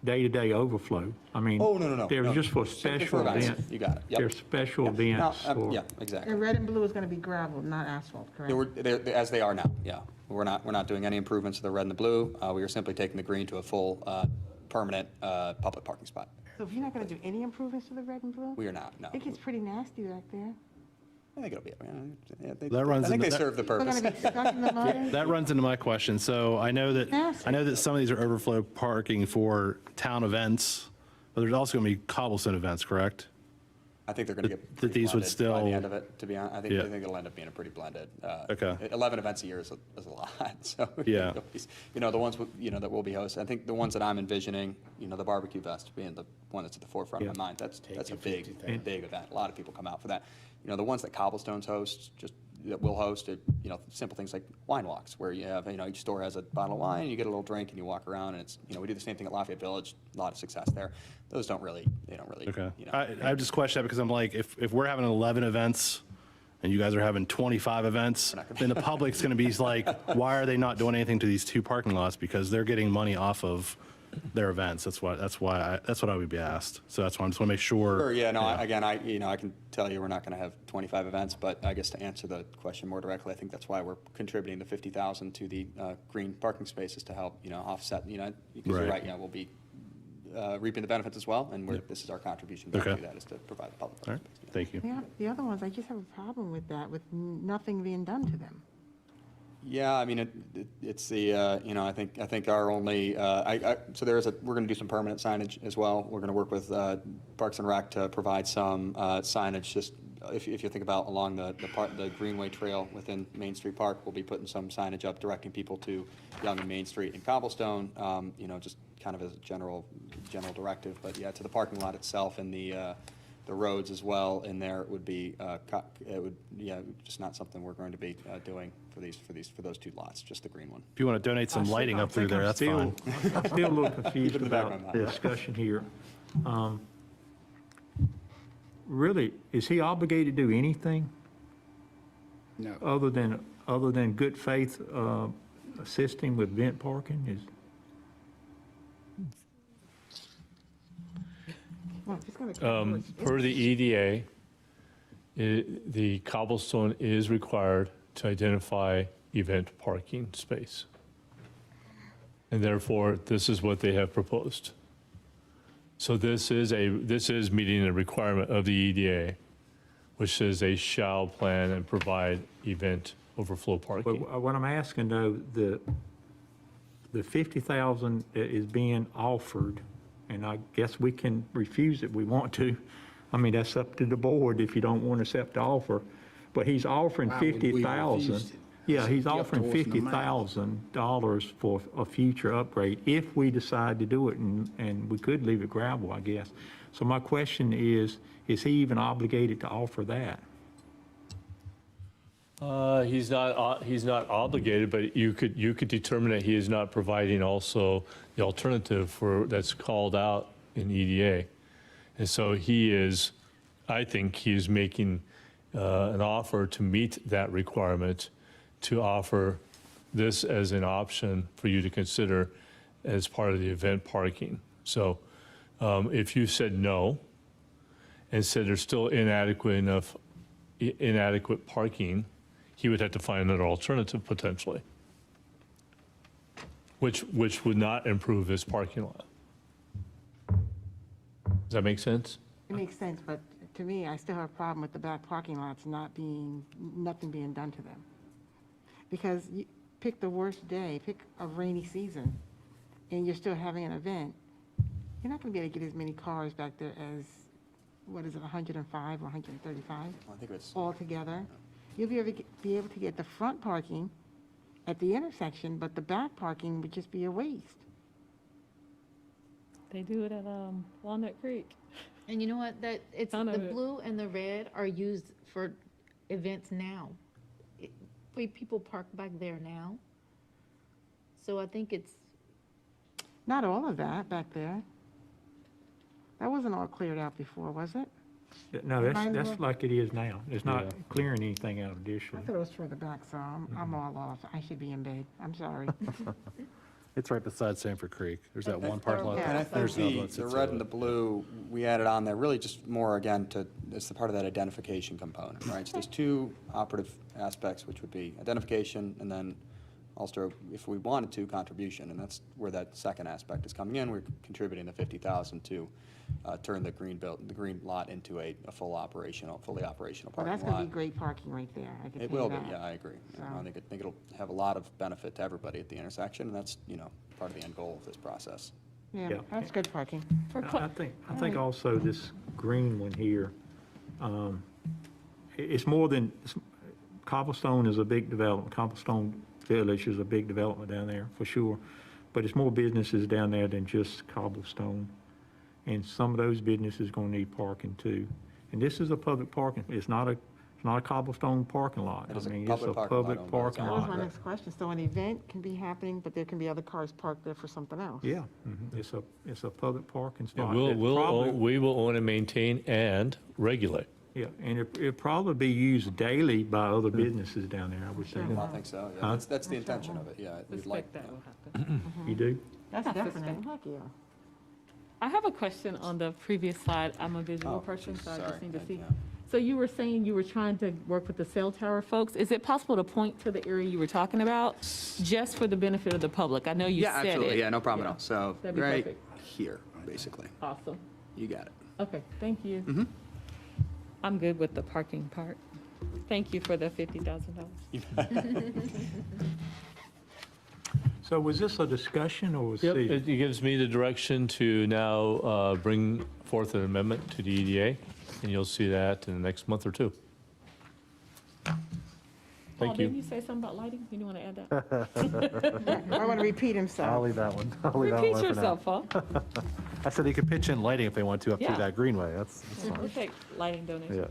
day-to-day overflow. I mean. Oh, no. They're no. just for Strictly special events. events. You got it, yep. They're special Yeah. events No, for. yeah, exactly. And red and blue is going to be gravel, not asphalt, correct? They're, as they are now, yeah. We're not doing any improvements to the red and the blue. We are simply taking the green to a full, permanent, public parking spot. So if you're not going to do any improvements to the red and blue? We are not, no. It gets pretty nasty back there. I think it'll be, That runs I think into they that- serve the We're purpose. going to be stuck in the mud? That runs into my question. So I know that some of these are overflow parking for town events, but there's also going to be cobblestone events, correct? I think they're going to get That pretty these would blended by the still- end of it, to be honest. I think it'll end up being a pretty blended. Okay. 11 events a year is a lot, so. Yeah. You know, the ones, that we'll be hosting, I think the ones that I'm envisioning, the barbecue fest being the one that's at the forefront of my mind, that's a big event. A lot of people come out for that. The ones that Cobblestones host, that we'll host, simple things like wine walks, where you have, each store has a bottle of wine, and you get a little drink, and you walk around, and it's, we do the same thing at Lafayette Village, a lot of success there. Those don't really. Okay. I just question that because I'm like, if we're having 11 events and you guys are having 25 events, then the public's going to be like, why are they not doing anything to these two parking lots? Because they're getting money off of their events. That's what I would be asked. So that's why I just want to make sure. Sure, yeah, no, again, I can tell you we're not going to have 25 events, but I guess to answer the question more directly, I think that's why we're contributing the 50,000 to the green parking spaces to help, offset, because you're right, we'll be reaping the benefits as well, and this is our contribution back to that, is to provide the public parking space. Thank you. The other ones, I just have a problem with that, with nothing being done to them. Yeah, I mean, it's the, I think our only, so we're going to do some permanent signage as well. We're going to work with Parks and Rec to provide some signage, just if you think about along the Greenway Trail within Main Street Park, we'll be putting some signage up directing people to Young and Main Street and Cobblestone, just kind of as a general directive. But yeah, to the parking lot itself and the roads as well in there would be, just not something we're going to be doing for those two lots, just the green one. If you want to donate some lighting up through there, that's fine. I'm still a little confused Keep it in the back about of my the mind. discussion here. Really, is he obligated to do anything No. other than good faith assisting with event parking is, Per the EDA, the cobblestone is required to identify event parking space. And therefore, this is what they have proposed. So this is meeting a requirement of the EDA, which says they shall plan and provide event overflow parking. but what I'm asking though, the 50,000 that is being offered, and I guess we can refuse it if we want to. I mean, that's up to the board if you don't want to accept the offer. But he's offering Why would we 50,000. refuse it? Yeah, he's It's a gift offering horse in the mouth. $50,000 for a future upgrade if we decide to do it, and we could leave it gravel, I guess. So my question is he even obligated to offer that? He's not obligated, but you could determine that he is not providing also the alternative that's called out in EDA. And so I think he is making an offer to meet that requirement, to offer this as an option for you to consider as part of the event parking. So if you said no and said there's still inadequate parking, he would have to find another alternative potentially, which would not improve his parking lot. Does that make sense? It makes sense, but to me, I still have a problem with the back parking lots nothing being done to them. Because you pick the worst day, pick a rainy season, and you're still having an event, you're not going to be able to get as many cars back there as, 105 or 135? I think it's Altogether. You'll be able to get the front parking at the intersection, but the back parking would just be a waste. They do it at Walnut Creek. And you know what, the blue and the red are used for events now. People park back there now. So I think it's, Not all of that back there. That wasn't all cleared out before, was it? No, that's like it is now. It's not Yeah. clearing anything out I additionally. thought it was further back, so I'm all off. I should be in bed. I'm sorry. It's right beside Sanford Creek. There's that one That's parking lot. perfect. And I think There's another one that the sits red over and the it. blue, we added on there, really just more, again, it's the part of that identification component, right? So there's two operative aspects, which would be identification, and then also, if we wanted to, contribution, and that's where that second aspect is coming in. We're contributing the 50,000 to turn the green lot into a fully operational Well, parking that's lot. going to be great parking right there. I can It tell you will be, that. yeah, I agree. So- I think it'll have a lot of benefit to everybody at the intersection, and that's, part of the end goal of this process. Yeah, Yeah. that's good parking. I think also this green one here, it's more than, Cobblestone is a big development. Cobblestone Village is a big development down there, for sure. But it's more businesses down there than just Cobblestone. And some of those businesses gonna need parking too. And this is a public parking, it's not a Cobblestone parking lot. It is a I mean, public it's a parking lot public owned by the parking That was lot. my next question. So an event can be happening, but there can be other cars parked there for something else? Yeah, it's a public parking spot. We that probably- will own and maintain and regulate. Yeah, and it'll probably be used daily by other businesses down there, I would think. I think so, yeah. Huh? That's the intention of it, yeah. We'd like, Suspect that will happen. You do? That's definite. Heck, yeah. I have a question on the previous slide. I'm a visual Oh, person, so I sorry. just need to see. Yeah. So you were saying you were trying to work with the cell tower folks. Is it possible to point to the area you were talking about, just for the benefit of the public? I know you yeah, said it. absolutely, yeah, no problem at all. So, That'd be right perfect. here, basically. Awesome. You got it. Okay, thank you. Mhm. I'm good with the parking part. Thank you for the $50,000. So was this a discussion or was Yep, it? it gives me the direction to now bring forth an amendment to the EDA, and you'll see that in the next month or two. Paul, Thank didn't you. you say something about lighting? You want to add that? I want to repeat I'll himself. leave that one. I'll leave that Repeat one for now. yourself, Paul. I said he could pitch in lighting if they want to up Yeah. through that greenway. That's We'll fine. take lighting donations. Yeah.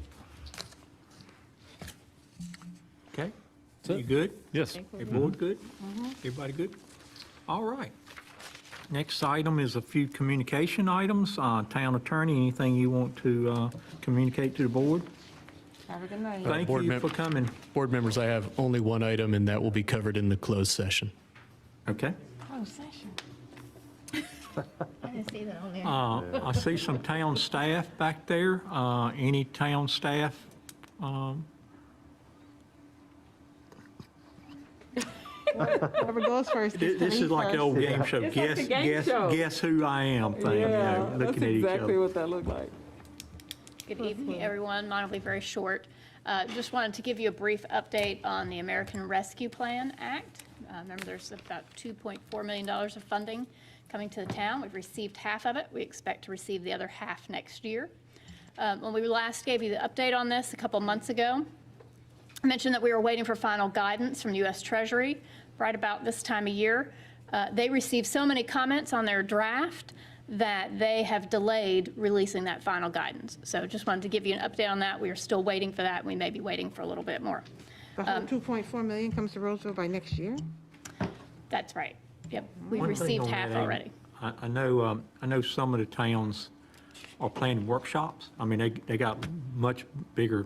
Okay, That's you it. good? Yes. Your board good? Everybody good? All right. Next item is a few communication items. Town attorney, anything you want to communicate to the board? Have a good night. Thank Board you mem- for coming. Board members, I have only one item, and that will be covered in the closed session. Okay. Closed session. I didn't see that on there. I see some town staff back there. Any town staff? Whoever goes first gets to This is leave like an first. old game show. It's like Guess, a game guess, show. guess who I am thing, you know, That's looking at each exactly other. what that looked like. Good evening, everyone. Mine will be very short. Just wanted to give you a brief update on the American Rescue Plan Act. Remember, there's about $2.4 million of funding coming to the town. We've received half of it. We expect to receive the other half next year. When we last gave you the update on this a couple months ago, I mentioned that we were waiting for final guidance from U.S. Treasury right about this time of year. They received so many comments on their draft that they have delayed releasing that final guidance. So just wanted to give you an update on that. We are still waiting for that. We may be waiting for a little bit more. The whole 2.4 million comes to Rolesville by next year? That's right. Yep, we've One thing received on half that, Amy, already. I know some of the towns are planning workshops. I mean, they got much bigger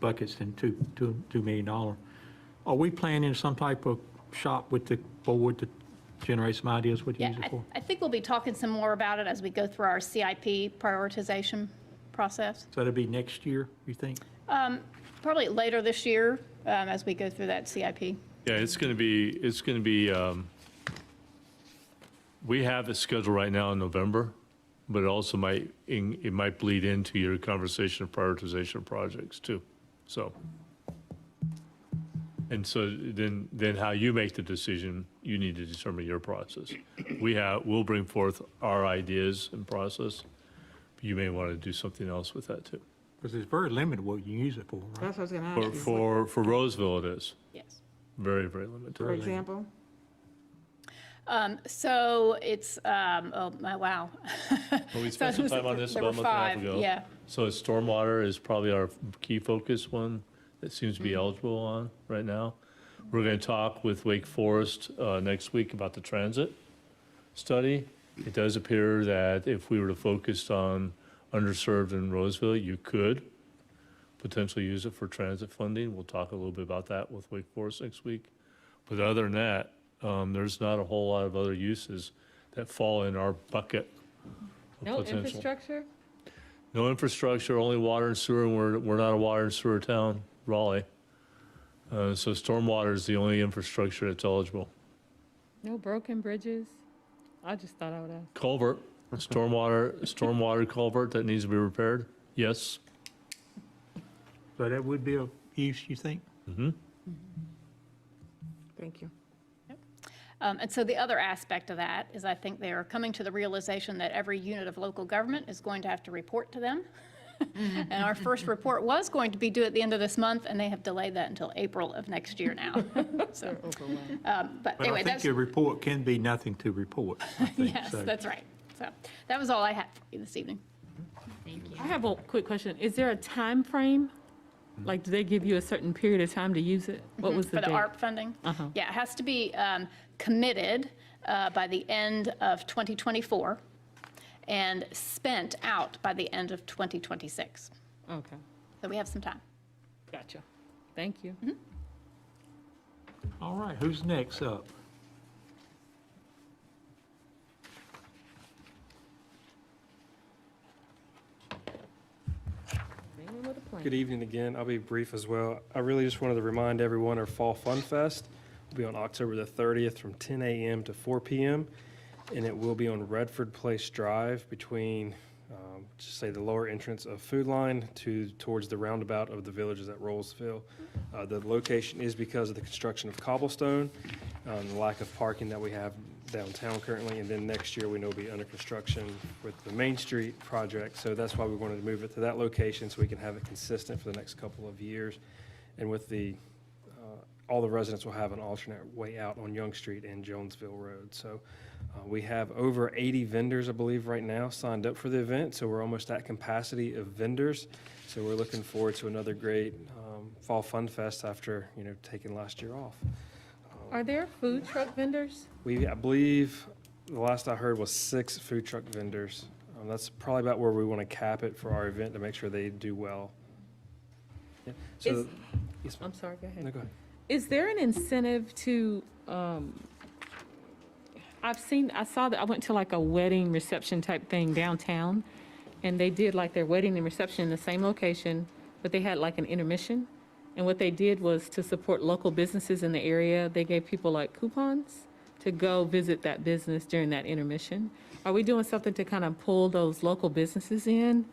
buckets than $2 million. Are we planning some type of shop with the board to generate some ideas what to Yeah, use it for? I think we'll be talking some more about it as we go through our CIP prioritization process. So that'll be next year, you think? Probably later this year, as we go through that CIP. Yeah, it's going to be, we have it scheduled right now in November, but it also it might bleed into your conversation of prioritization of projects too, so. And so then how you make the decision, you need to determine your process. We'll bring forth our ideas and process. You may want to do something else with that too. Because it's very limited what you can use it for, right? That's what I was going to ask you. For Roseville it is, Yes. very, very limited. For example? So it's, oh, my, wow. Well, we spent some time on this There about a were month and a half 5, ago. yeah. So stormwater is probably our key focus one that seems to be eligible on right now. We're going to talk with Wake Forest next week about the transit study. It does appear that if we were to focus on underserved in Roseville, you could potentially use it for transit funding. We'll talk a little bit about that with Wake Forest next week. But other than that, there's not a whole lot of other uses that fall in our bucket of No potential. infrastructure? No infrastructure, only water and sewer, and we're not a water and sewer town, Raleigh. So stormwater is the only infrastructure that's eligible. No broken bridges? I just thought I would ask. Culvert, stormwater culvert that needs to be repaired, yes. So that would be a use, you think? Mm-hmm. Thank you. And so the other aspect of that is I think they are coming to the realization that every unit of local government is going to have to report to them. And our first report was going to be due at the end of this month, and they have delayed that until April of next year now. So, but But anyway, I think that's, your report can be nothing to report, I think. yes, So that's right. So that was all I had for you this evening. Thank you. I have a quick question. Is there a time frame? Like, do they give you a certain period of time to use it? What was the For the date? ARP funding? Uh-huh. Yeah, it has to be committed by the end of 2024 and spent out by the end of 2026. Okay, So we have some time. gotcha. Thank you. All right, who's next up? Anyone with a plan? Good evening again. I'll be brief as well. I really just wanted to remind everyone our Fall Fun Fest will be on October the 30th from 10 a.m. to 4 p.m. And it will be on Redford Place Drive between, just say, the lower entrance of Food Line towards the roundabout of the Villages at Rolesville. The location is because of the construction of cobblestone, the lack of parking that we have downtown currently, and then next year we know will be under construction with the Main Street project. So that's why we wanted to move it to that location so we can have it consistent for the next couple of years. And with the, all the residents will have an alternate way out on Young Street and Jonesville Road. So we have over 80 vendors, I believe, right now signed up for the event. So we're almost at capacity of vendors. So we're looking forward to another great Fall Fun Fest after, taking last year off. Are there food truck vendors? I believe, the last I heard was 6 food truck vendors. That's probably about where we want to cap it for our event to make sure they do well. Yeah. So, yes, ma'am. I'm sorry, go ahead. No, go ahead. Is there an incentive to I saw that, I went to like a wedding reception type thing downtown, and they did like their wedding and reception in the same location, but they had like an intermission. And what they did was to support local businesses in the area, they gave people like coupons to go visit that business during that intermission. Are we doing something to kind of pull those local businesses in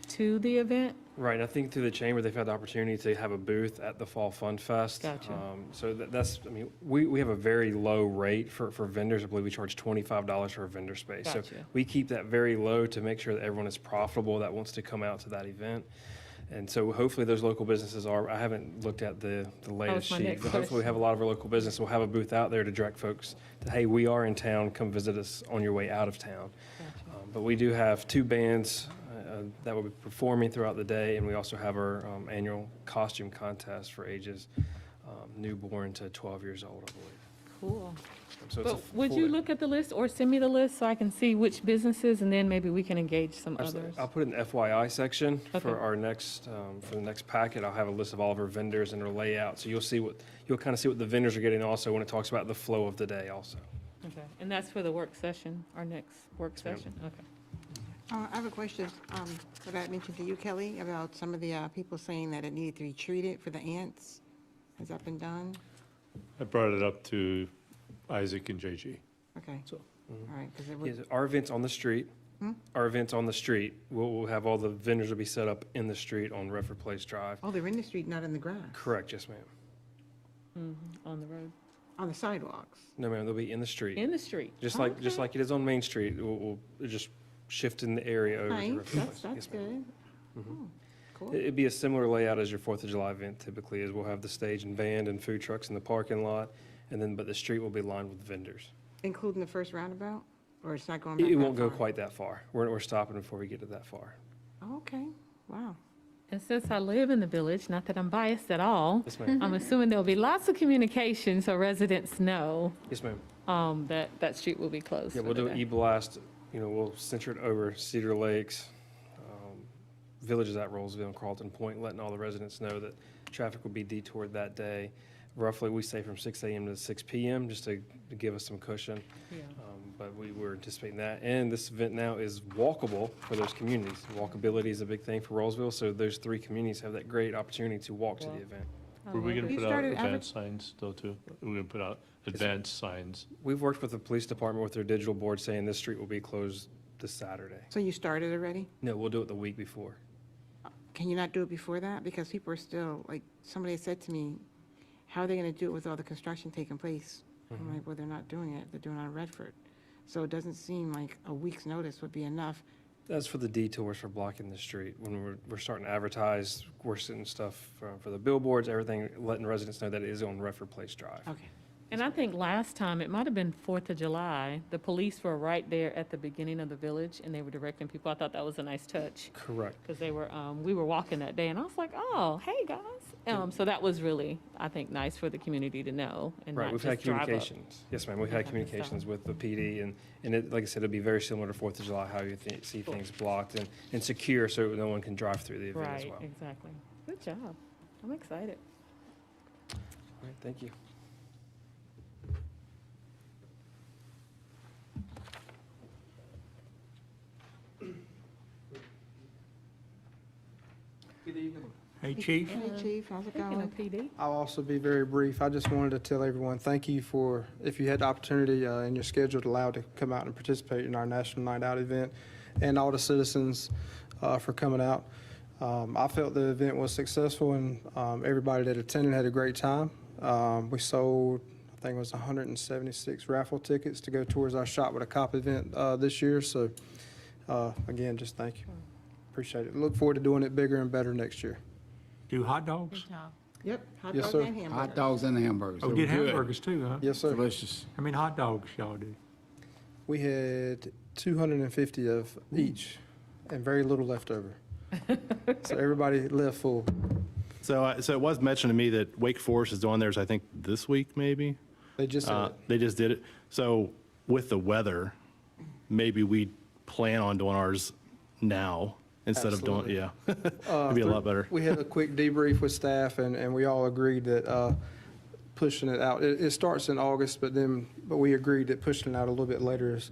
to the event? Right, and I think through the chamber, they've had the opportunity to have a booth at the Fall Fun Fest. Gotcha. So that's, I mean, we have a very low rate for vendors. I believe we charge $25 for a vendor space. So Gotcha. we keep that very low to make sure that everyone is profitable that wants to come out to that event. And so hopefully those local businesses are, I haven't looked at the latest my sheet, next but hopefully we have a lot of our local business. We'll have a booth out there to direct folks to, hey, we are in town, come visit us on your way out of town. But we do have 2 bands that will be performing throughout the day, and we also have our annual costume contest for ages newborn to 12 years old, I believe. Cool. So it's a But would full you day. look at the list or send me the list so I can see which businesses, and then maybe we can engage some Absolutely. others? I'll put it in the FYI section Okay. for our next, for the next packet. I'll have a list of all of our vendors and their layout. So you'll see what, you'll kind of see what the vendors are getting also when it talks about the flow of the day also. Okay, and that's for the work session, our next work ma'am. session? Okay. I have a question, that I mentioned to you, Kelly, about some of the people saying that it needed to be treated for the ants. Has that been done? I brought it up to Isaac and JG. Okay, So, all right, because it Yes, would, our events on the street, our events on the street, we'll have all the vendors will be set up in the street on Redford Place Drive. oh, they're in the street, not in the grass, Correct, yes, ma'am. On the road. on the sidewalks. No, ma'am, they'll be in the street. In the street? Just Oh, like it is on Main Street, we'll just shift in the area over to Nice, Redford that's, Place. that's Yes, ma'am. good. Oh, cool. It'd be a similar layout as your 4th of July event typically is. We'll have the stage and band and food trucks in the parking lot, and then, but the street will be lined with vendors. Including the first roundabout, or it's not going back It that won't go far? quite that far. We're stopping before we get to that far. Oh, okay, wow. And since I live in the village, not that I'm biased at all, Yes, ma'am. I'm assuming there'll be lots of communication so residents know Yes, ma'am. that street will be closed Yeah, for we'll the do an day. e-blast, we'll center it over Cedar Lakes, villages at Rolesville and Carlton Point, letting all the residents know that traffic will be detoured that day. Roughly, we say from 6 a.m. to 6 p.m., just to give us some cushion. Yeah. But we were anticipating that. And this event now is walkable for those communities. Walkability is a big thing for Rolesville, so those 3 communities have that great opportunity to walk to the event. were we going You to put out started advanced signs though, too? We're going to put out advanced signs. We've worked with the police department with their digital board saying this street will be closed this Saturday. So you started already? No, we'll do it the week before. Can you not do it before that? Because people are still, like, somebody said to me, how are they gonna do it with all the construction taking place? I'm like, well, they're not doing it, they're doing it on Redford. So it doesn't seem like a week's notice would be enough. That's for the detours for blocking the street. When we're starting to advertise, we're sending stuff for the billboards, everything, letting residents know that it is on Redford Place Drive. Okay. And I think last time, it might have been 4th of July, the police were right there at the beginning of the village, and they were directing people. I thought that was a nice touch, Correct. because they were, we were walking that day, and I was like, oh, hey, guys. So that was really, I think, nice for the community to know, and Right, not we've had just drive up. communications. Yes, ma'am, we've had That kind of communications with the PD, and it, like I said, it'd be very similar to 4th of July, how you see things blocked and secure so no one can drive through the event as Right, well. exactly. Good job. I'm excited. All right, thank you. Good evening. Hey, Chief? Hey, Chief, how's it Speaking of going? PD, I'll also be very brief. I just wanted to tell everyone, thank you for, if you had the opportunity in your schedule to allow to come out and participate in our National Night Out event, and all the citizens for coming out. I felt the event was successful, and everybody that attended had a great time. We sold, I think it was 176 raffle tickets to go towards our Shop with a Cop event this year. So again, just thank you. Appreciate it. Look forward to doing it bigger and better next year. Do hot dogs? Yep, hot Yes, dogs sir. and hamburgers. Hot dogs and hamburgers. Oh, They did were good. hamburgers too, huh? Yes, sir. Delicious. How many hot dogs y'all do? We had 250 of each and very little left over. So everybody left full. So it was mentioned to me that Wake Forest is doing theirs, I think, this week, maybe? They just said it. They just did it. So with the weather, maybe we plan on doing ours now instead of doing, Absolutely. yeah. It'd be a lot better. We had a quick debrief with staff, and we all agreed that pushing it out. It starts in August, but we agreed that pushing it out a little bit later is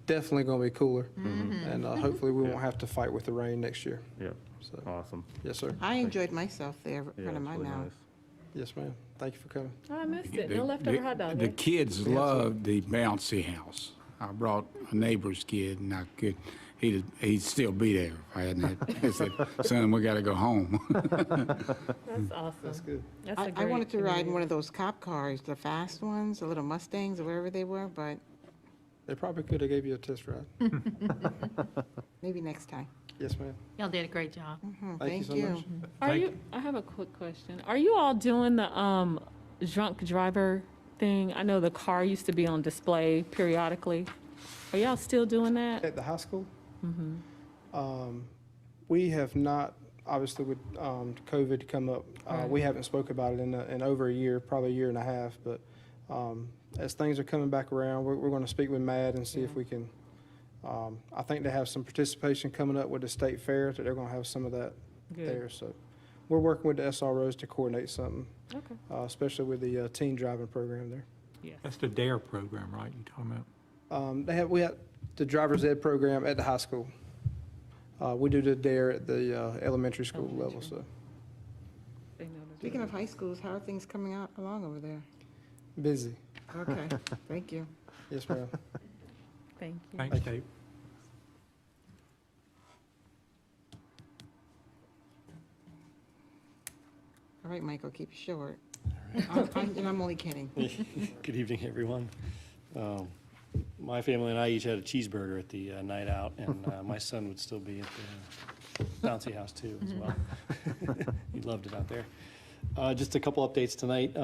definitely going to be cooler. And hopefully we won't have to fight with the rain next year. Yeah, So, awesome. yes, sir. I enjoyed myself there, Yeah, front of my it's really mouth. nice. Yes, ma'am. Thank you for coming. Oh, I missed it. The- No leftover hot dog. The eh? kids love the bouncy house. I brought a neighbor's kid, and he'd still be there if I hadn't had. I said, son, we got to go home. That's awesome. That's good. That's a I great wanted to ride in community. one of those cop cars, the fast ones, the little Mustangs or wherever they were, but They probably could have gave you a test ride. maybe next time. Yes, ma'am. Y'all did a great job. Thank you so much. I have a quick question. Are you all doing the drunk driver thing? I know the car used to be on display periodically. Are y'all still doing that? At the high school? We have not, obviously with COVID come up, we haven't spoke about it in over a year, probably a year and a half. But as things are coming back around, we're going to speak with Matt and see if we can. I think they have some participation coming up with the state fair, that they're going to have some of that Good. there. So we're working with the SROs to coordinate something, Okay. especially with the teen driving program there. Yes. That's the DARE program, right, you talking about? We have the driver's ed program at the high school. We do the DARE at the elementary school level, so They know to do Speaking it. of high schools, how are things coming out along over there? busy. Okay, thank you. Yes, ma'am. Thank you. Thanks, Dave. All right, Michael, keep it short. And I'm only kidding. Good evening, everyone. My family and I each had a cheeseburger at the night out, and my son would still be at the bouncy house too as well. He loved it out there. Just a couple updates tonight.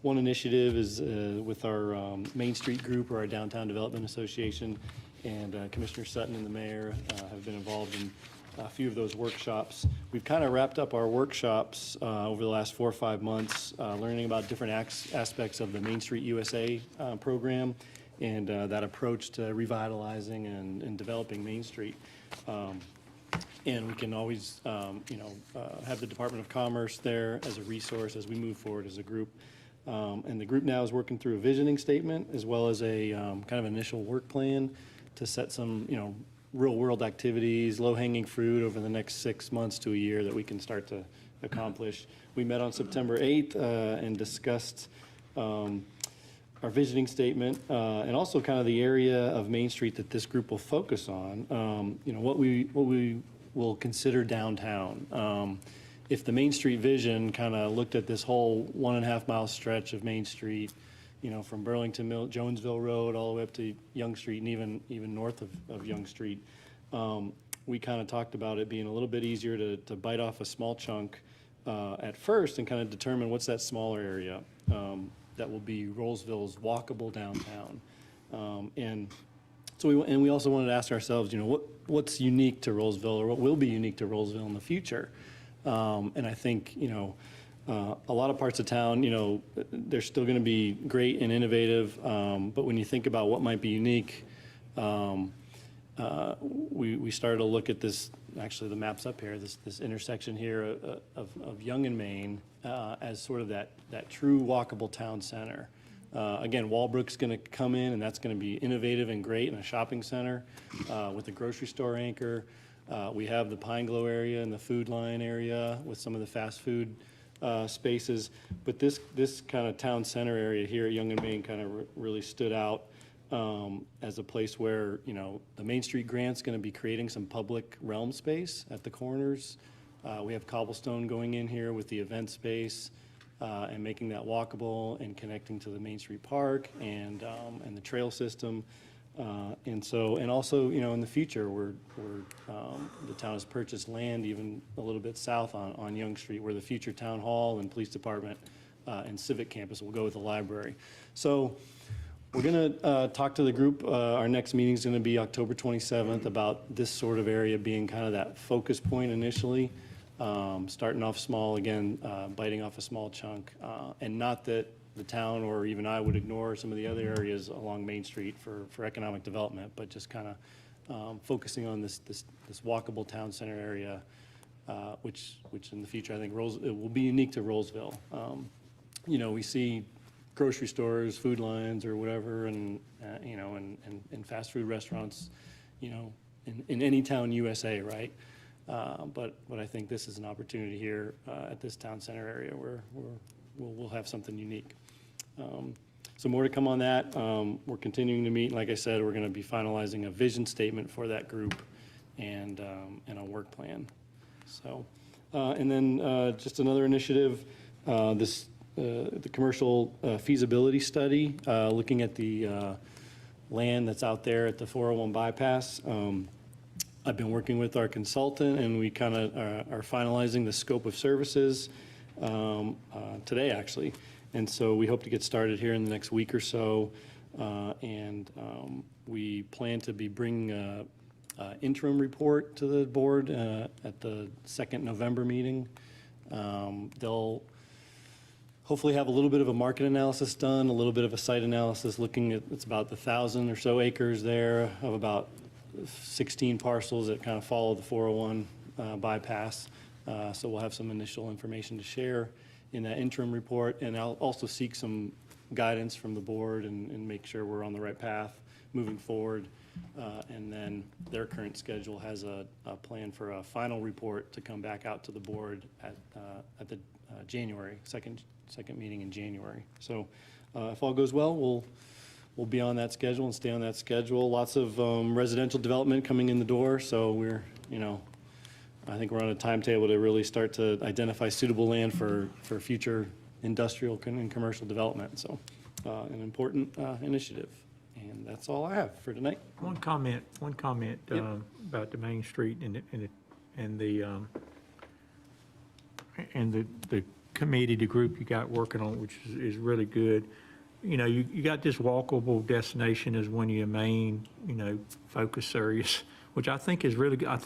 One initiative is with our Main Street group, or our Downtown Development Association, and Commissioner Sutton and the mayor have been involved in a few of those workshops. We've kind of wrapped up our workshops over the last 4 or 5 months, learning about different aspects of the Main Street USA program, and that approach to revitalizing and developing Main Street. And we can always, have the Department of Commerce there as a resource as we move forward as a group. And the group now is working through a visioning statement as well as a kind of initial work plan to set some, real-world activities, low-hanging fruit over the next 6 months to a year that we can start to accomplish. We met on September 8th and discussed our visioning statement, and also kind of the area of Main Street that this group will focus on, what we will consider downtown. If the Main Street vision kind of looked at this whole 1.5 mile stretch of Main Street, from Burlington Mill, Jonesville Road, all the way up to Young Street, and even north of Young Street, we kind of talked about it being a little bit easier to bite off a small chunk at first and kind of determine what's that smaller area that will be Rolesville's walkable downtown. And so we also wanted to ask ourselves, what's unique to Rolesville, or what will be unique to Rolesville in the future? And I think, a lot of parts of town, they're still going to be great and innovative, but when you think about what might be unique, we started to look at this, actually the map's up here, this intersection here of Young and Main as sort of that true walkable town center. Again, Walbrook's going to come in, and that's going to be innovative and great in a shopping center with a grocery store anchor. We have the Pine Glow area and the Food Line area with some of the fast food spaces. But this kind of town center area here at Young and Main kind of really stood out as a place where, the Main Street grant's going to be creating some public realm space at the corners. We have cobblestone going in here with the event space and making that walkable and connecting to the Main Street Park and the trail system. And also, in the future, the town has purchased land even a little bit south on Young Street, where the future town hall and police department and civic campus will go with the library. So we're going to talk to the group. Our next meeting is going to be October 27th about this sort of area being kind of that focus point initially, starting off small, again, biting off a small chunk, and not that the town or even I would ignore some of the other areas along Main Street for economic development, but just kind of focusing on this walkable town center area, which in the future I think it will be unique to Rolesville. We see grocery stores, food lines, or whatever, and you know, and fast food restaurants, you know, in any town USA, right? But I think this is an opportunity here at this town center area where we'll have something unique. So more to come on that. We're continuing to meet. Like I said, we're going to be finalizing a vision statement for that group and a work plan. So, and then just another initiative, the commercial feasibility study, looking at the land that's out there at the 401 bypass. I've been working with our consultant, and we kind of are finalizing the scope of services today, actually. And so we hope to get started here in the next week or so. And we plan to be bringing an interim report to the board at the second November meeting. They'll hopefully have a little bit of a market analysis done, a little bit of a site analysis looking at, it's about 1,000 or so acres there of about 16 parcels that kind of follow the 401 bypass. So we'll have some initial information to share in that interim report, and I'll also seek some guidance from the board and make sure we're on the right path moving forward. And then their current schedule has a plan for a final report to come back out to the board at the January, second meeting in January. So if all goes well, we'll be on that schedule and stay on that schedule. Lots of residential development coming in the door, so we're, you know, I think we're on a timetable to really start to identify suitable land for future industrial and commercial development. So an important initiative. And that's all I have for tonight. One comment Yep. About the Main Street and the committee, the group you got working on, which is really good. You know, you got this walkable destination as one of your main, you know, focus areas, which I think is really good.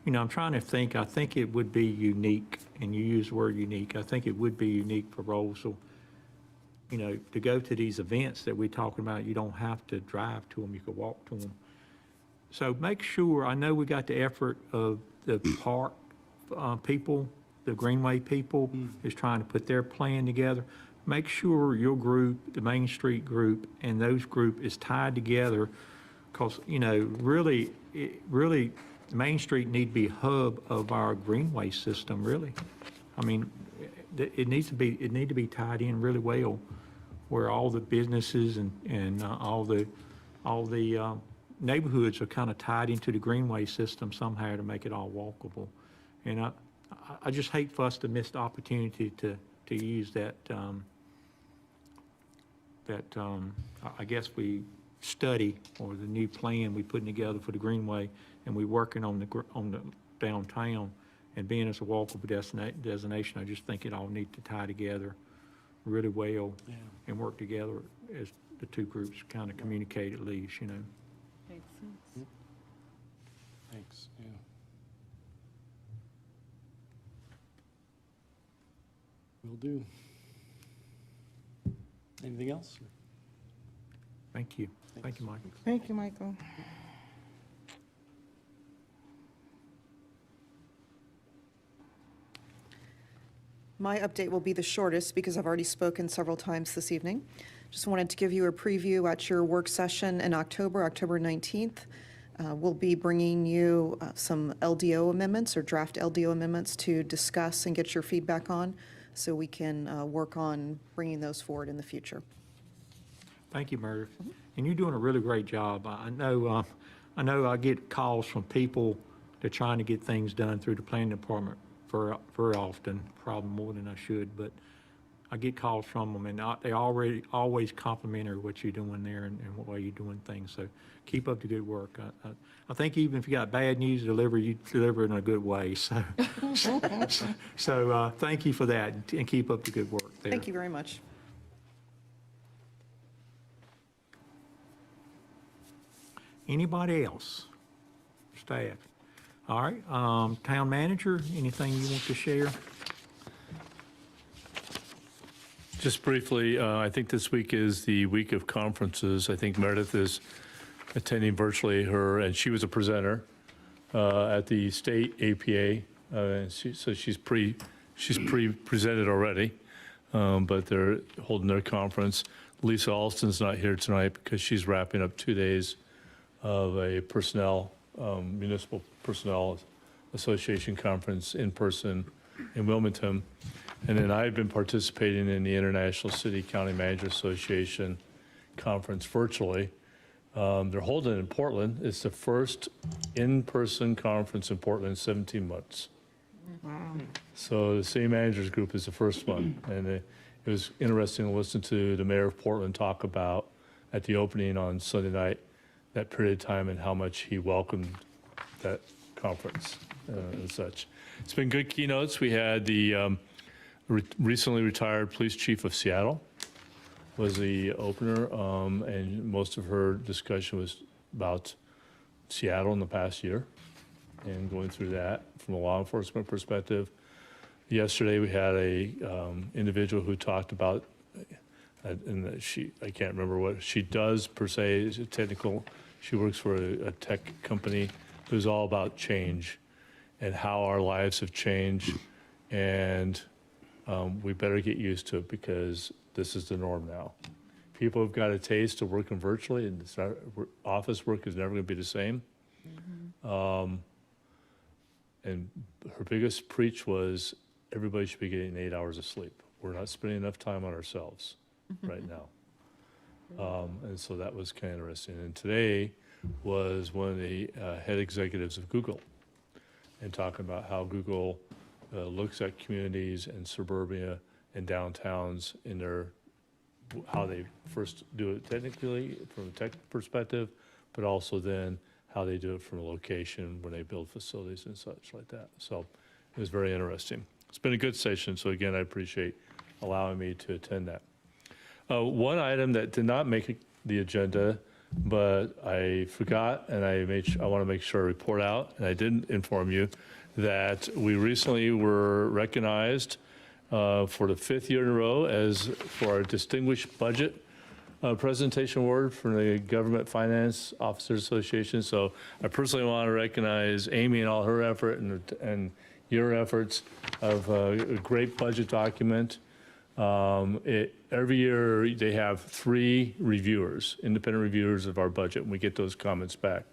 You know, I'm trying to think, I think it would be unique, and you use the word unique. I think it would be unique for Rolesville, you know, to go to these events that we're talking about. You don't have to drive to them, you can walk to them. So make sure, I know we got the effort of the park people, the Greenway people is trying to put their plan together. Make sure your group, the Main Street group, and those group is tied together, because, you know, really, Main Street need to be a hub of our Greenway system, really. I mean, it needs to be tied in really well, where all the businesses and all the neighborhoods are kind of tied into the Greenway system somehow to make it all walkable. And I just hate for us to miss the opportunity to use that, I guess we study, or the new plan we putting together for the Greenway, and we're working on the downtown, and being as a walkable destination, I just think it all need to tie together really well and work together as the two groups kind of communicate at least, you know. Makes sense. Thanks. Yeah. Will do. Anything else? Thank you. Thank you, Michael. Thank you, Michael. My update will be the shortest because I've already spoken several times this evening. Just wanted to give you a preview at your work session in October 19th. We'll be bringing you some LDO amendments or draft LDO amendments to discuss and get your feedback on, so we can work on bringing those forward in the future. Thank you, Meredith. And you're doing a really great job. I know I get calls from people that are trying to get things done through the planning department very often, probably more than I should, but I get calls from them, and they always complimentary what you're doing there and what way you're doing things. So keep up the good work. I think even if you got bad news to deliver, you deliver it in a good way. So, thank you for that, and keep up the good work there. Thank you very much. Anybody else? Staff? All right, town manager, anything you want to share? Just briefly, I think this week is the week of conferences. I think Meredith is attending virtually and she was a presenter at the state APA. So she's pre-presented already. but they're holding their conference. Lisa Alston's not here tonight because she's wrapping up 2 days of a municipal personnel association conference in person in Wilmington. And then I've been participating in the International City County Manager Association conference virtually. They're holding it in Portland. It's the first in-person conference in Portland in 17 months. Wow. So the city managers group is the first one. And it was interesting to listen to the mayor of Portland talk about at the opening on Sunday night, that period of time and how much he welcomed that conference and such. It's been good keynotes. We had the recently retired police chief of Seattle was the opener, and most of her discussion was about Seattle in the past year and going through that from a law enforcement perspective. Yesterday, we had a individual who talked about, and I can't remember what she does per se, is a technical, she works for a tech company. It was all about change and how our lives have changed, and we better get used to it because this is the norm now. People have got a taste of working virtually, and it's not, office work is never going to be the same. And her biggest preach was everybody should be getting 8 hours of sleep. We're not spending enough time on ourselves right now. And so that was kind of interesting. And today was one of the head executives of Google, and talking about how Google looks at communities and suburbia and downtowns in their, how they first do it technically from a tech perspective, but also then how they do it from a location when they build facilities and such like that. So it was very interesting. It's been a good session, so again, I appreciate allowing me to attend that. One item that did not make the agenda, but I forgot, and I want to make sure I report out, and I didn't inform you, that we recently were recognized for the 5th year in a row as for our Distinguished Budget Presentation Award from the Government Finance Officers Association. So I personally want to recognize Amy and all her effort and your efforts of a great budget document. Every year they have 3 reviewers, independent reviewers of our budget, and we get those comments back.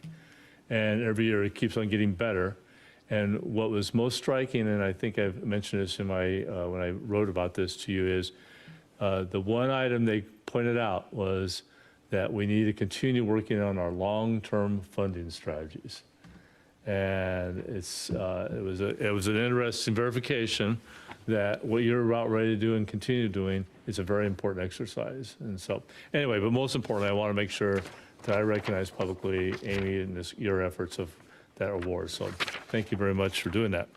And every year it keeps on getting better. And what was most striking, and I think I've mentioned this in my, when I wrote about this to you, is the one item they pointed out was that we need to continue working on our long-term funding strategies. And it was an interesting verification that what you're about ready to do and continue doing is a very important exercise. And so, anyway, but most importantly, I want to make sure that I recognize publicly Amy and your efforts of that award. So thank you very much for doing that.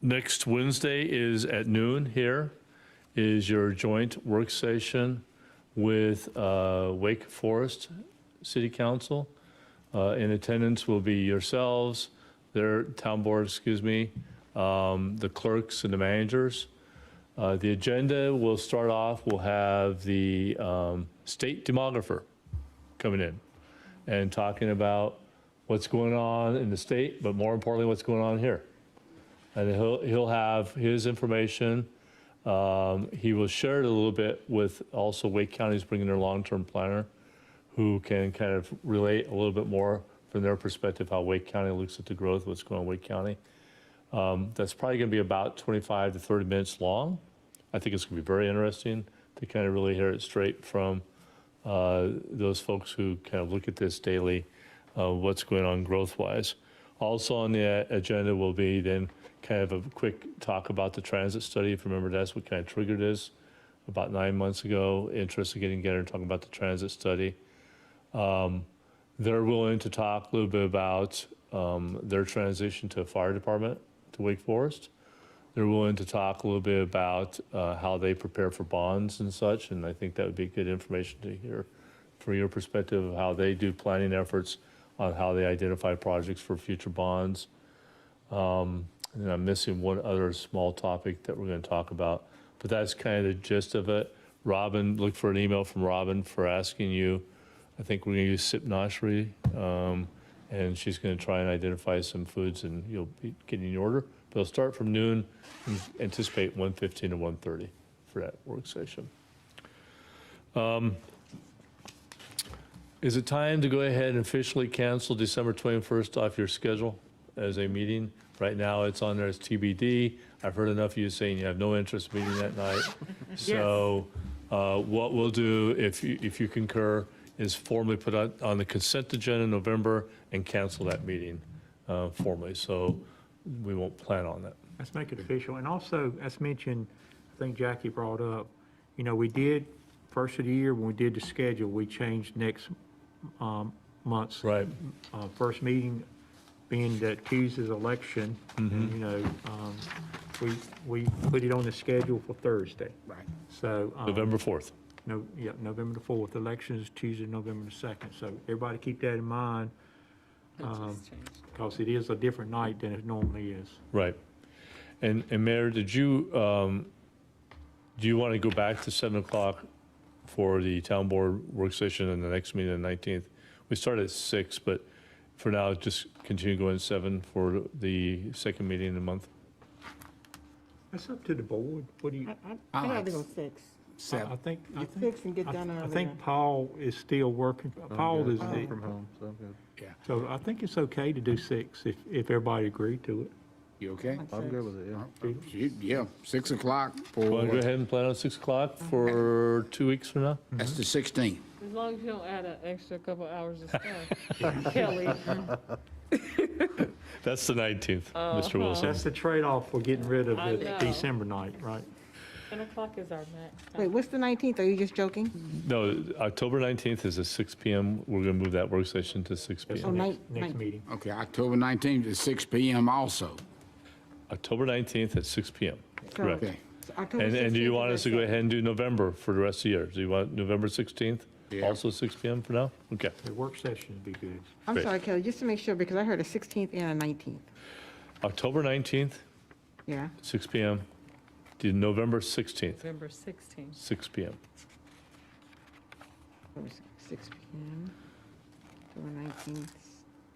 Next Wednesday is at noon here is your joint work session with Wake Forest City Council. In attendance will be yourselves, their town board, the clerks and the managers. The agenda will start off, we'll have the state demographer coming in and talking about what's going on in the state, but more importantly, what's going on here. And he'll have his information. He will share it a little bit with also Wake County's bringing their long-term planner, who can kind of relate a little bit more from their perspective how Wake County looks at the growth, what's going on in Wake County. That's probably going to be about 25 to 30 minutes long. I think it's going to be very interesting to kind of really hear it straight from those folks who kind of look at this daily, what's going on growth-wise. Also on the agenda will be then kind of a quick talk about the transit study. If you remember, that's what kind of triggered this about 9 months ago, interest in getting together and talking about the transit study. They're willing to talk a little bit about their transition to a fire department to Wake Forest. They're willing to talk a little bit about how they prepare for bonds and such, and I think that would be good information to hear from your perspective of how they do planning efforts on how they identify projects for future bonds. And I'm missing one other small topic that we're going to talk about, but that's kind of the gist of it. Robin, look for an email from Robin for asking you. I think we're going to use Signage and she's going to try and identify some foods, and you'll be getting your order. But it'll start from noon, and anticipate 1:15 to 1:30 for that work session. Is it time to go ahead and officially cancel December 21st off your schedule as a meeting? Right now, it's on there as TBD. I've heard enough of you saying you have no interest in meeting that night. So what we'll do, if you concur, is formally put on the consent agenda in November and cancel that meeting formally. So we won't plan on that. Let's make it official. And also, as mentioned, I think Jackie brought up, you know, we did, first of the year, when we did the schedule, we changed next month's first meeting being that Tuesday's election. And, you know, we put it on the schedule for Thursday. Right. So. November 4th. November the 4th. Election is Tuesday, November the 2nd. So everybody keep that in mind. Because it is a different night than it normally is. Right. And Mayor, do you want to go back to 7 o'clock for the town board work session and the next meeting on the 19th? We start at 6, but for now, just continue going at 7 for the second meeting in the month. That's up to the board. What do you? I have to go 6. I think 6 and get done I earlier. think Paul is still working. Paul is From home, so I'm good. Yeah. So I think it's okay to do 6 if everybody agreed to it. You okay? I'm good with it, yeah. Yeah, 6 o'clock Want to go for, ahead and plan on 6 o'clock for 2 weeks from now? that's the 16th. As long as you don't add an extra couple hours of stuff. Kelly. That's the 19th, Mr. Wilson. That's the trade-off for getting rid of I the know. December night, right? 10 o'clock is our max time. Wait, what's the 19th? Are you just joking? No, October 19th is at 6 PM. We're going to move that work session to 6 That's PM. the Oh, next meeting. Okay, October 19th at 6 p.m. also. October 19th at 6 PM. Correct. Okay. So October And do you 16th want is us to our go second. ahead and do November for the rest of the year? Do you want November 16th? Yeah. Also 6 PM for now? Okay. The work session would be good. I'm Great. sorry, Kelly, just to make sure, because I heard a 16th and a 19th. October 19th, Yeah? 6 PM. To November 16th, November 16th. 6 PM. October 6 p.m.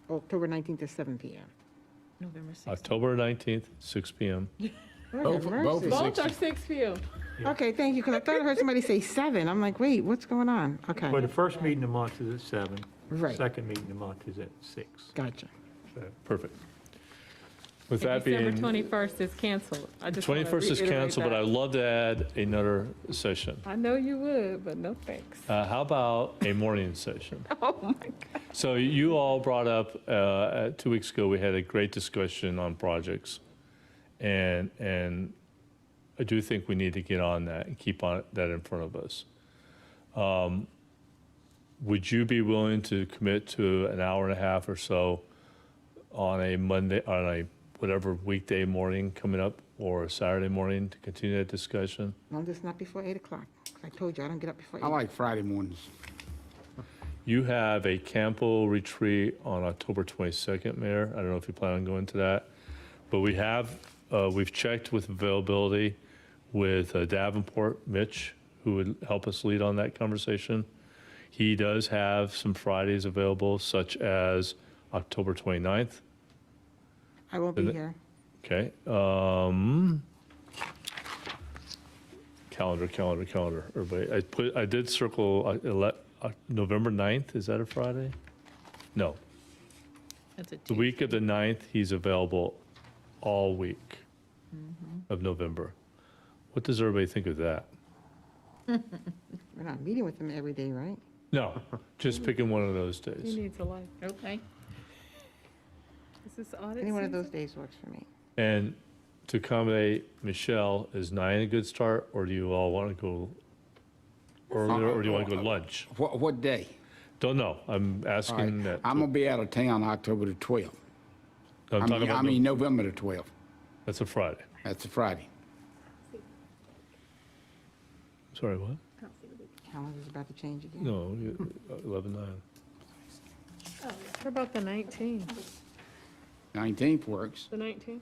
October 19th is 7 p.m. November 16th. October 19th, 6 PM. Both Mercy. are Both 6. are 6 p.m. Okay, thank you, because I thought I heard somebody say 7. I'm like, wait, what's going on? Okay, Well, the first meeting of the month is at 7. Right. Second meeting of the month is at 6. gotcha. So Perfect. With And that being, December 21st is canceled. I just wanna 21st is reiterate canceled, but that. I'd love to add another session. I know you would, but no thanks. How about a morning session? Oh, my God. So you all brought up, 2 weeks ago, we had a great discussion on projects. And I do think we need to get on that and keep on that in front of us. Would you be willing to commit to an hour and a half or so on a Monday, on a whatever weekday morning coming up, or a Saturday morning to continue that discussion? No, just not before 8 o'clock. 'Cause I told you, I don't get up before 8. I like Friday mornings. You have a Campo retreat on October 22nd, Mayor. I don't know if you plan on going to that. But we have, we've checked with availability with Davenport, Mitch, who would help us lead on that conversation. He does have some Fridays available, such as October 29th. I won't be Isn't it- here. Okay. Calendar. Everybody, I did circle November 9th. Is that a Friday? No. That's a The week of the 9th, he's available all week of November. What does everybody think of that? We're not meeting with them every day, right? No, just picking one of those He days. needs a life. Okay. Is this audit Any one of season? those days works for me. And to accommodate Michelle, is 9 a good start, or do you all want to go earlier, or do you want to go lunch? What day? Don't know. I'm All right. asking that. I'm gonna be out of town October the 12th. I'm talking about, November the 12th. that's a Friday. That's a Friday. Sorry, what? Calendar's about to change again. No, 11/9. What about the 19th? 19th works. The 19th?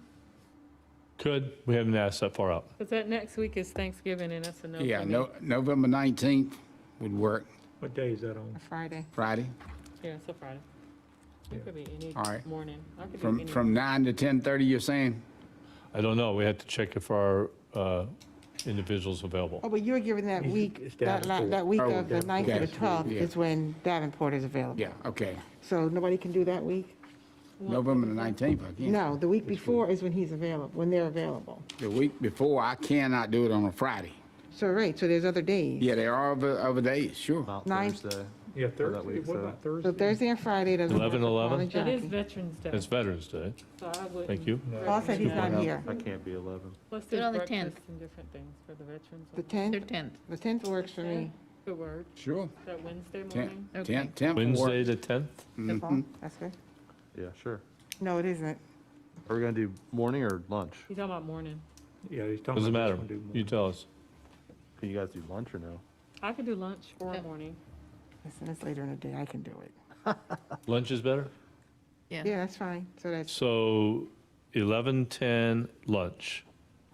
Could, we haven't asked that far out. Because that next week is Thanksgiving, and that's a no Yeah, for me. November 19th would work. what day is that on? A Friday. Friday. Yeah, it's a Friday. It could be any All right. morning. I could do any. From 9 to 10:30, you're saying? I don't know, we have to check if our individuals available. Oh, but you're giving that week, it's that Davenport. week Oh, of the 9th to the okay. 12th Yeah. is when Davenport is available. Yeah, okay. So nobody can do that week? November the 19th, I can. No, the week before is when he's available, when they're available. The week before, I cannot do it on a Friday. So, right, so there's other days. Yeah, there are other days, sure. About Ninth. Thursday. Yeah, for that Thursday, week, what so- about Thursday? So Thursday and Friday doesn't. 11/11? That is Veterans Day. It's Veterans Day. So I wouldn't. Thank you. Paul said he's not No, here. I can't be 11. Plus Do it there's on the breakfast 10th. and different things for the veterans. The They're 10th? 10th. The 10th works for me. Good word. Sure. Is that Wednesday 10, morning? 10, 10 Wednesday the 10th? That's all? That's good? Yeah, sure. No, it isn't. Are we gonna do morning or lunch? You talking about morning? Yeah, he's talking Doesn't about matter. this one, do You more. tell us. Can you guys do lunch or no? I could do lunch or morning. Listen, it's later in the day, I can do it. Lunch is better? Yeah. Yeah, that's fine. So that's, So 11:10 lunch.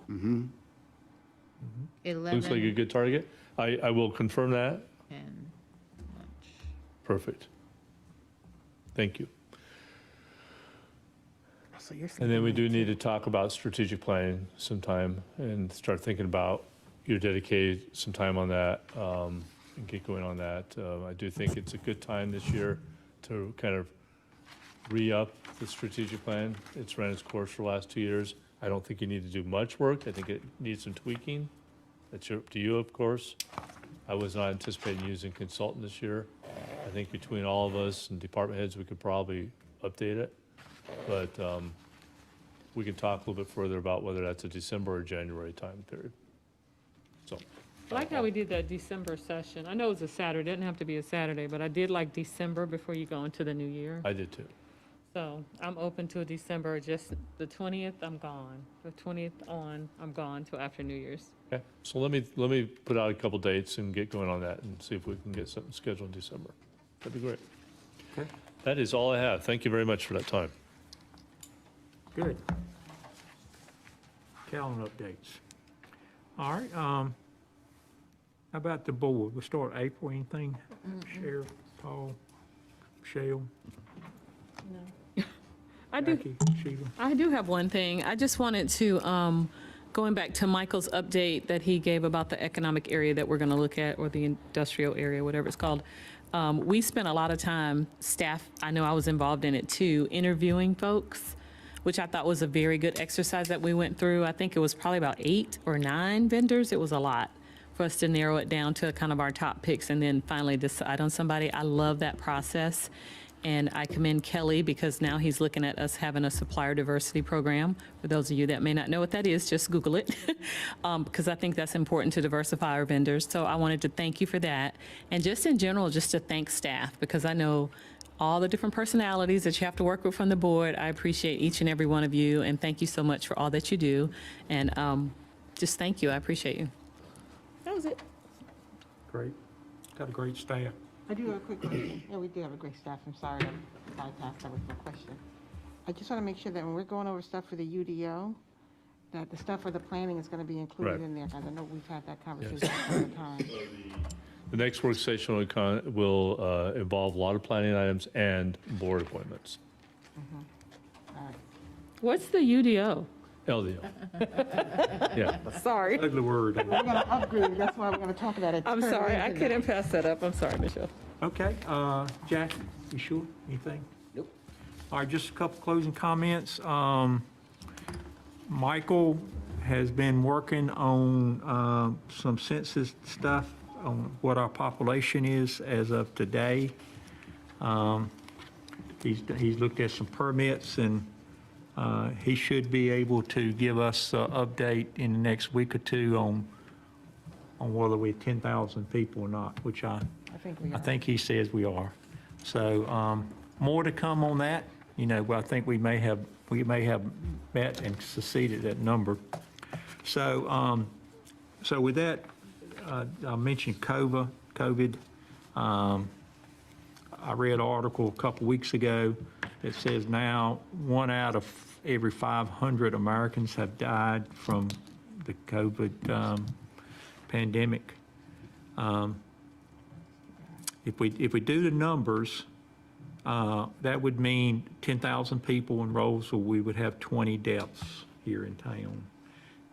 Mm-hmm. 11 Looks like a good target. I will confirm that. and lunch. Perfect. Thank you. so you're saying. And then we do need to talk about strategic planning sometime and start thinking about, you dedicate some time on that and get going on that. I do think it's a good time this year to kind of re-up the strategic plan. It's run its course for the last 2 years. I don't think you need to do much work. I think it needs some tweaking. That's up to you, of course. I was not anticipating using consultant this year. I think between all of us and department heads, we could probably update it. But we can talk a little bit further about whether that's a December or January time period. So, I like how we did that December session. I know it was a Saturday, it didn't have to be a Saturday, but I did like December before you go into the new year. I did too. So I'm open to a December, just the 20th, I'm gone. The 20th on, I'm gone till after New Year's. Okay, so let me put out a couple dates and get going on that and see if we can get something scheduled in December. That'd be great. Okay. That is all I have. Thank you very much for that time. Good. Calendar updates. All right, how about the board? We'll start April, anything? Sheriff, Paul, Michelle, I do, Jackie, Sheila? I do have one thing. I just wanted to, going back to Michael's update that he gave about the economic area that we're going to look at, or the industrial area, whatever it's called. We spent a lot of time, staff, I know I was involved in it too, interviewing folks, which I thought was a very good exercise that we went through. I think it was probably about 8 or 9 vendors. It was a lot for us to narrow it down to kind of our top picks and then finally decide on somebody. I love that process. And I commend Kelly because now he's looking at us having a supplier diversity program. For those of you that may not know what that is, just Google it. Because I think that's important to diversify our vendors. So I wanted to thank you for that. And just in general, just to thank staff, because I know all the different personalities that you have to work with from the board. I appreciate each and every one of you. And thank you so much for all that you do. And just thank you. I appreciate you. That was it. Great. Got a great staff. I do have a quick question. Yeah, we do have a great staff. I'm sorry to bypass that with my question. I just want to make sure that when we're going over stuff for the UDO, that the stuff for the planning is going to be included Right. in there. I know we've had that conversation all the time. The next work session will involve a lot of planning items and board appointments. All right. What's the UDO? LDO. Yeah. Sorry. Ugly word. We're going to upgrade. That's why we're going to talk about it. I'm sorry. I couldn't pass that up. I'm sorry, Michelle. Okay, Jack, you sure? Anything? Nope. All right, just a couple closing comments. Michael has been working on some census stuff on what our population is as of today. He's looked at some permits, and he should be able to give us an update in the next week or two on whether we're 10,000 people or not, which I think we are. I think he says we are. So more to come on that. You know, I think we may have met and succeeded that number. So so with that, I mentioned COVID. I read an article a couple weeks ago that says now 1 out of every 500 Americans have died from the COVID pandemic. If we do the numbers, that would mean 10,000 people in Rolesville, we would have 20 deaths here in town.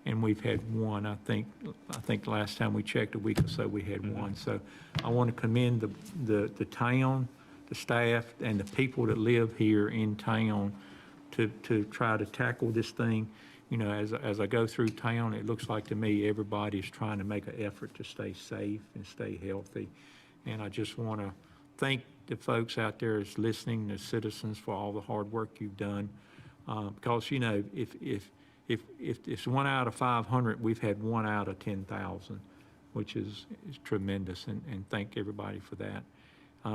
And we've had one, I think the last time we checked a week or so, we had one. So I want to commend the town, the staff, and the people that live here in town to try to tackle this thing. You know, as I go through town, it looks like to me everybody's trying to make an effort to stay safe and stay healthy. And I just want to thank the folks out there that's listening, the citizens, for all the hard work you've done. Because, you know, if it's 1 out of 500, we've had 1 out of 10,000, which is tremendous, and thank everybody for that.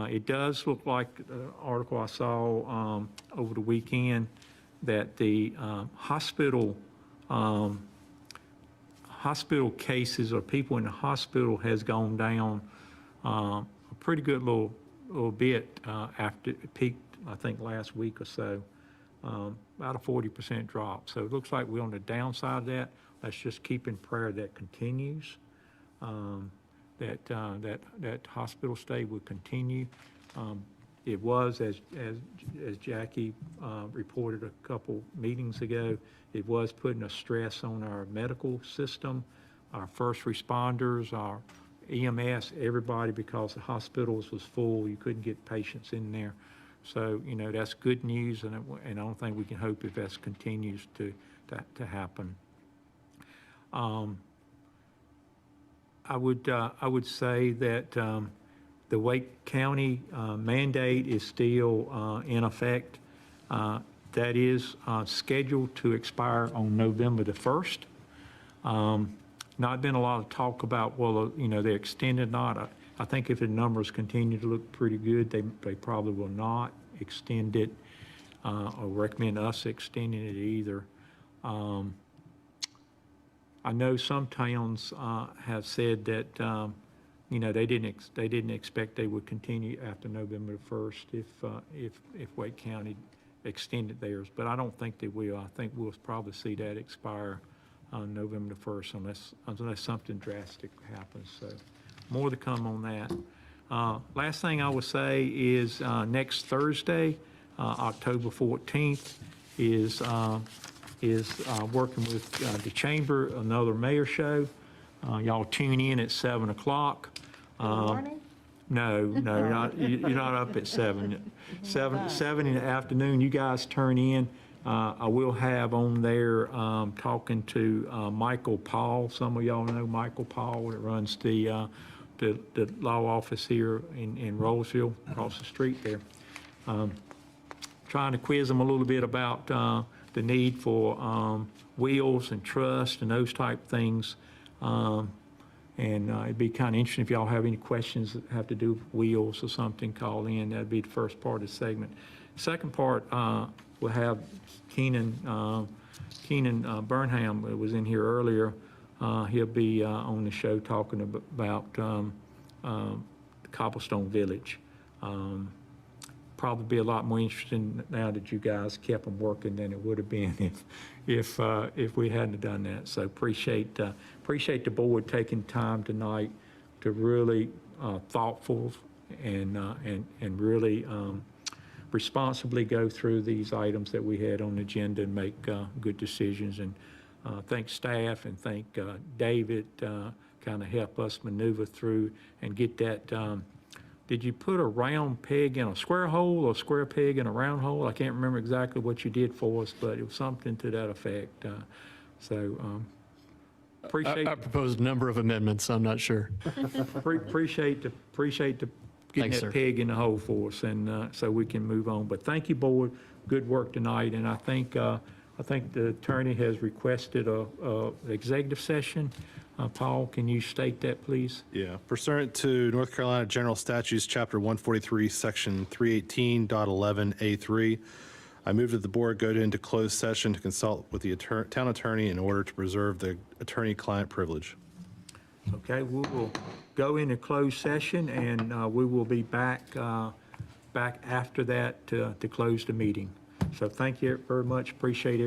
It does look like the article I saw over the weekend that the hospital cases or people in the hospital has gone down a pretty good little bit after it peaked, I think, last week or so. About a 40% drop. So it looks like we're on the downside of that. Let's just keep in prayer that continues, that hospital stay will continue. It was, as Jackie reported a couple meetings ago, it was putting a stress on our medical system, our first responders, our EMS, everybody, because the hospitals was full. You couldn't get patients in there. So, you know, that's good news, and I don't think we can hope if that continues to happen. I would say that the Wake County mandate is still in effect. That is scheduled to expire on November the 1st. Not been a lot of talk about, well, you know, they extended or not. I think if the numbers continue to look pretty good, they probably will not extend it or recommend us extending it either. I know some towns have said that you know, they didn't expect they would continue after November the 1st if Wake County extended theirs, but I don't think they will. I think we'll probably see that expire on November the 1st unless something drastic happens. So more to come on that. Last thing I would say is next Thursday, October 14th, is working with the Chamber, another mayor show. Y'all tune in at 7 o'clock. Morning? No, you're not up at 7. 7 in the afternoon, you guys turn in. I will have on there talking to Michael Paul. Some of y'all know Michael Paul that runs the law office here in Rolesville, across the street there. Trying to quiz them a little bit about the need for wills and trust and those type things. It'd be kind of interesting if y'all have any questions that have to do with wills or something, call in. That'd be the first part of the segment. Second part, we'll have Keenan Burnham, who was in here earlier. He'll be on the show talking about Cobblestone Village. Probably be a lot more interesting now that you guys kept them working than it would have been if we hadn't done that. So appreciate the board taking time tonight to really thoughtful and really responsibly go through these items that we had on the agenda and make good decisions. And thank staff and thank David, kind of help us maneuver through and get that. Did you put a round peg in a square hole or a square peg in a round hole? I can't remember exactly what you did for us, but it was something to that effect. Appreciate. I proposed a number of amendments. I'm not sure. Appreciate the getting Thanks, that sir. peg in the hole for us, and so we can move on. But thank you, board. Good work tonight, and I think the attorney has requested a executive session. Paul, can you state that, please? Yeah, pursuant to North Carolina General Statutes, Chapter 143, Section 318.11A3, I move that the board go into closed session to consult with the town attorney in order to preserve the attorney-client privilege. Okay, we will go into closed session, and we will be back after that to close the meeting. So thank you very much. Appreciate it.